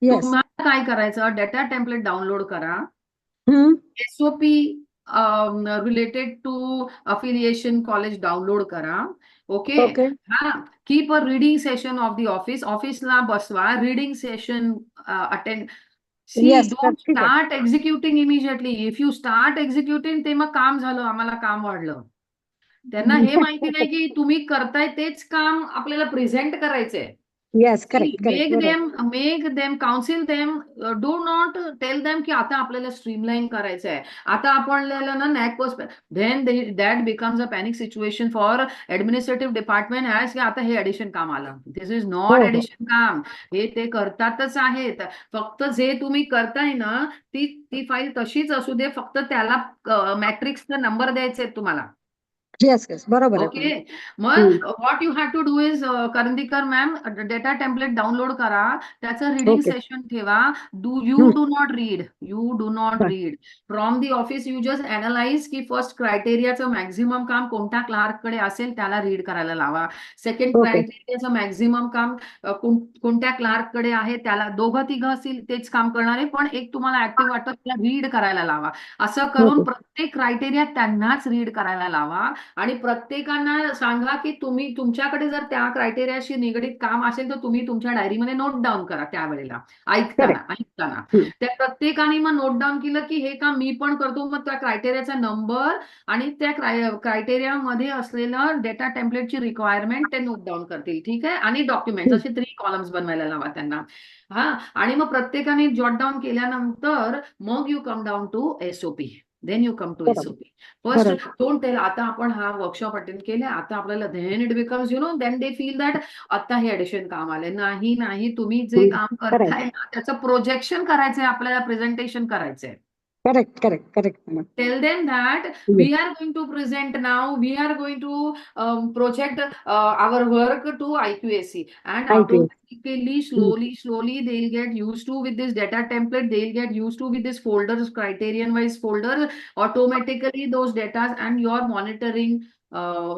तुम्हाला काय करायचं, डेटा टेम्पलेट डाउनलोड करा, SOP related to affiliation college download करा. Okay. Keep a reading session of the office ला बसवा, reading session attend. See, don't start executing immediately. If you start executing, ते मग काम झालं, आम्हाला काम वाढलं. त्यांना हे माहिती नाही की तुम्ही करताय तेच काम आपल्याला प्रेझेंट करायचंय. Yes, See, correct, correct. make them, counsel them. Do not tell them की आता आपल्याला streamline करायचं आहे. आता आपल्याला ना NAC then that becomes a panic situation for administrative department as की आता हे addition काम आलं. This is not addition काम. हे ते करतातच आहेत. फक्त जे तुम्ही करताय ना ती फाईल तशीच असू दे, फक्त त्याला मॅट्रिक्सचा नंबर द्यायचे आहेत तुम्हाला. Yes, yes, बरोबर आहे. Okay. Mug what you have to do is Karajgikar ma'am, data template download करा, त्याचं reading session ठेवा. You do not read. You do not read. From the office you just analyze की first criteriaचं maximum काम कोणत्या Clark कडे असेल त्याला read करायला लावा. सेकंड क्रायटेरियाचं मॅक्झिमम काम कोणत्या क्लार्क कडे आहे त्याला, दोघं तिघं असतील तेच काम करणारे पण एक तुम्हाला ऍक्टिव्ह वाटतं त्याला रीड करायला लावा. असं करून प्रत्येक क्रायटेरिया त्यांनाच रीड करायला लावा. आणि प्रत्येकांना सांगा की तुम्ही तुमच्याकडे जर त्या क्रायटेरियाशी निगडीत काम असेल तर तुम्ही तुमच्या डायरीमध्ये नोट डाऊन करा त्यावेळेला ऐकताना त्या प्रत्येकाने मग नोट डाऊन केलं की हे काम मी पण करतो. मग त्या क्रायटेरियाचा नंबर आणि त्या क्रायटेरियामध्ये असलेलं डेटा टेम्पलेटची रिक्वायरमेंट ते नोट डाऊन करतील. ठीक आहे. आणि डॉक्युमेंट असे 3 कॉलम्स बनवायला लावा त्यांना. आणि मग प्रत्येकाने जॉट डाऊन केल्यानंतर मग you come down to SOP. Then you come to SOP. First, don't tell आता आपण हा वर्कशॉप अटेंड केले, आता आपल्याला then it becomes, then they feel that आता हे ऍडिशन काम आले. नाही, तुम्ही जे काम करताय ना त्याचं प्रोजेक्शन करायचंय, आपल्याला प्रेझेंटेशन करायचंय. Correct. Tell them that we are going to present now, we are going to project our work to IQAC, and automatically, slowly they'll get used to with this data template, they'll get used to with this folders, criterion wise folder. Automatically those data and your monitoring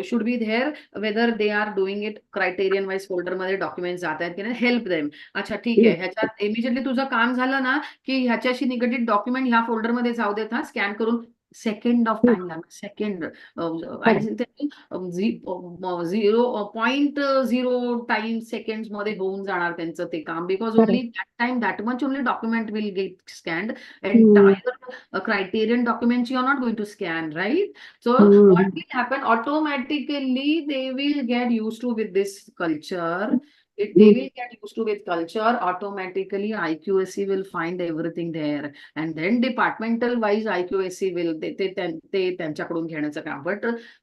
should be there, whether they are doing it criterion wise folder मध्ये documents जात आहेत की नाही. Help them. अच्छा ठीक आहे, ह्याच्यात immediately तुझं काम झालं ना की ह्याच्याशी निगडीत डॉक्युमेंट ह्या फोल्डर मध्ये जाऊ देत, स्कॅन करून. सेकंड ऑफ टाइम लागणार, सेकंड 0.0 टाइम सेकंड मध्ये होऊन जाणार त्यांचं ते काम. Because only that time that much only document will get scanned. Entire criterion document you are not going to scan, right? So what will happen, automatically they will get used to with this culture. They will get used to with culture. Automatically IQAC will find everything there, and then departmental wise IQAC will ते त्यांच्याकडून घेण्याचं काम.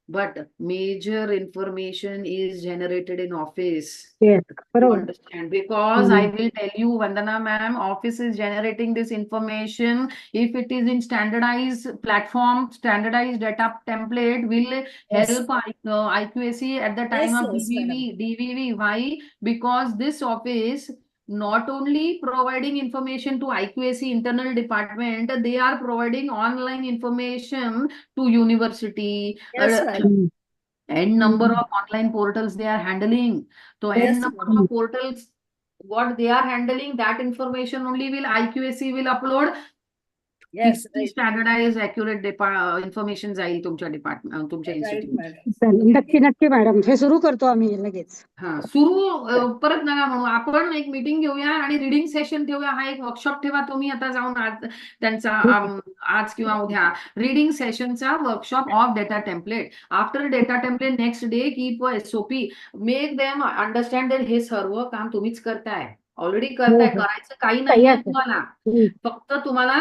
But major information is generated in office. Yes, You understand? Because I will tell you, Vandana ma'am, office is generating this information. If it is in standardized platform, standardized data template will help IQAC at the time of DVV. Why? Because this office not only providing information to IQAC internal department, they are providing online information to university. N number of online portals they are handling. So N number of portals, what they are handling, that information only will IQAC will upload. Yes, standardized accurate information जाईल तुमच्या department, तुमच्या institute. नक्की madam, हे सुरू करतो आम्ही लगेच. सुरू परत नका म्हणू. आपण एक मीटिंग घेऊया आणि रीडिंग सेशन ठेवूया. हा एक वर्कशॉप ठेवा तुम्ही आता जाऊन त्यांचा आज किंवा उद्या रीडिंग सेशनचा workshop of data template. After data template next day keep SOP. Make them understand that हे सर्व काम तुम्हीच करताय, ऑलरेडी करताय. करायचं काही नाहीये तुम्हाला, फक्त तुम्हाला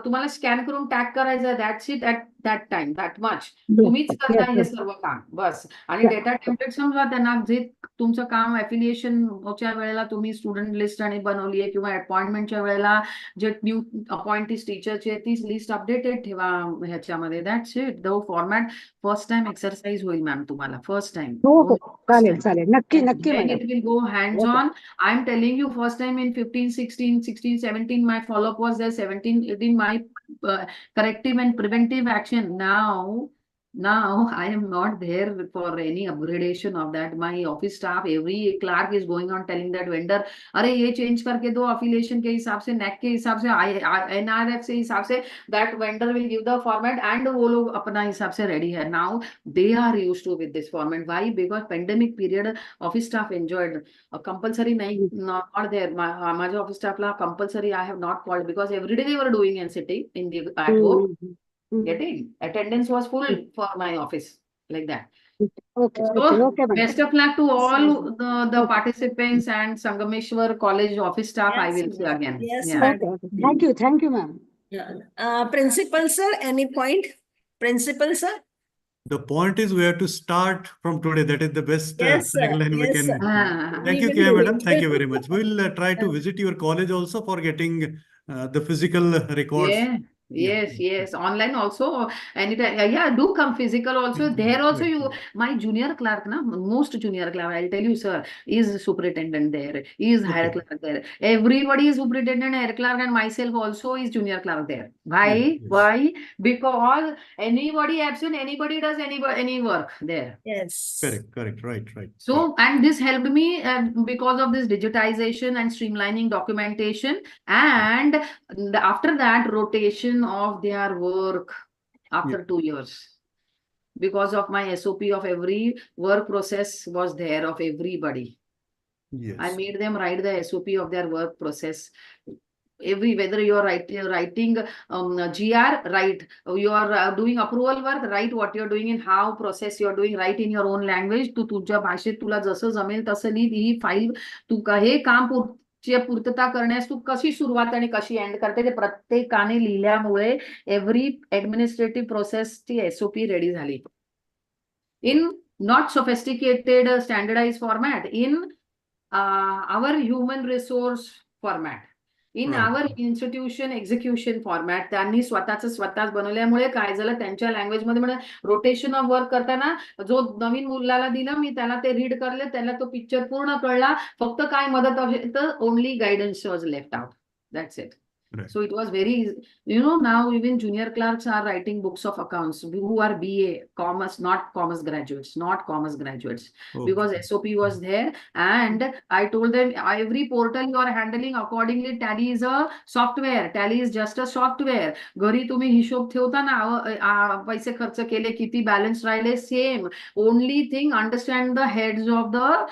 तुम्हाला स्कॅन करून टॅग करायचं. That's it. At that time that much तुम्हीच करताय हे सर्व काम, बस. आणि डेटा टेम्पलेट समजा त्यांना जे तुमचं काम ऍफिलिएशनच्या वेळेला तुम्ही स्टुडंट लिस्ट आणि बनवली आहे किंवा अपॉइंटमेंटच्या वेळेला जे न्यू अपॉइंटीज टीचरचे ती लिस्ट अपडेटेड ठेवा ह्याच्यामध्ये. That's it. The format first time exercise होईल मॅम तुम्हाला, फर्स्ट टाइम. चालेल नक्की It will go hands on. I'm telling you, first time in 15, 16, 17, my follow-up was there. 17, 18, my corrective and preventive action. Now I am not there for any upgradation of that. My office staff, every clerk is going on telling that vendor, अरे ये change करके दो affiliation के हिसाब से, NAC के हिसाब से, NRF से हिसाब से. That vendor will give the format and वो लोग अपना हिसाब से ready है. Now they are used to with this format. Why? Because pandemic period office staff enjoyed. Compulsory नहीं, not there. माझ्या office staff La compulsory I have not called because every day they were doing and sitting in the at home. Getting attendance was full for my office like that. Okay, So, okay, madam. best of luck to all the participants and Sangameshwar College office staff. I Yes, will see again. yes, Yeah. madam. Okay. Thank you, ma'am. Yeah. Principal sir, any point? Principal sir? The point is we have to start from today. That is the best Yes, sir. tagline we Yes, can. sir. Ah, Thank We you, will Keyaa do madam. it. Thank you very much. We'll try to visit your college also for getting the physical records. yeah. Yes. Online also. Anytime. Yeah, do come physical also. There also you, my junior clerk, most junior clerk, I'll tell you, sir, is superintendent there, is higher clerk there. Everybody is superintendent, higher clerk, and myself also is junior clerk there. Why? Yes. Why? Because anybody absent, anybody does any work there. Yes. Correct. Right. So, and this helped me because of this digitization and streamlining documentation, and after that rotation of their work after 2 years. Because of my SOP of every work process was there of everybody. Yes. I made them write the SOP of their work process. Whether you are writing GR, write. You are doing approval work, write what you are doing and how process you are doing, write in your own language. तू तुझ्या भाषेत तुला जसं जमेल तसं लिह. ही file तू हे काम पूर्तता करण्यास तू कशी सुरुवात आणि कशी एंड करते ते प्रत्येकाने लिहिल्यामुळे एव्हरी ऍडमिनिस्ट्रेटिव्ह प्रोसेसची SOP रेडी झाली. In not sophisticated standardized format, in our human resource format, in our institution execution format. त्यांनी स्वतःच बनवल्यामुळे काय झालं, त्यांच्या लँग्वेज मध्ये म्हणजे रोटेशन ऑफ वर्क करताना जो नवीन मुलाला दिला मी त्याला ते रीड करले, त्याला तो पिक्चर पूर्ण कळला, फक्त काय मदत हवी तर only guidance was left out. That's it. Right. So it was very, now even junior clerks are writing books of accounts who are BA, commerce, not commerce graduates, because SOP was there. And I told them every portal you are handling accordingly. Tally is a software. Tally is just a software. घरी तुम्ही हिशोब ठेवता ना, पैसे खर्च केले, किती balance राहिले, same. Only thing, understand the heads of the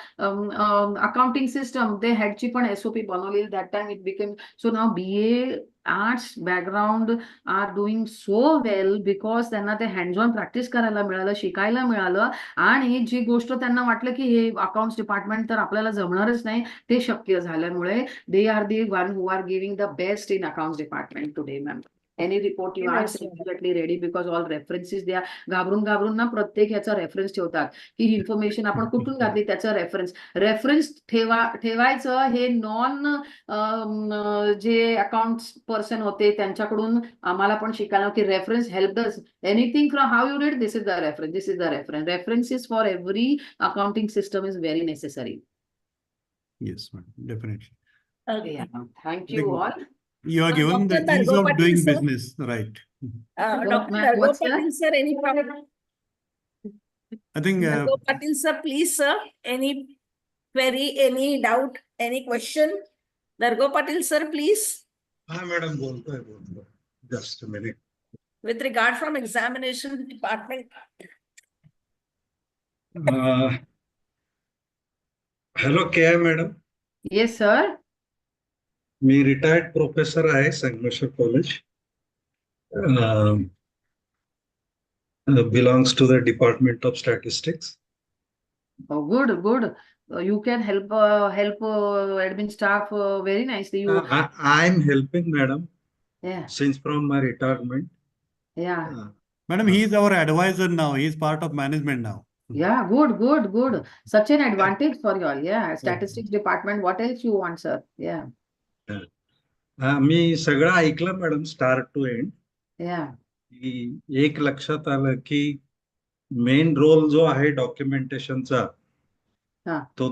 accounting system. They had ची पण SOP बनवलेली. That time it became, so now BA arts background are doing so well because त्यांना ते hands on practice करायला मिळालं, शिकायला मिळालं. आणि जी गोष्ट त्यांना वाटलं की हे अकाउंट्स डिपार्टमेंट तर आपल्याला जमणारच नाही, ते शक्य झाल्यामुळे they are the one who are giving the best in accounts department today, ma'am. Any report you ask, immediately ready because all references they are. घाबरून ना प्रत्येक ह्याचा रेफरन्स ठेवतात की इन्फॉर्मेशन आपण कुठून घातली, त्याचा रेफरन्स ठेवायचं. हे जे अकाउंट्स पर्सन होते त्यांच्याकडून आम्हाला पण शिकायला की reference help us. Anything from how you read, this is the reference. References for every accounting system is very necessary. Yes, madam, definitely. Okay. Yeah. Thank you all. You are given the Dr. ease of Patil, doing sir. business, right? Dr. What's that? Patil, sir, any problem? I think Patil, sir, please, sir, any query, any doubt, any question? Patil, sir, please. हाँ madam बोलते just a minute. With regard from examination department. Hello Keyaa madam. Yes, sir. Me retired professor आहे Sangameshwar college. Belongs to the Department of Statistics. Oh, good. You can help admin staff very nicely. I'm helping madam. Yeah. Since from my retirement. Yeah. madam, he is our advisor now. He is part of management now. Yeah, good. Such an advantage for you all. Yeah, statistics department. What else you want, sir? Yeah. मी सगळं ऐकलं madam start to and. एक लक्षात आलं की main role जो आहे डॉक्युमेंटेशनचा तो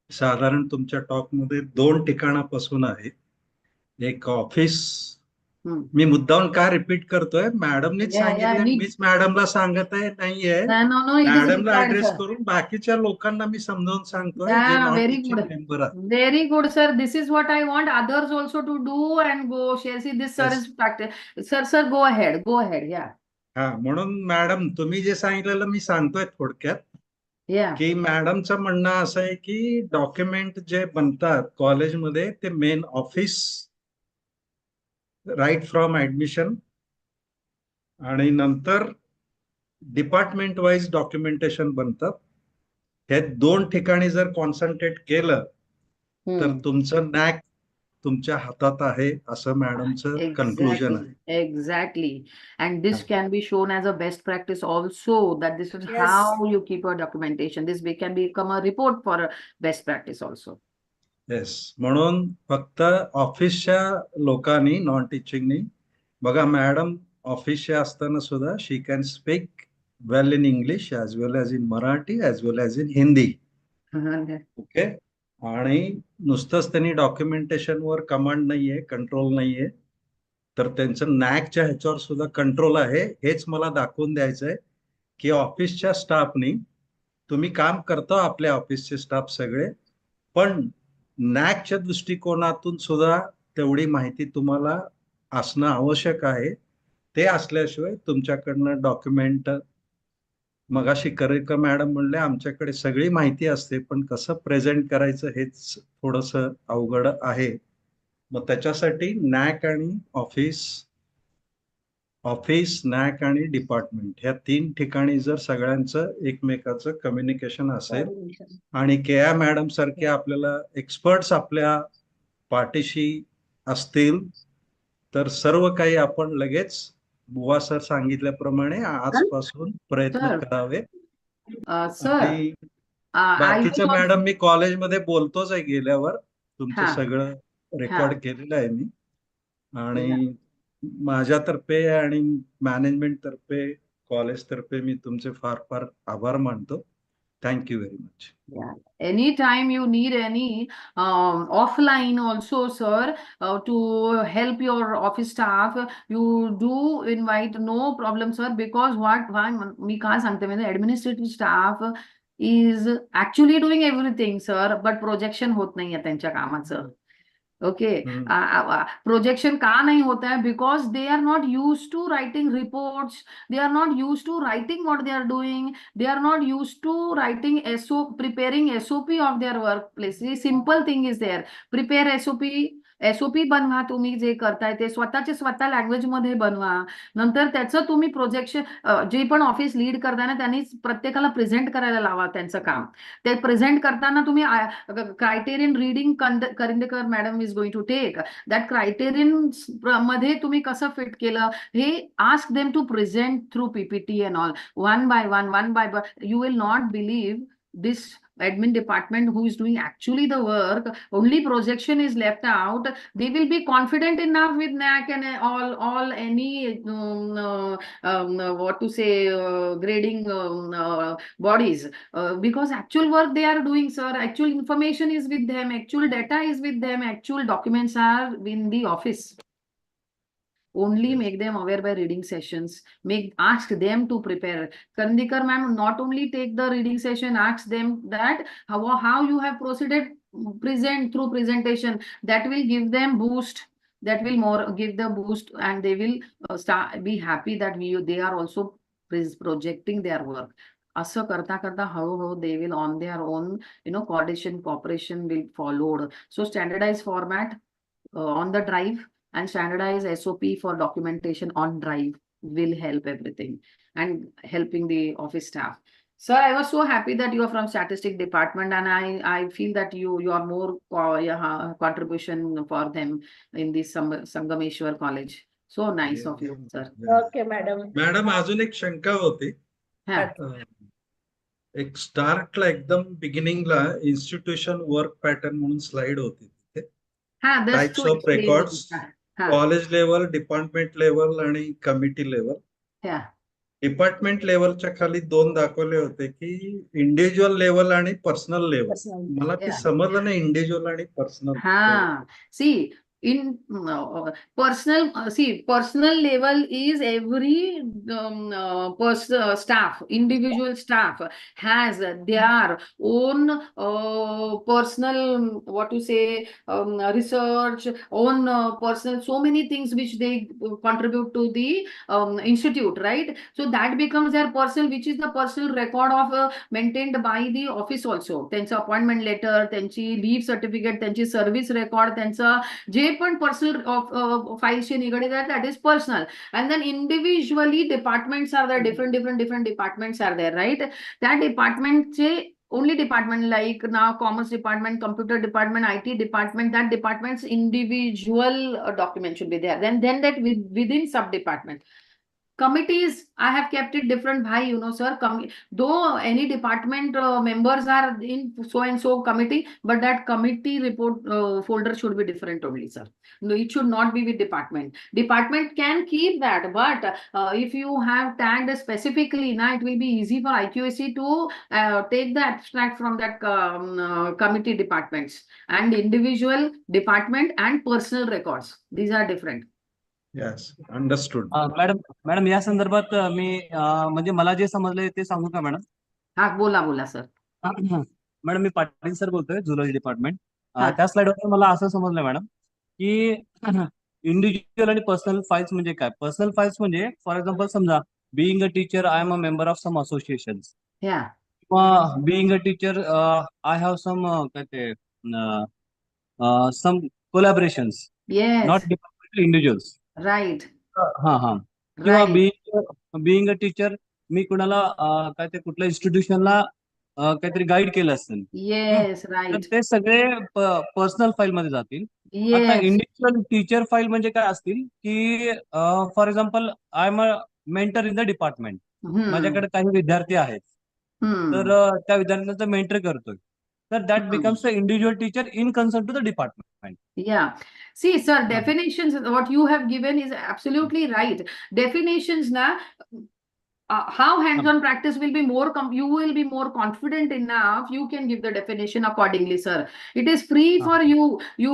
साधारण तुमच्या टॉक मध्ये 2 ठिकाणापासून आहे. एक ऑफिस, मी मुद्दाम का रिपीट करतोय, मॅडमनीच सांगितलं, मीच मॅडमला सांगत आहे नाहीये. मॅडमला ऍड्रेस करून बाकीच्या लोकांना मी समजावून सांगतोय जे नॉन मेंबर आहेत. Very good, sir. This is what I want others also to do and go share. See, this sir is practice. Sir, go ahead. Yeah. हा, म्हणून मॅडम तुम्ही जे सांगितलेलं मी सांगतोय थोडक्यात. की मॅडमचं म्हणणं असं आहे की डॉक्युमेंट जे बनतात कॉलेजमध्ये ते main office, right from admission आणि नंतर डिपार्टमेंट वाईज डॉक्युमेंटेशन बनतं. हे 2 ठिकाणी जर कॉन्सन्ट्रेट केलं तर तुमचं नॅक तुमच्या हातात आहे असं मॅडमचं कन्क्लुजन आहे. Exactly. And this can be shown as a best practice also, that this is how you keep your documentation. This can become a report for a best practice also. Yes, म्हणून फक्त ऑफिसच्या लोकांनी, non टीचिंगनी, बघा madam ऑफिसच्या असताना सुद्धा she can speak well in English as well as in Marathi as well as in Hindi. Okay. आणि नुसतंच त्यांनी डॉक्युमेंटेशनवर कमांड नाहीये, कंट्रोल नाहीये, तर त्यांचं नॅकच्या ह्याच्यावर सुद्धा कंट्रोल आहे. हेच मला दाखवून द्यायचंय की ऑफिसच्या स्टाफनी, तुम्ही काम करता आपल्या ऑफिसचे स्टाफ सगळे, पण नॅकच्या दृष्टिकोनातून सुद्धा तेवढी माहिती तुम्हाला असणं आवश्यक आहे. ते असल्याशिवाय तुमच्याकडनं डॉक्युमेंट, मगाशी करेकर मॅडम म्हणले आमच्याकडे सगळी माहिती असते पण कसं प्रेझेंट करायचं हेच थोडंसं अवघड आहे. मग त्याच्यासाठी नॅक आणि ऑफिस, नॅक आणि डिपार्टमेंट ह्या 3 ठिकाणी जर सगळ्यांचं एकमेकाचं कम्युनिकेशन असेल आणि केया मॅडम सारखे आपल्याला एक्सपर्ट्स आपल्या पाठीशी असतील तर सर्व काही आपण लगेच बुवा सर सांगितल्याप्रमाणे आजपासून प्रयत्न करावे. बाकीचं मॅडम मी कॉलेजमध्ये बोलतोच आहे गेल्यावर, तुमचं सगळं रेकॉर्ड केलेलं आहे मी, आणि माझ्यातर्फे आणि मॅनेजमेंट तर्फे, कॉलेज तर्फे मी तुमचे फार फार आभार मानतो. Thank you very much. Yeah. Anytime you need any offline also, sir, to help your office staff, you do invite, no problem, sir. Because why मी काय सांगते म्हणजे administrative staff is actually doing everything, sir, but projection होत नाहीये त्यांच्या कामाचं. Okay. Projection का नहीं होता है? Because they are not used to writing reports. They are not used to writing what they are doing. They are not used to writing preparing SOP of their workplace. The simple thing is there. Prepare SOP बनवा, तुम्ही जे करताय ते स्वतः language मध्ये बनवा. नंतर त्याचं तुम्ही प्रोजेक्शन, जे पण ऑफिस लीड करताना त्यांनी प्रत्येकाला प्रेझेंट करायला लावा त्यांचं काम. ते प्रेझेंट करताना तुम्ही criterion reading Karandikar madam is going to take that criterion मध्ये तुम्ही कसं फिट केलं हे ask them to present through PPT and all, one by one. You will not believe this admin department who is doing actually the work, only projection is left out. They will be confident enough with NAC and all any what to say grading bodies, because actual work they are doing, sir. Actual information is with them, actual data is with them, actual documents are in the office. Only make them aware by reading sessions. Ask them to prepare. Karajgikar ma'am, not only take the reading session, ask them that how you have proceeded, present through presentation. That will give them boost. That will give the boost, and they will be happy that they are also projecting their work. असं करता करता हळूहळू they will on their own, coordination, cooperation will followed. So standardized format on the drive and standardized SOP for documentation on drive will help everything and helping the office staff. Sir, I was so happy that you are from statistics department, and I feel that you are more contribution for them in this Sangameshwar College. So nice of you, sir. Okay, madam. Madam अजून एक शंका होती. एक स्टार्टला एकदम बिगिनिंगला institution work pattern म्हणून slide होती तिथे. Types of records, college level, department level आणि कमिटी लेवल. डिपार्टमेंट लेवलच्या खाली 2 दाखवले होते की इंडिव्हिज्युअल लेवल आणि पर्सनल लेवल. मला ते समजलं नाही, इंडिव्हिज्युअल आणि personal. See in personal level is every staff, individual staff has their own personal, what to say, research, own personal, so many things which they contribute to the institute, right? So that becomes their personal, which is the personal record of maintained by the office also. त्यांचं appointment letter, त्यांची leave certificate, त्यांची service record, त्यांचं जे पण personal फाईल्सशी निगडीत आहेत, that is personal. And then individually departments are there, different departments are there, right? त्या डिपार्टमेंटचे only department like now commerce department, computer department, IT department, that department's individual document should be there. Then that within sub department. Committees, I have kept it different, bhai, you know, sir. Though any department members are in so and so committee, but that committee report folder should be different only, sir. No, it should not be with department. Department can keep that, but if you have tagged specifically, now it will be easy for IQAC to take the abstract from that committee departments and individual department and personal records. These are different. Yes, understood. Madam या संदर्भात मी म्हणजे मला जे समजलंय ते सांगू का madam? हा, बोला sir. Madam मी Patil sir बोलतोय, झुलॉजी डिपार्टमेंट. त्या स्लाइडवर मला असं समजलं मॅडम की इंडिव्हिज्युअल आणि पर्सनल फाईल्स म्हणजे काय? पर्सनल फाईल्स म्हणजे फॉर एक्झाम्पल समजा being a teacher I am a member of some associations, किंवा being a teacher I have some काय ते some collaborations, not departmental individuals. Right. हा. किंवा बीइंग अ टीचर मी कुणाला काय ते कुठल्या इन्स्टिट्यूशनला काहीतरी गाईड केलं असेल. Yes, right. ते सगळे पर्सनल फाईल मध्ये जातील. आता इंडिव्हिज्युअल टीचर फाईल म्हणजे काय असतील की for example I am a mentor in the department. माझ्याकडे काही विद्यार्थी आहेत, तर त्या विद्यार्थ्यांचं मेंटर करतोय, तर that becomes a individual teacher in concern to the department. Yeah. See, sir, definitions, what you have given is absolutely right. Definitions na, how hands-on practice will be more, you will be more confident enough, you can give the definition accordingly, sir. It is free for you. You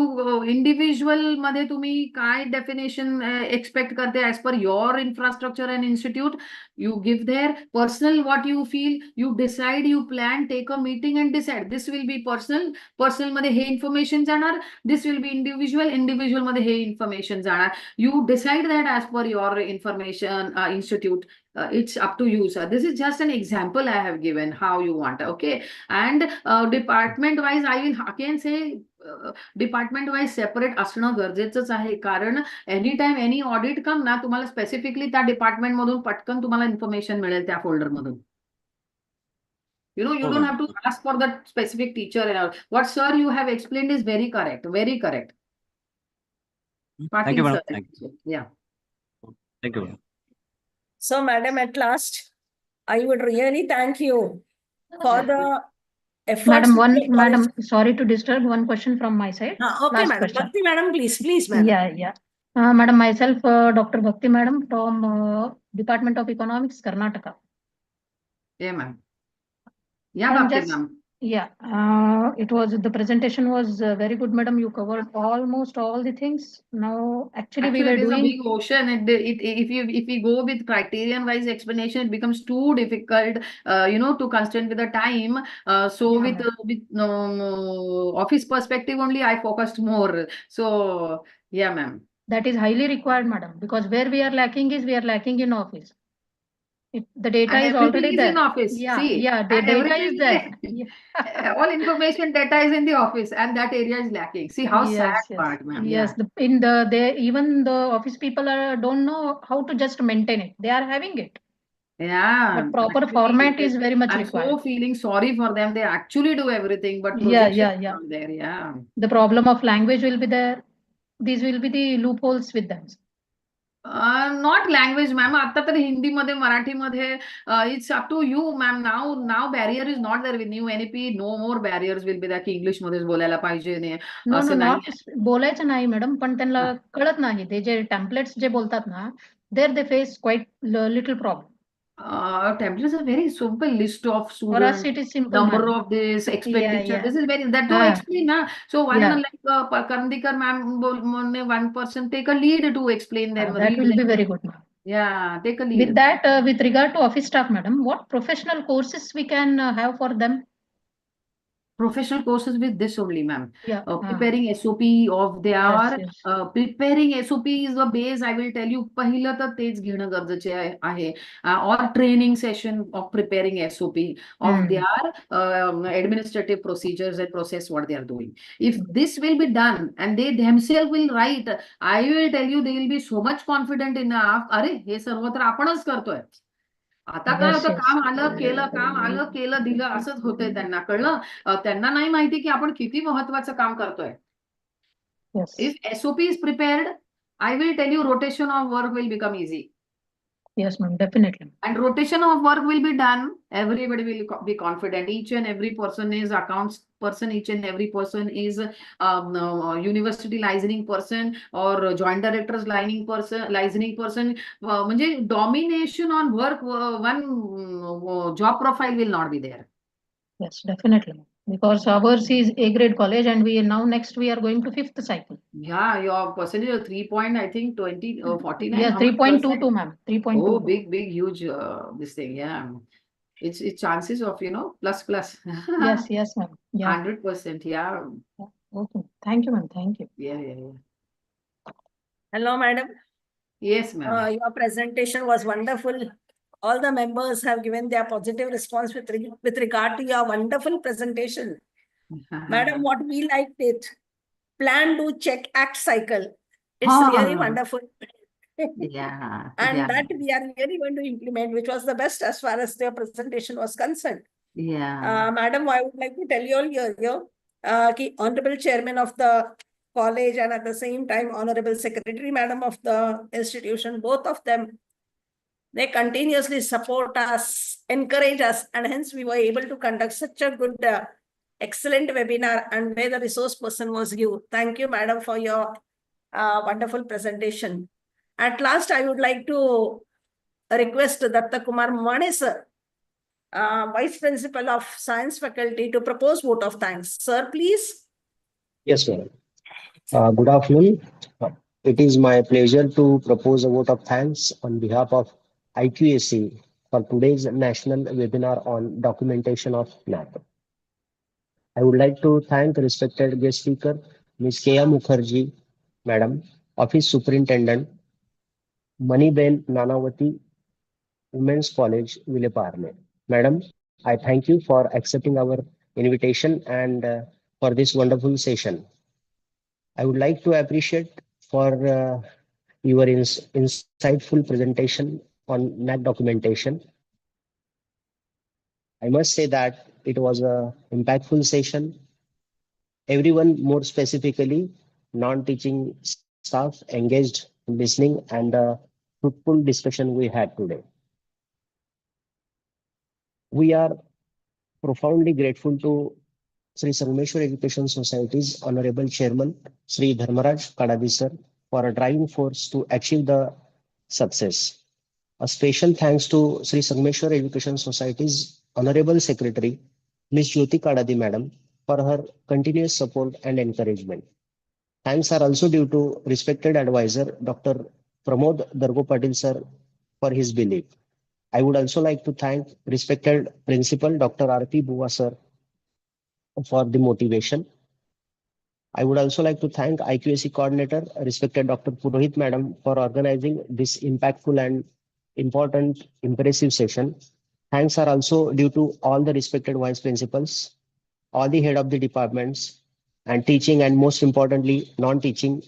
individual मध्ये तुम्ही काय definition expect करते as per your infrastructure and institute, you give there. Personal, what you feel, you decide, you plan, take a meeting and decide. This will be personal. Personal मध्ये हे information जाणार. This will be individual. Individual मध्ये हे information जाणार. You decide that as per your information institute. It's up to you, sir. This is just an example I have given how you want. Okay. And department wise, I will again say department wise separate असणं गरजेचंच आहे, कारण any time any audit कम ना, तुम्हाला specifically त्या department मधून पटकन तुम्हाला इन्फॉर्मेशन मिळेल त्या फोल्डर मधून. You know, you don't have to ask for that specific teacher and all. What sir you have explained is very correct. Very correct. Thank you, madam. Thank you. Yeah. Thank you, madam. So, madam, at last, I would really thank you for the efforts. Madam, sorry to disturb. One question from my side. Okay, Last madam. question. Bhakti, madam, please, madam. Yeah. Madam, myself, Dr. Bhakti, madam, from Department of Economics, Karnataka. Yeah, ma'am. Yeah, Bhakti, ma'am. Yeah, the presentation was very good, madam. You covered almost all the things. Now, actually we were it is doing a big ocean. If we go with criterion wise explanation, it becomes too difficult, to constrain with the time. With office perspective only, I focused more. So, yeah, ma'am. That is highly required, madam, because where we are lacking in office. The data is already there. In office. The data is there. All information data is in the office, and that area is lacking. See how sad part, ma'am. Yes, even the office people don't know how to just maintain it. They are having it. Yeah. But proper format is very much required. I'm so feeling sorry for them. They actually do everything, but yeah. There. Yeah. The problem of language will be there. These will be the loopholes with them. Not language, ma'am. आता तर हिंदी मध्ये, मराठी मध्ये, it's up to you, ma'am. Now barrier is not there with new NEP. No more barriers will be there की English मध्येच बोलायला पाहिजे. No, बोलायचं नाही मॅडम, पण त्यांना कळत नाही. ते जे टेम्पलेट्स जे बोलतात ना, there they face quite little problem. Templates are very simple list of students. For us, it is simple. Number of this expenditure. Yeah. This is very that to explain. So one like Karajgikar ma'am, one person take a lead to explain them. That will be very good. Yeah, take a lead. With that, with regard to office staff, madam, what professional courses we can have for them? Professional courses with this only, ma'am. Yeah. Preparing SOP of their Yes, preparing SOP is the base. I will tell you, पहिलं तर तेच घेणं गरजेचे आहे. Or training session of preparing SOP of their administrative procedures and process what they are doing. If this will be done and they themselves will write, I will tell you they will be so much confident enough. अरे हे सर्व तर आपणच करतोय. आता काय होतं, काम आलं केलं दिलं असंच होतंय. त्यांना कळलं, त्यांना नाही माहिती की आपण किती महत्वाचं काम करतोय. If SOP is prepared, I will tell you rotation of work will become easy. Yes, ma'am, definitely. And rotation of work will be done. Everybody will be confident. Each and every person is accounts person. Each and every person is university licensing person or joint directors licensing person. म्हणजे domination on work, one job profile will not be there. Yes, definitely. Because ours is A grade college and next we are going to 5th cycle. Yeah, your percentage is 3 point, I think 49. Yeah, 3.22, ma'am. 3.22. Oh, big, huge, this thing. Yeah. It's chances of, plus. Yes, ma'am. Yeah. 100%. Yeah. Okay. Thank you, ma'am. Thank you. Yeah. Hello, madam. Yes, ma'am. Your presentation was wonderful. All the members have given their positive response with regard to your wonderful presentation. Madam, what we liked it, plan, do, check, act cycle. It's really wonderful. Yeah. And that we are really going to implement, which was the best as far as their presentation was concerned. Yeah. Madam, I would like to tell you all here, Honorable Chairman of the college and at the same time Honorable Secretary Madam of the institution, both of them, they continuously support us, encourage us, and hence we were able to conduct such a good, excellent webinar, and where the resource person was you. Thank you, madam, for your wonderful presentation. At last, I would like to request Datta Kumar Mhamane sir, Vice Principal of Science Faculty, to propose vote of thanks. Sir, please. Yes, madam. Good afternoon. It is my pleasure to propose a vote of thanks on behalf of IQAC for today's national webinar on documentation of Naac. I would like to thank respected guest speaker, Ms. Keyaa Mukherjee, Madam, Office Superintendent, Maniben Nanawati, Women's College, Vileparle. Madam, I thank you for accepting our invitation and for this wonderful session. I would like to appreciate for your insightful presentation on Naac documentation. I must say that it was an impactful session. Everyone, more specifically, non-teaching staff engaged in listening and fruitful discussion we had today. We are profoundly grateful to Sri Sangmeshwar Education Society's Honorable Chairman, Sri Dharmaraj Kadadi sir, for a driving force to achieve the success. A special thanks to Sri Sangmeshwar Education Society's Honorable Secretary, Ms. Jyoti Kadadi Madam, for her continuous support and encouragement. Thanks are also due to respected advisor, Dr. Pramod Dargopatil sir, for his belief. I would also like to thank respected Principal, Dr. R.P. Buwa sir, for the motivation. I would also like to thank IQAC coordinator, respected Dr. Purohit Madam, for organizing this impactful and important, impressive session. Thanks are also due to all the respected vice principals, all the head of the departments, and teaching, and most importantly, non-teaching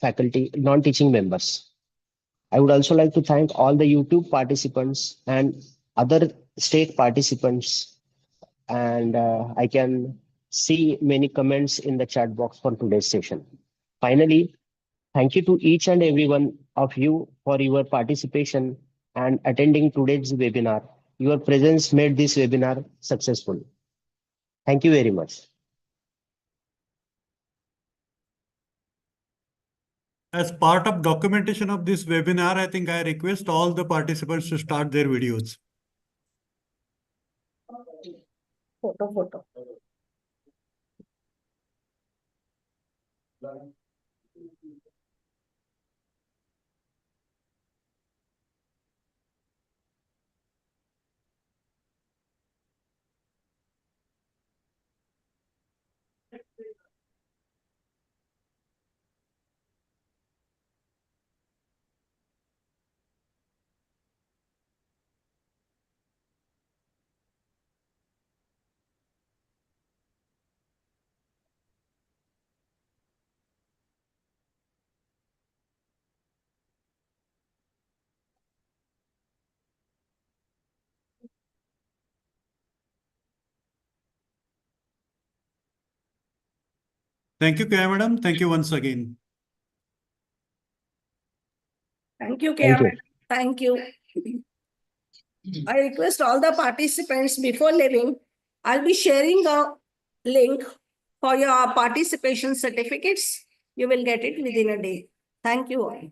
faculty, non-teaching members. I would also like to thank all the YouTube participants and other state participants. And I can see many comments in the chat box for today's session. Finally, thank you to each and every one of you for your participation and attending today's webinar. Your presence made this webinar successful. Thank you very much. As part of documentation of this webinar, I think I request all the participants to start their videos. Photo. Thank you, Keyaa madam. Thank you once again. Thank you, Thank Keyaa. you. Thank you. I request all the participants before leaving, I'll be sharing a link for your participation certificates. You will get it within a day. Thank you all.